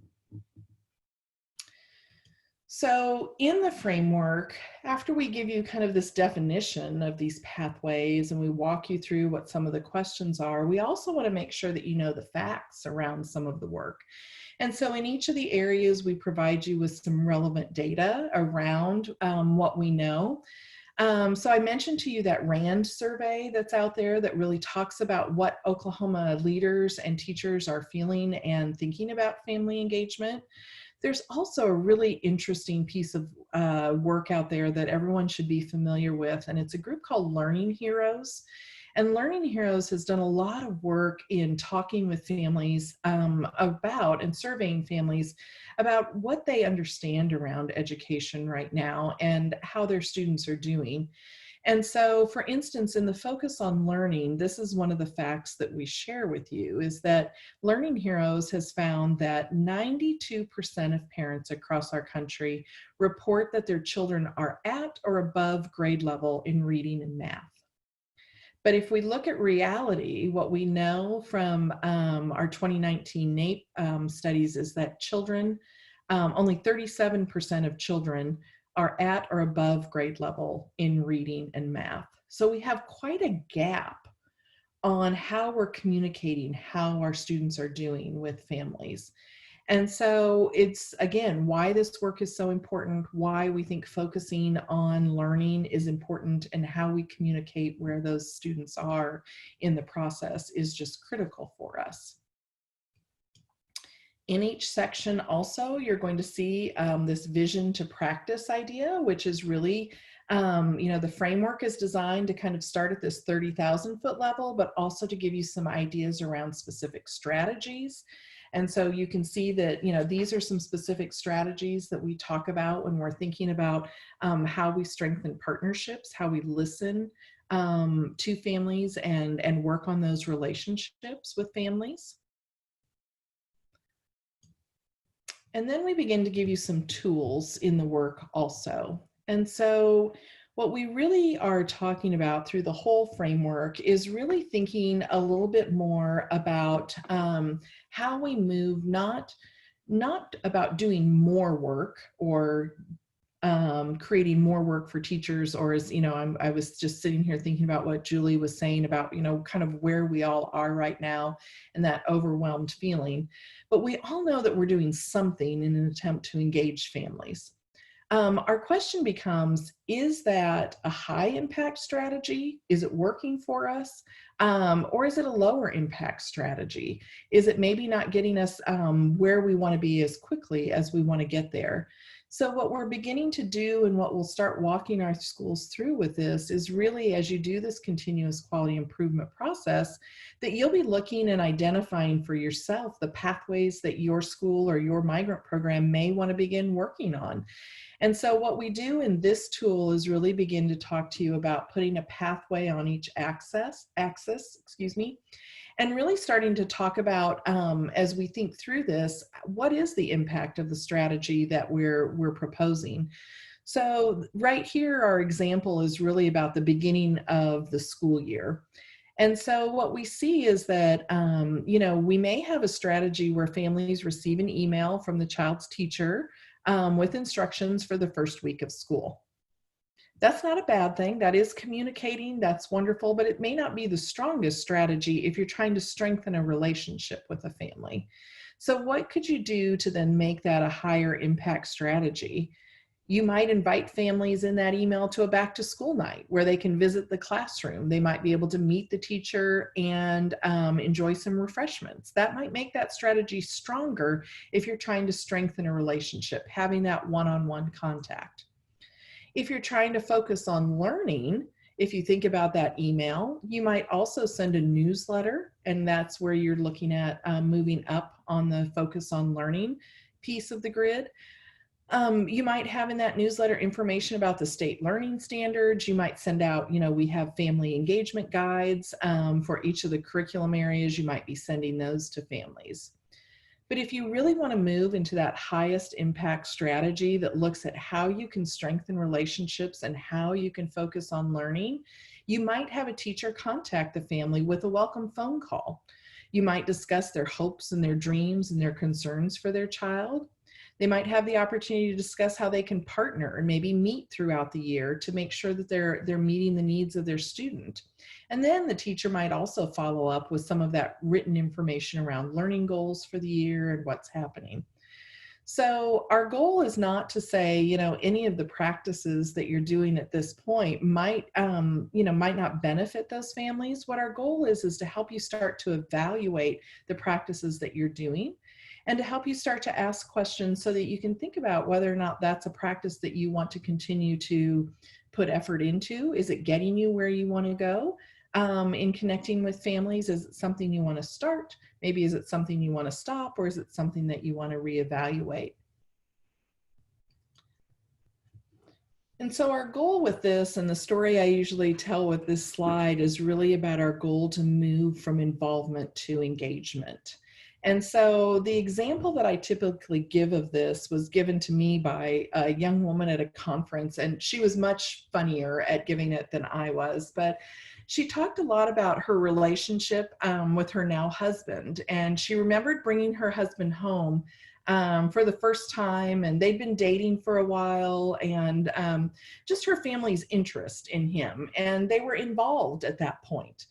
So in the framework, after we give you kind of this definition of these pathways and we walk you through what some of the questions are, we also want to make sure that you know the facts around some of the work. And so in each of the areas, we provide you with some relevant data around what we know. So I mentioned to you that RAND survey that's out there that really talks about what Oklahoma leaders and teachers are feeling and thinking about family engagement. There's also a really interesting piece of work out there that everyone should be familiar with, and it's a group called Learning Heroes. And Learning Heroes has done a lot of work in talking with families about and surveying families about what they understand around education right now and how their students are doing. And so, for instance, in the focus on learning, this is one of the facts that we share with you, is that Learning Heroes has found that 92% of parents across our country report that their children are at or above grade level in reading and math. But if we look at reality, what we know from our 2019 NAEP studies is that children, only 37% of children are at or above grade level in reading and math. So we have quite a gap on how we're communicating how our students are doing with families. And so it's, again, why this work is so important, why we think focusing on learning is important, and how we communicate where those students are in the process is just critical for us. In each section also, you're going to see this vision to practice idea, which is really, the framework is designed to kind of start at this 30,000 foot level, but also to give you some ideas around specific strategies. And so you can see that, these are some specific strategies that we talk about when we're thinking about how we strengthen partnerships, how we listen to families and work on those relationships with families. And then we begin to give you some tools in the work also. And so what we really are talking about through the whole framework is really thinking a little bit more about how we move, not about doing more work or creating more work for teachers, or as I was just sitting here thinking about what Julie was saying about kind of where we all are right now and that overwhelmed feeling. But we all know that we're doing something in an attempt to engage families. Our question becomes, is that a high impact strategy? Is it working for us? Or is it a lower impact strategy? Is it maybe not getting us where we want to be as quickly as we want to get there? So what we're beginning to do, and what we'll start walking our schools through with this, is really, as you do this continuous quality improvement process, that you'll be looking and identifying for yourself the pathways that your school or your migrant program may want to begin working on. And so what we do in this tool is really begin to talk to you about putting a pathway on each axis, and really starting to talk about, as we think through this, what is the impact of the strategy that we're proposing. So right here, our example is really about the beginning of the school year. And so what we see is that, we may have a strategy where families receive an email from the child's teacher with instructions for the first week of school. That's not a bad thing. That is communicating. That's wonderful, but it may not be the strongest strategy if you're trying to strengthen a relationship with a family. So what could you do to then make that a higher impact strategy? You might invite families in that email to a back to school night where they can visit the classroom. They might be able to meet the teacher and enjoy some refreshments. That might make that strategy stronger if you're trying to strengthen a relationship, having that one-on-one contact. If you're trying to focus on learning, if you think about that email, you might also send a newsletter, and that's where you're looking at moving up on the focus on learning piece of the grid. You might have in that newsletter information about the state learning standards. You might send out, we have family engagement guides for each of the curriculum areas. You might be sending those to families. But if you really want to move into that highest impact strategy that looks at how you can strengthen relationships and how you can focus on learning, you might have a teacher contact the family with a welcome phone call. You might discuss their hopes and their dreams and their concerns for their child. They might have the opportunity to discuss how they can partner and maybe meet throughout the year to make sure that they're meeting the needs of their student. And then the teacher might also follow up with some of that written information around learning goals for the year and what's happening. So our goal is not to say, any of the practices that you're doing at this point might not benefit those families. What our goal is to help you start to evaluate the practices that you're doing, and to help you start to ask questions so that you can think about whether or not that's a practice that you want to continue to put effort into. Is it getting you where you want to go? in connecting with families? Is it something you want to start? Maybe is it something you want to stop, or is it something that you want to reevaluate? And so our goal with this, and the story I usually tell with this slide, is really about our goal to move from involvement to engagement. And so the example that I typically give of this was given to me by a young woman at a conference, and she was much funnier at giving it than I was, but she talked a lot about her relationship with her now husband, and she remembered bringing her husband home for the first time, and they'd been dating for a while, and just her family's interest in him, and they were involved at that point.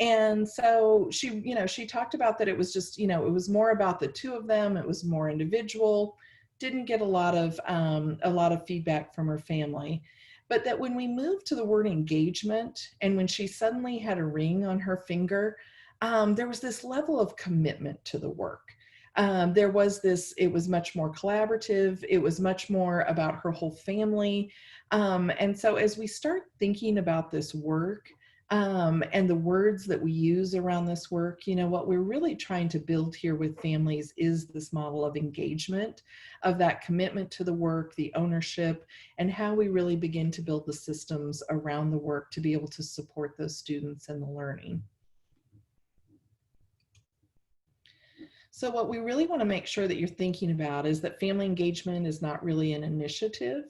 And so she talked about that it was just, it was more about the two of them. It was more individual, didn't get a lot of feedback from her family. But that when we moved to the word engagement, and when she suddenly had a ring on her finger, there was this level of commitment to the work. It was much more collaborative. It was much more about her whole family. And so as we start thinking about this work, and the words that we use around this work, what we're really trying to build here with families is this model of engagement, of that commitment to the work, the ownership, and how we really begin to build the systems around the work to be able to support those students in the learning. So what we really want to make sure that you're thinking about is that family engagement is not really an initiative.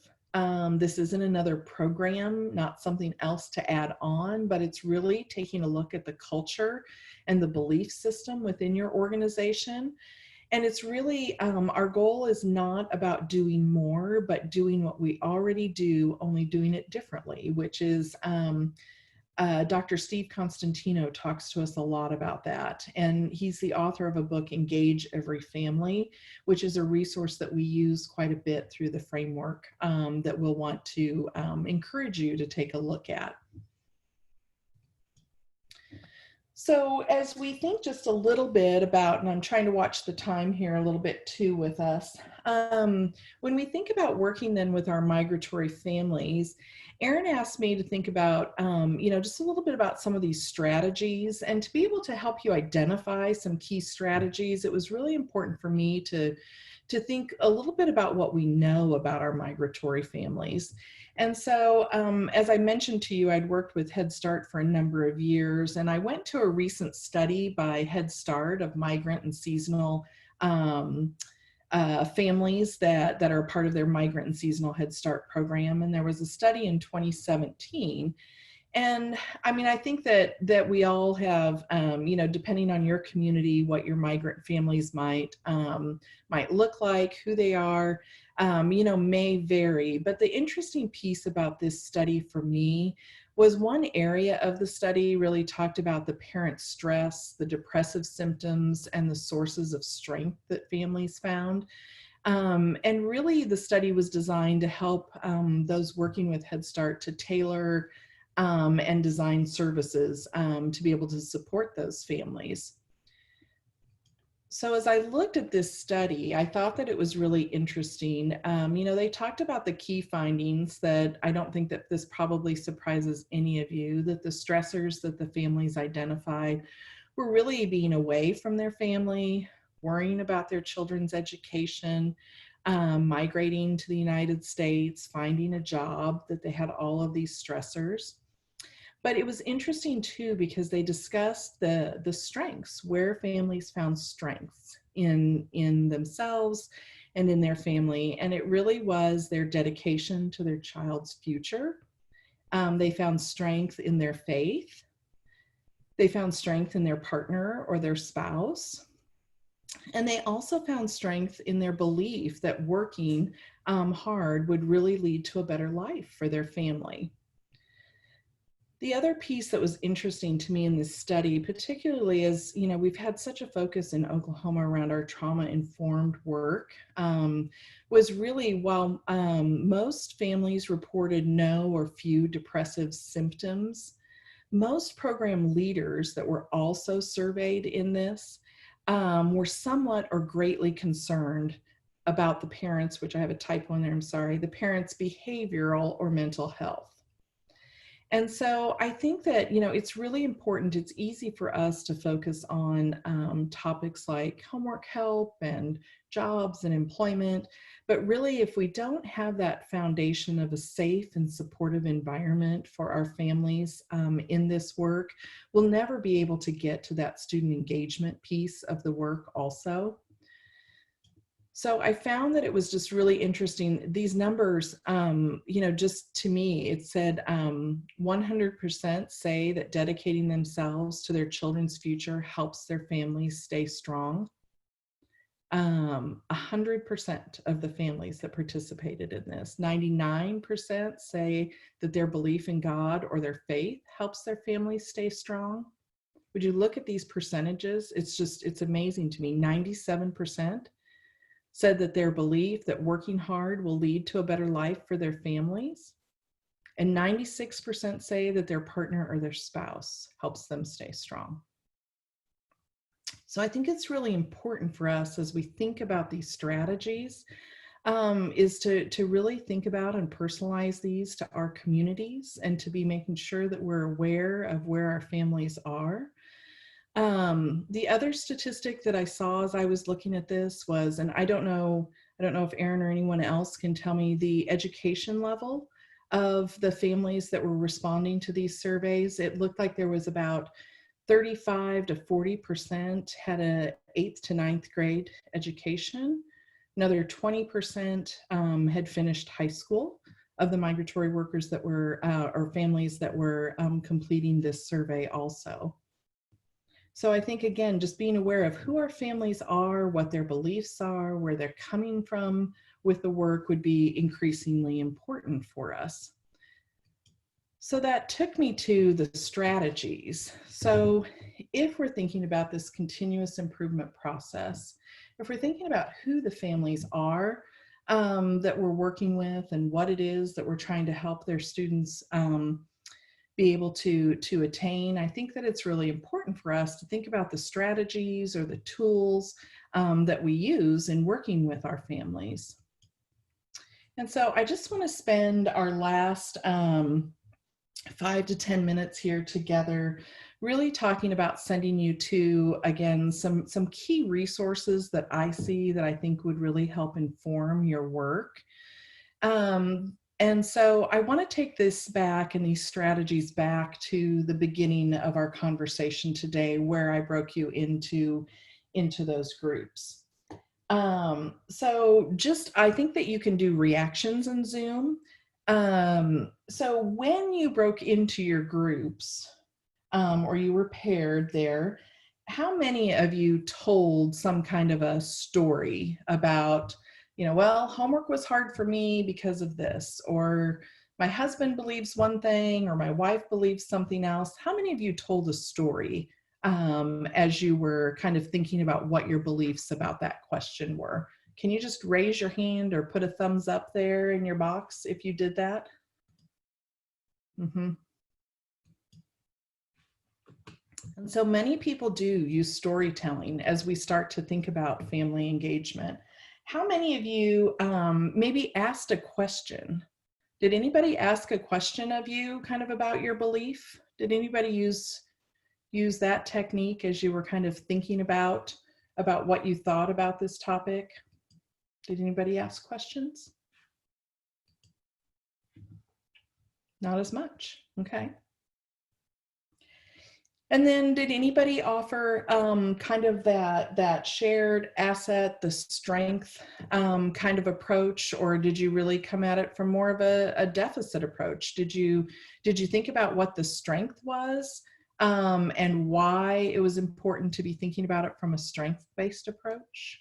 This isn't another program, not something else to add on, but it's really taking a look at the culture and the belief system within your organization. And it's really, our goal is not about doing more, but doing what we already do, only doing it differently, which is, Dr. Steve Constantino talks to us a lot about that. And he's the author of a book, Engage Every Family, which is a resource that we use quite a bit through the framework that we'll want to encourage you to take a look at. So as we think just a little bit about, and I'm trying to watch the time here a little bit too with us, when we think about working then with our migratory families, Erin asked me to think about, just a little bit about some of these strategies, and to be able to help you identify some key strategies. It was really important for me to think a little bit about what we know about our migratory families. And so, as I mentioned to you, I'd worked with Head Start for a number of years, and I went to a recent study by Head Start of migrant and seasonal families that are part of their migrant and seasonal Head Start program. And there was a study in 2017. And I mean, I think that we all have, depending on your community, what your migrant families might look like, who they are, may vary. But the interesting piece about this study for me was one area of the study really talked about the parent stress, the depressive symptoms, and the sources of strength that families found. And really the study was designed to help those working with Head Start to tailor and design services to be able to support those families. So as I looked at this study, I thought that it was really interesting. They talked about the key findings that I don't think that this probably surprises any of you, that the stressors that the families identified were really being away from their family, worrying about their children's education, migrating to the United States, finding a job, that they had all of these stressors. But it was interesting too, because they discussed the strengths, where families found strengths in themselves and in their family. And it really was their dedication to their child's future. They found strength in their faith. They found strength in their partner or their spouse. And they also found strength in their belief that working hard would really lead to a better life for their family. The other piece that was interesting to me in this study, particularly as, we've had such a focus in Oklahoma around our trauma-informed work, was really while most families reported no or few depressive symptoms, most program leaders that were also surveyed in this were somewhat or greatly concerned about the parents, which I have a typo in there, I'm sorry, the parents' behavioral or mental health. And so I think that, you know, it's really important. It's easy for us to focus on topics like homework help and jobs and employment. But really, if we don't have that foundation of a safe and supportive environment for our families in this work, we'll never be able to get to that student engagement piece of the work also. So I found that it was just really interesting. These numbers, you know, just to me, it said 100% say that dedicating themselves to their children's future helps their families stay strong. 100% of the families that participated in this, 99% say that their belief in God or their faith helps their families stay strong. Would you look at these percentages? It's amazing to me. 97% said that their belief that working hard will lead to a better life for their families. And 96% say that their partner or their spouse helps them stay strong. So I think it's really important for us as we think about these strategies is to really think about and personalize these to our communities and to be making sure that we're aware of where our families are. The other statistic that I saw as I was looking at this was, and I don't know if Erin or anyone else can tell me the education level of the families that were responding to these surveys. It looked like there was about 35 to 40% had a 8th to 9th grade education. Another 20% had finished high school of the migratory workers that were, or families that were completing this survey also. So I think, again, just being aware of who our families are, what their beliefs are, where they're coming from with the work would be increasingly important for us. So that took me to the strategies. So if we're thinking about this continuous improvement process, if we're thinking about who the families are that we're working with and what it is that we're trying to help their students be able to attain, I think that it's really important for us to think about the strategies or the tools that we use in working with our families. And so I just want to spend our last 5 to 10 minutes here together really talking about sending you to, again, some key resources that I see that I think would really help inform your work. And so I want to take this back and these strategies back to the beginning of our conversation today, where I broke you into those groups. So just, I think that you can do reactions in Zoom. So when you broke into your groups or you were paired there, how many of you told some kind of a story about, you know, well, homework was hard for me because of this, or my husband believes one thing, or my wife believes something else? How many of you told a story as you were kind of thinking about what your beliefs about that question were? Can you just raise your hand or put a thumbs up there in your box if you did that? And so many people do use storytelling as we start to think about family engagement. How many of you maybe asked a question? Did anybody ask a question of you kind of about your belief? Did anybody use that technique as you were kind of thinking about what you thought about this topic? Did anybody ask questions? Not as much, okay. And then did anybody offer kind of that shared asset, the strength kind of approach, or did you really come at it from more of a deficit approach? Did you think about what the strength was and why it was important to be thinking about it from a strength-based approach?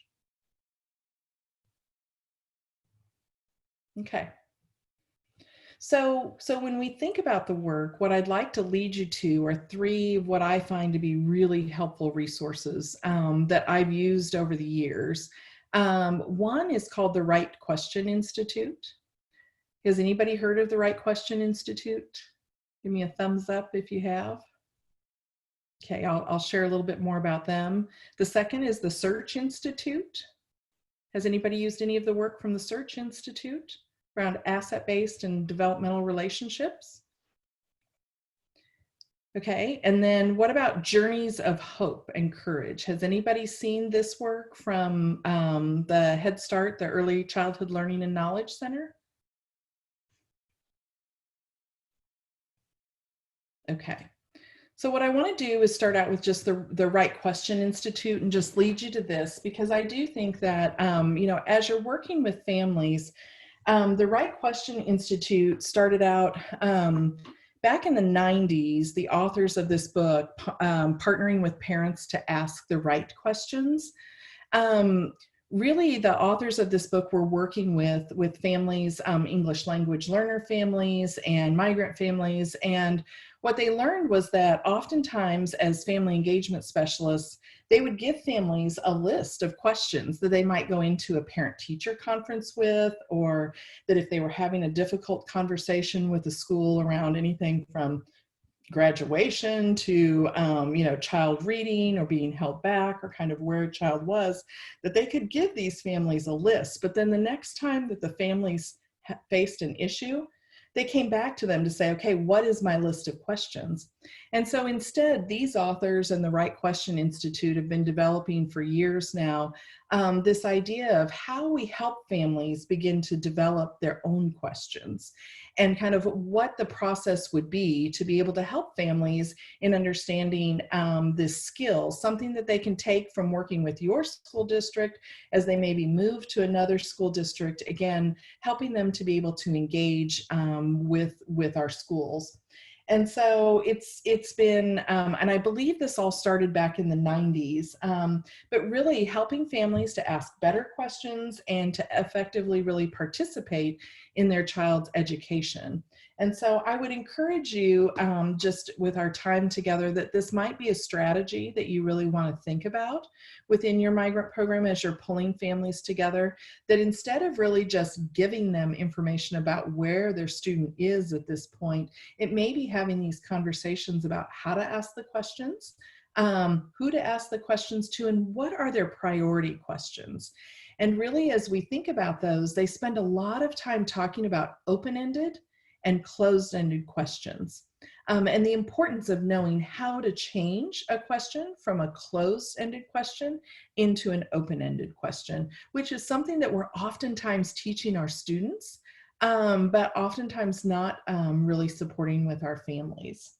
Okay. So when we think about the work, what I'd like to lead you to are 3 of what I find to be really helpful resources that I've used over the years. One is called the Right Question Institute. Has anybody heard of the Right Question Institute? Give me a thumbs up if you have. Okay, I'll share a little bit more about them. The second is the Search Institute. Has anybody used any of the work from the Search Institute around asset-based and developmental relationships? Okay, and then what about Journeys of Hope and Courage? Has anybody seen this work from the Head Start, the Early Childhood Learning and Knowledge Center? Okay, so what I want to do is start out with just the Right Question Institute and just lead you to this, because I do think that, you know, as you're working with families, the Right Question Institute started out back in the 90s, the authors of this book, partnering with parents to ask the right questions. Really, the authors of this book were working with families, English language learner families and migrant families. And what they learned was that oftentimes as family engagement specialists, they would give families a list of questions that they might go into a parent-teacher conference with, or that if they were having a difficult conversation with the school around anything from graduation to you know, child reading or being held back or kind of where a child was, that they could give these families a list. But then the next time that the families faced an issue, they came back to them to say, okay, what is my list of questions? And so instead, these authors and the Right Question Institute have been developing for years now this idea of how we help families begin to develop their own questions, and kind of what the process would be to be able to help families in understanding this skill, something that they can take from working with your school district as they maybe move to another school district, again, helping them to be able to engage with our schools. And so it's been, and I believe this all started back in the 90s, but really helping families to ask better questions and to effectively really participate in their child's education. And so I would encourage you, just with our time together, that this might be a strategy that you really want to think about within your migrant program as you're pulling families together, that instead of really just giving them information about where their student is at this point, it may be having these conversations about how to ask the questions, who to ask the questions to, and what are their priority questions. And really, as we think about those, they spend a lot of time talking about open-ended and closed-ended questions. And the importance of knowing how to change a question from a closed-ended question into an open-ended question, which is something that we're oftentimes teaching our students, but oftentimes not really supporting with our families.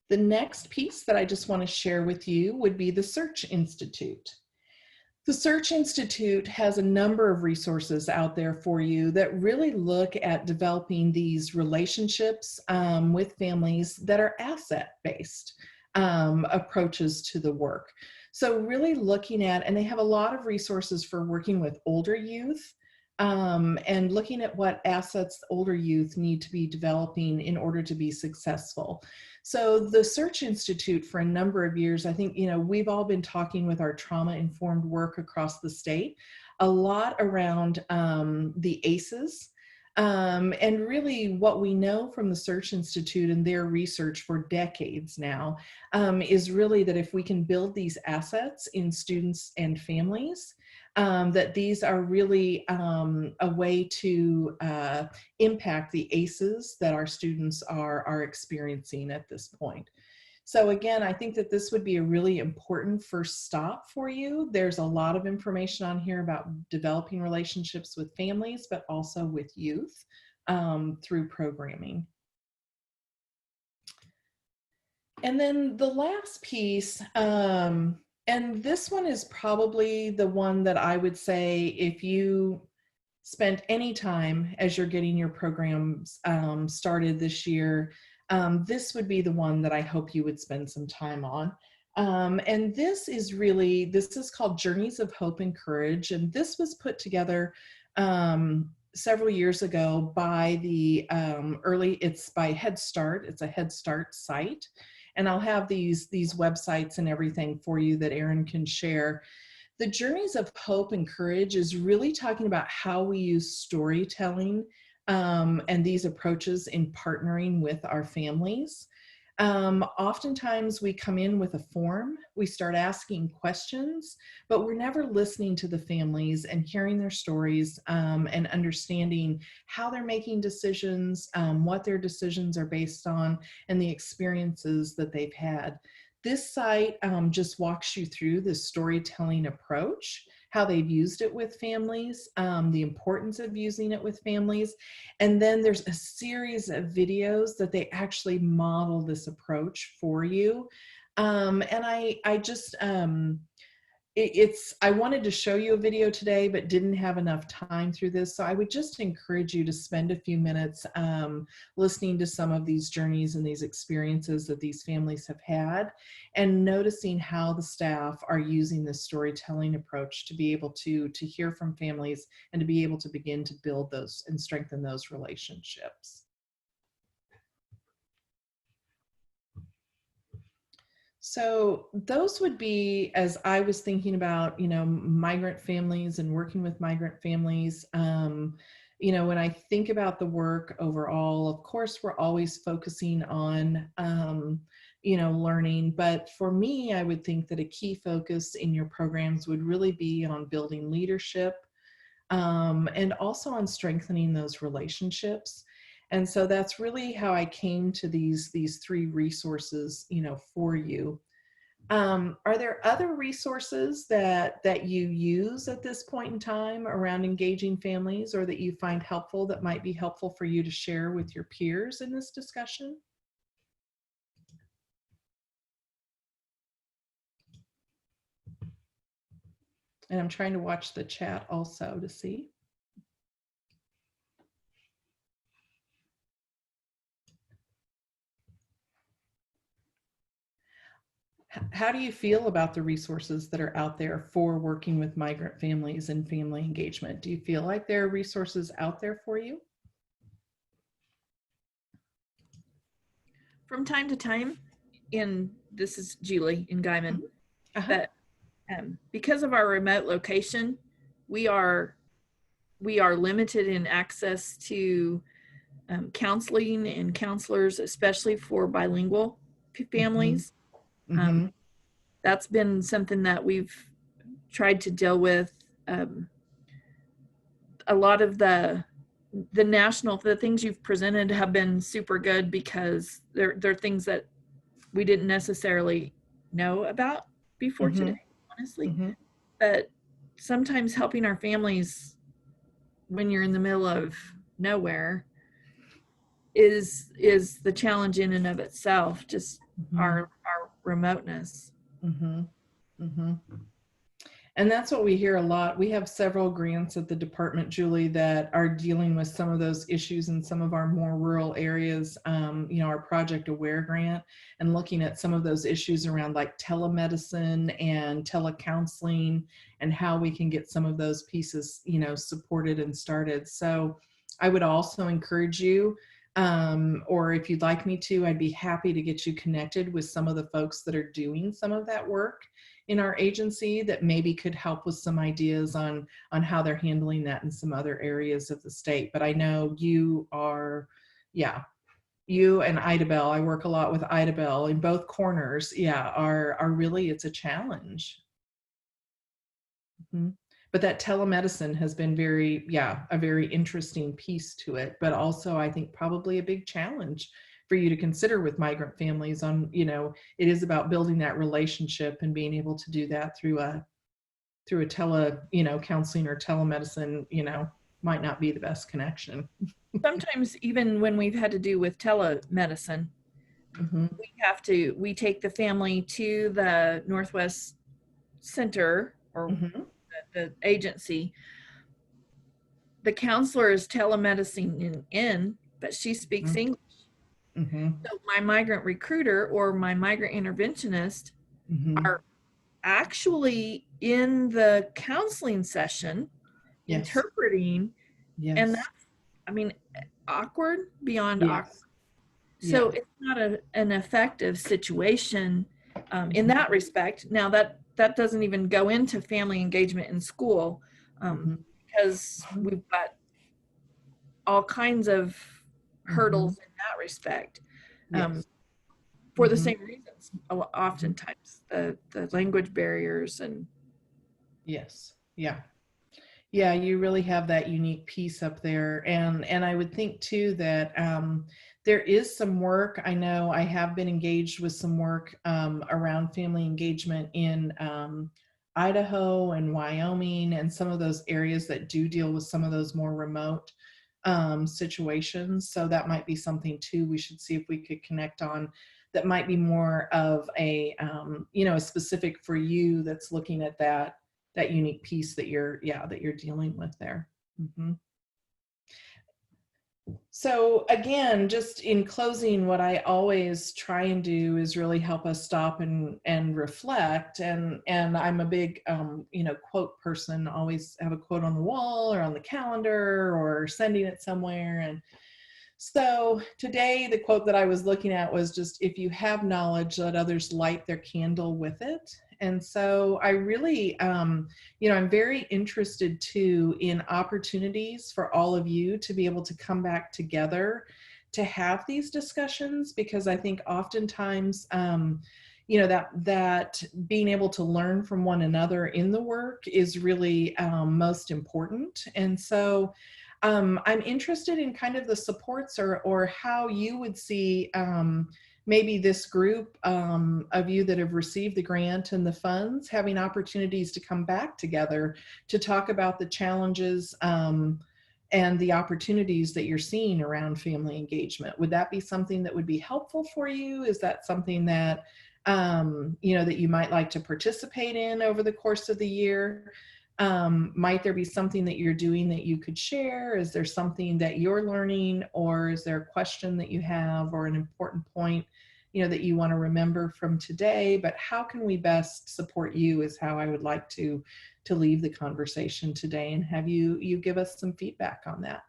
The next piece that I just want to share with you would be the Search Institute. The Search Institute has a number of resources out there for you that really look at developing these relationships with families that are asset-based approaches to the work. So really looking at, and they have a lot of resources for working with older youth, and looking at what assets older youth need to be developing in order to be successful. So the Search Institute, for a number of years, I think, you know, we've all been talking with our trauma-informed work across the state, a lot around the ACEs. And really what we know from the Search Institute and their research for decades now is really that if we can build these assets in students and families, that these are really a way to impact the ACEs that our students are experiencing at this point. So again, I think that this would be a really important first stop for you. There's a lot of information on here about developing relationships with families, but also with youth through programming. And then the last piece, and this one is probably the one that I would say if you spent any time as you're getting your programs started this year, this would be the one that I hope you would spend some time on. And this is called Journeys of Hope and Courage. And this was put together several years ago by the it's by Head Start. It's a Head Start site. And I'll have these websites and everything for you that Erin can share. The Journeys of Hope and Courage is really talking about how we use storytelling and these approaches in partnering with our families. Oftentimes we come in with a form, we start asking questions, but we're never listening to the families and hearing their stories, and understanding how they're making decisions, what their decisions are based on, and the experiences that they've had. This site just walks you through the storytelling approach, how they've used it with families, the importance of using it with families. And then there's a series of videos that they actually model this approach for you. And I just, I wanted to show you a video today, but didn't have enough time through this. So I would just encourage you to spend a few minutes listening to some of these journeys and these experiences that these families have had, and noticing how the staff are using this storytelling approach to be able to hear from families and to be able to begin to build those and strengthen those relationships. So those would be, as I was thinking about, migrant families and working with migrant families, when I think about the work overall, of course, we're always focusing on, learning. But for me, I would think that a key focus in your programs would really be on building leadership, and also on strengthening those relationships. And so that's really how I came to these three resources, for you. Are there other resources that you use at this point in time around engaging families, or that you find helpful, that might be helpful for you to share with your peers in this discussion? And I'm trying to watch the chat also to see. How do you feel about the resources that are out there for working with migrant families and family engagement? Do you feel like there are resources out there for you? From time to time, this is Julie in Guyman, but because of our remote location, we are limited in access to counseling and counselors, especially for bilingual families. That's been something that we've tried to deal with. A lot of the things you've presented have been super good, because they're things that we didn't necessarily know about before today, honestly. But sometimes helping our families when you're in the middle of nowhere is the challenge in and of itself, just our remoteness. And that's what we hear a lot. We have several grants at the department, Julie, that are dealing with some of those issues in some of our more rural areas. Our Project Aware grant, and looking at some of those issues around like telemedicine and telecounseling, and how we can get some of those pieces, supported and started. So I would also encourage you, or if you'd like me to, I'd be happy to get you connected with some of the folks that are doing some of that work in our agency, that maybe could help with some ideas on how they're handling that in some other areas of the state. But I know you are, you and Idabel, I work a lot with Idabel in both corners, are really, it's a challenge. But that telemedicine has been a very interesting piece to it, but also I think probably a big challenge for you to consider with migrant families on, it is about building that relationship and being able to do that through a counseling or telemedicine, might not be the best connection. Sometimes even when we've had to do with telemedicine, we take the family to the Northwest Center or the agency. The counselor is telemedicine in, but she speaks English. So my migrant recruiter or my migrant interventionist are actually in the counseling session, interpreting, and that's, awkward beyond awkward. So it's not an effective situation in that respect. Now that doesn't even go into family engagement in school, because we've got all kinds of hurdles in that respect. for the same reasons. Oftentimes, the language barriers and. Yes. Yeah. Yeah, you really have that unique piece up there. And I would think too that there is some work. I know I have been engaged with some work around family engagement in Idaho and Wyoming and some of those areas that do deal with some of those more remote situations. So that might be something too we should see if we could connect on, that might be more of a, a specific for you that's looking at that unique piece that you're dealing with there. Mm-hmm. So again, just in closing, what I always try and do is really help us stop and reflect. And I'm a big, quote person, always have a quote on the wall or on the calendar or sending it somewhere. And so today, the quote that I was looking at was just, if you have knowledge, let others light their candle with it. And so I really, I'm very interested too in opportunities for all of you to be able to come back together to have these discussions, because I think oftentimes, that being able to learn from one another in the work is really most important. And so I'm interested in kind of the supports or how you would see maybe this group of you that have received the grant and the funds having opportunities to come back together to talk about the challenges and the opportunities that you're seeing around family engagement. Would that be something that would be helpful for you? Is that something that, that you might like to participate in over the course of the year? Might there be something that you're doing that you could share? Is there something that you're learning, or is there a question that you have or an important point, that you want to remember from today? But how can we best support you is how I would like to leave the conversation today, and have you give us some feedback on that.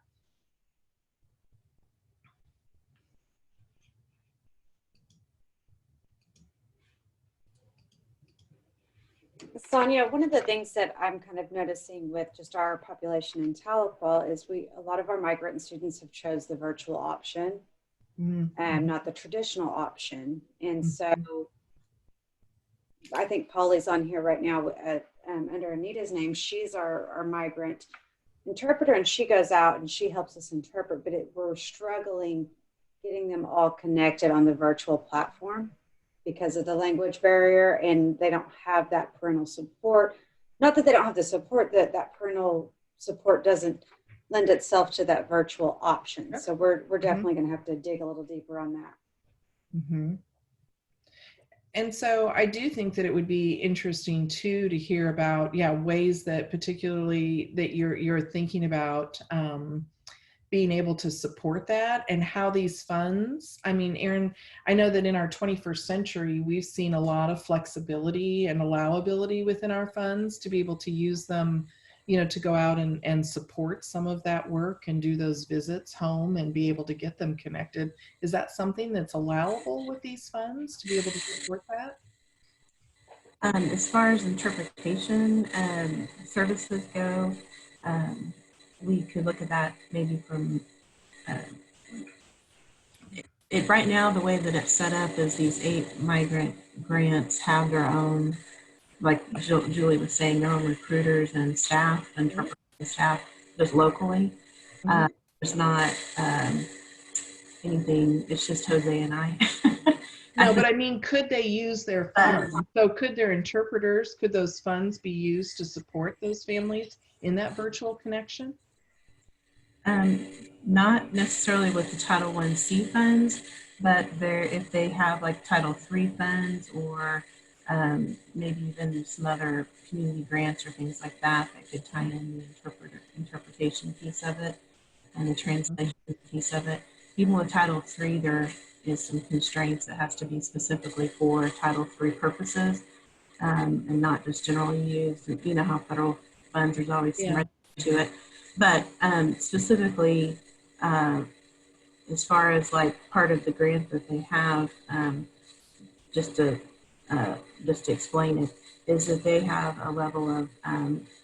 Sonia, one of the things that I'm kind of noticing with just our population in Tahlequah is a lot of our migrant students have chose the virtual option and not the traditional option. And so I think Polly's on here right now under Anita's name. She's our migrant interpreter, and she goes out and she helps us interpret, but we're struggling getting them all connected on the virtual platform because of the language barrier, and they don't have that parental support. Not that they don't have the support, that parental support doesn't lend itself to that virtual option. So we're definitely going to have to dig a little deeper on that. Mm-hmm. And so I do think that it would be interesting too to hear about, ways that particularly that you're thinking about being able to support that, and how these funds, I mean, Erin, I know that in our 21st century, we've seen a lot of flexibility and allowability within our funds to be able to use them, to go out and support some of that work and do those visits home and be able to get them connected. Is that something that's allowable with these funds to be able to support that? As far as interpretation services go, we could look at that maybe from right now, the way that it's set up is these 8 migrant grants have their own, like Julie was saying, their own recruiters and staff, interpreting staff just locally. There's not anything, it's just Jose and I. No, but I mean, could they use their funds? So could their interpreters, could those funds be used to support those families in that virtual connection? Not necessarily with the Title I-C funds, but if they have like Title III funds or maybe even some other community grants or things like that could tie in the interpretation piece of it and the translation piece of it. Even with Title III, there is some constraints that has to be specifically for Title III purposes and not just generally used. You know how federal funds, there's always some restriction to it. But specifically, as far as like part of the grant that they have, just to explain it, is that they have a level of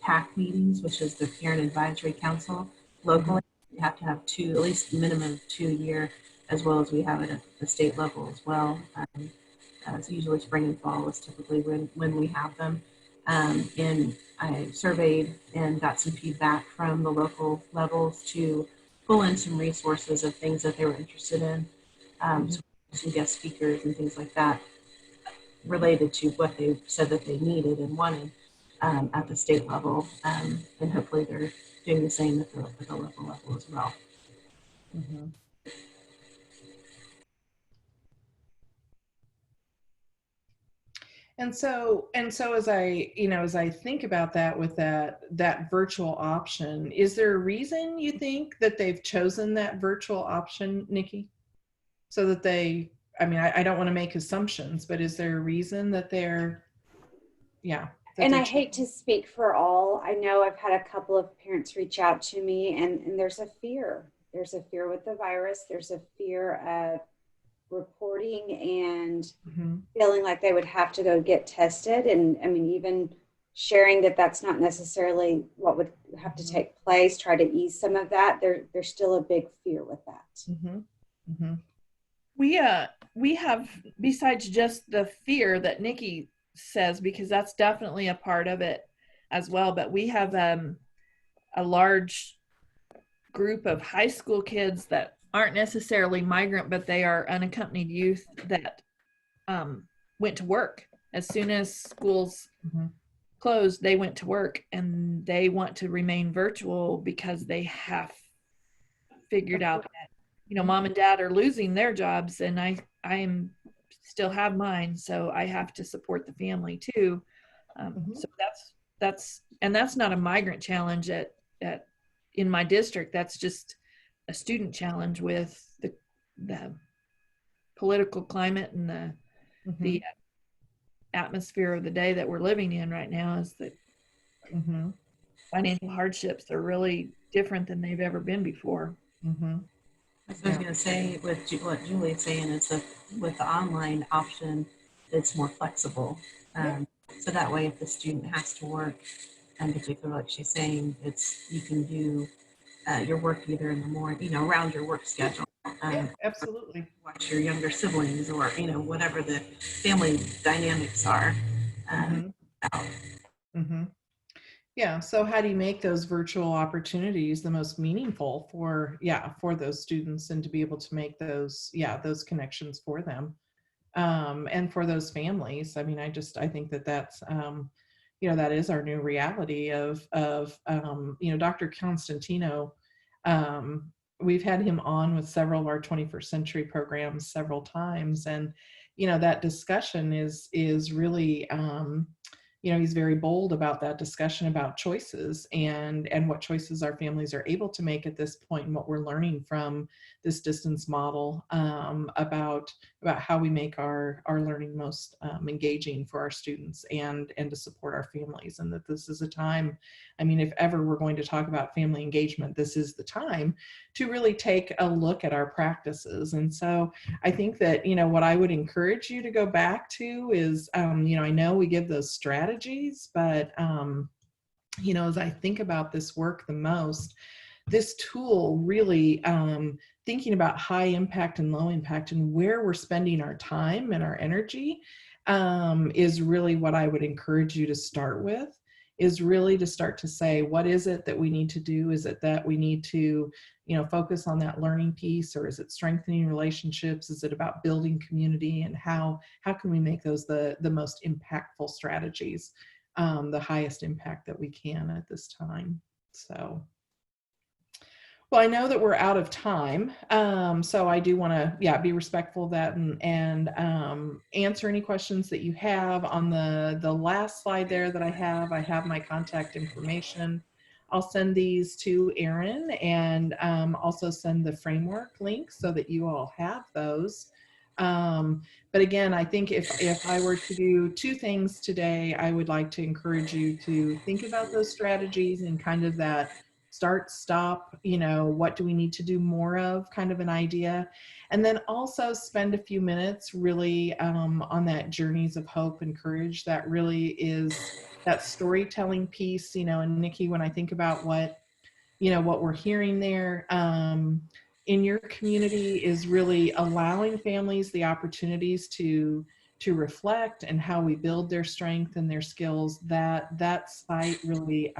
PAC meetings, which is the Parent Advisory Council locally. You have to have at least minimum 2 a year as well as we have it at the state level as well. So usually spring and fall is typically when we have them. And I surveyed and got some feedback from the local levels to pull in some resources of things that they were interested in. So some guest speakers and things like that related to what they said that they needed and wanted at the state level. And hopefully they're doing the same at the local level as well. Mhm. And so as I think about that with that virtual option, is there a reason you think that they've chosen that virtual option, Nikki? So that I don't want to make assumptions, but is there a reason that they're, yeah. And I hate to speak for all. I know I've had a couple of parents reach out to me, and there's a fear. There's a fear with the virus. There's a fear of reporting and feeling like they would have to go get tested. And I mean, even sharing that that's not necessarily what would have to take place, try to ease some of that. There's still a big fear with that. We have, besides just the fear that Nikki says, because that's definitely a part of it as well, but we have a large group of high school kids that aren't necessarily migrant, but they are unaccompanied youth that went to work. As soon as schools closed, they went to work, and they want to remain virtual because they have figured out that, you know, mom and dad are losing their jobs, and I am still have mine, so I have to support the family too. So that's not a migrant challenge at in my district. That's just a student challenge with the political climate and the atmosphere of the day that we're living in right now, is that financial hardships are really different than they've ever been before. I was going to say, with what Julie's saying, is that with the online option, it's more flexible. So that way, if the student has to work, and particularly like she's saying, you can do your work either in the morning, around your work schedule. Absolutely. Watch your younger siblings, or whatever the family dynamics are. Yeah. So how do you make those virtual opportunities the most meaningful for those students, and to be able to make those connections for them, and for those families? I mean, I think that's that is our new reality of Dr. Constantino. We've had him on with several of our 21st century programs several times, and that discussion is really he's very bold about that discussion about choices and what choices our families are able to make at this point, and what we're learning from this distance model about how we make our learning most engaging for our students and to support our families. And that this is a time, I mean, if ever we're going to talk about family engagement, this is the time to really take a look at our practices. And so I think that, what I would encourage you to go back to is, I know we give those strategies, but, as I think about this work the most, this tool really thinking about high impact and low impact and where we're spending our time and our energy is really what I would encourage you to start with, is really to start to say, what is it that we need to do? Is it that we need to, focus on that learning piece, or is it strengthening relationships? Is it about building community? And how can we make those the most impactful strategies, the highest impact that we can at this time? So. Well, I know that we're out of time, so I do want to, be respectful of that and answer any questions that you have. On the last slide there that I have my contact information. I'll send these to Erin, and also send the framework link so that you all have those. But again, I think if I were to do two things today, I would like to encourage you to think about those strategies and kind of that start, stop, what do we need to do more of, kind of an idea. And then also spend a few minutes really on that journeys of hope and courage. That really is that storytelling piece, and Nikki, when I think about what we're hearing there, in your community is really allowing families the opportunities to reflect and how we build their strength and their skills. That site really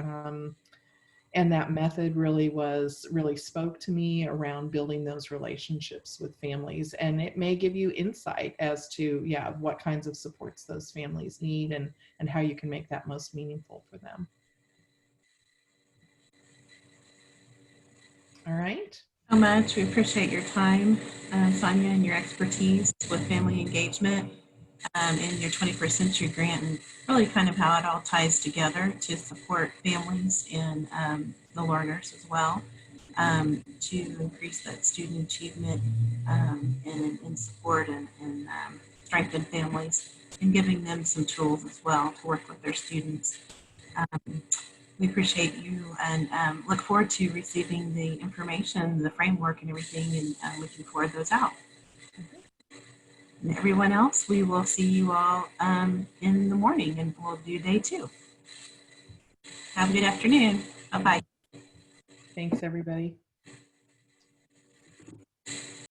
and that method really spoke to me around building those relationships with families, and it may give you insight as to what kinds of supports those families need and how you can make that most meaningful for them. All right. So much. We appreciate your time, Sonia, and your expertise with family engagement and your 21st Century Grant, and really kind of how it all ties together to support families and the learners as well, to increase that student achievement and support and strengthen families, and giving them some tools as well to work with their students. We appreciate you and look forward to receiving the information, the framework and everything, and we can forward those out. And everyone else, we will see you all in the morning, and we'll do day 2. Have a good afternoon. Bye-bye. Thanks, everybody.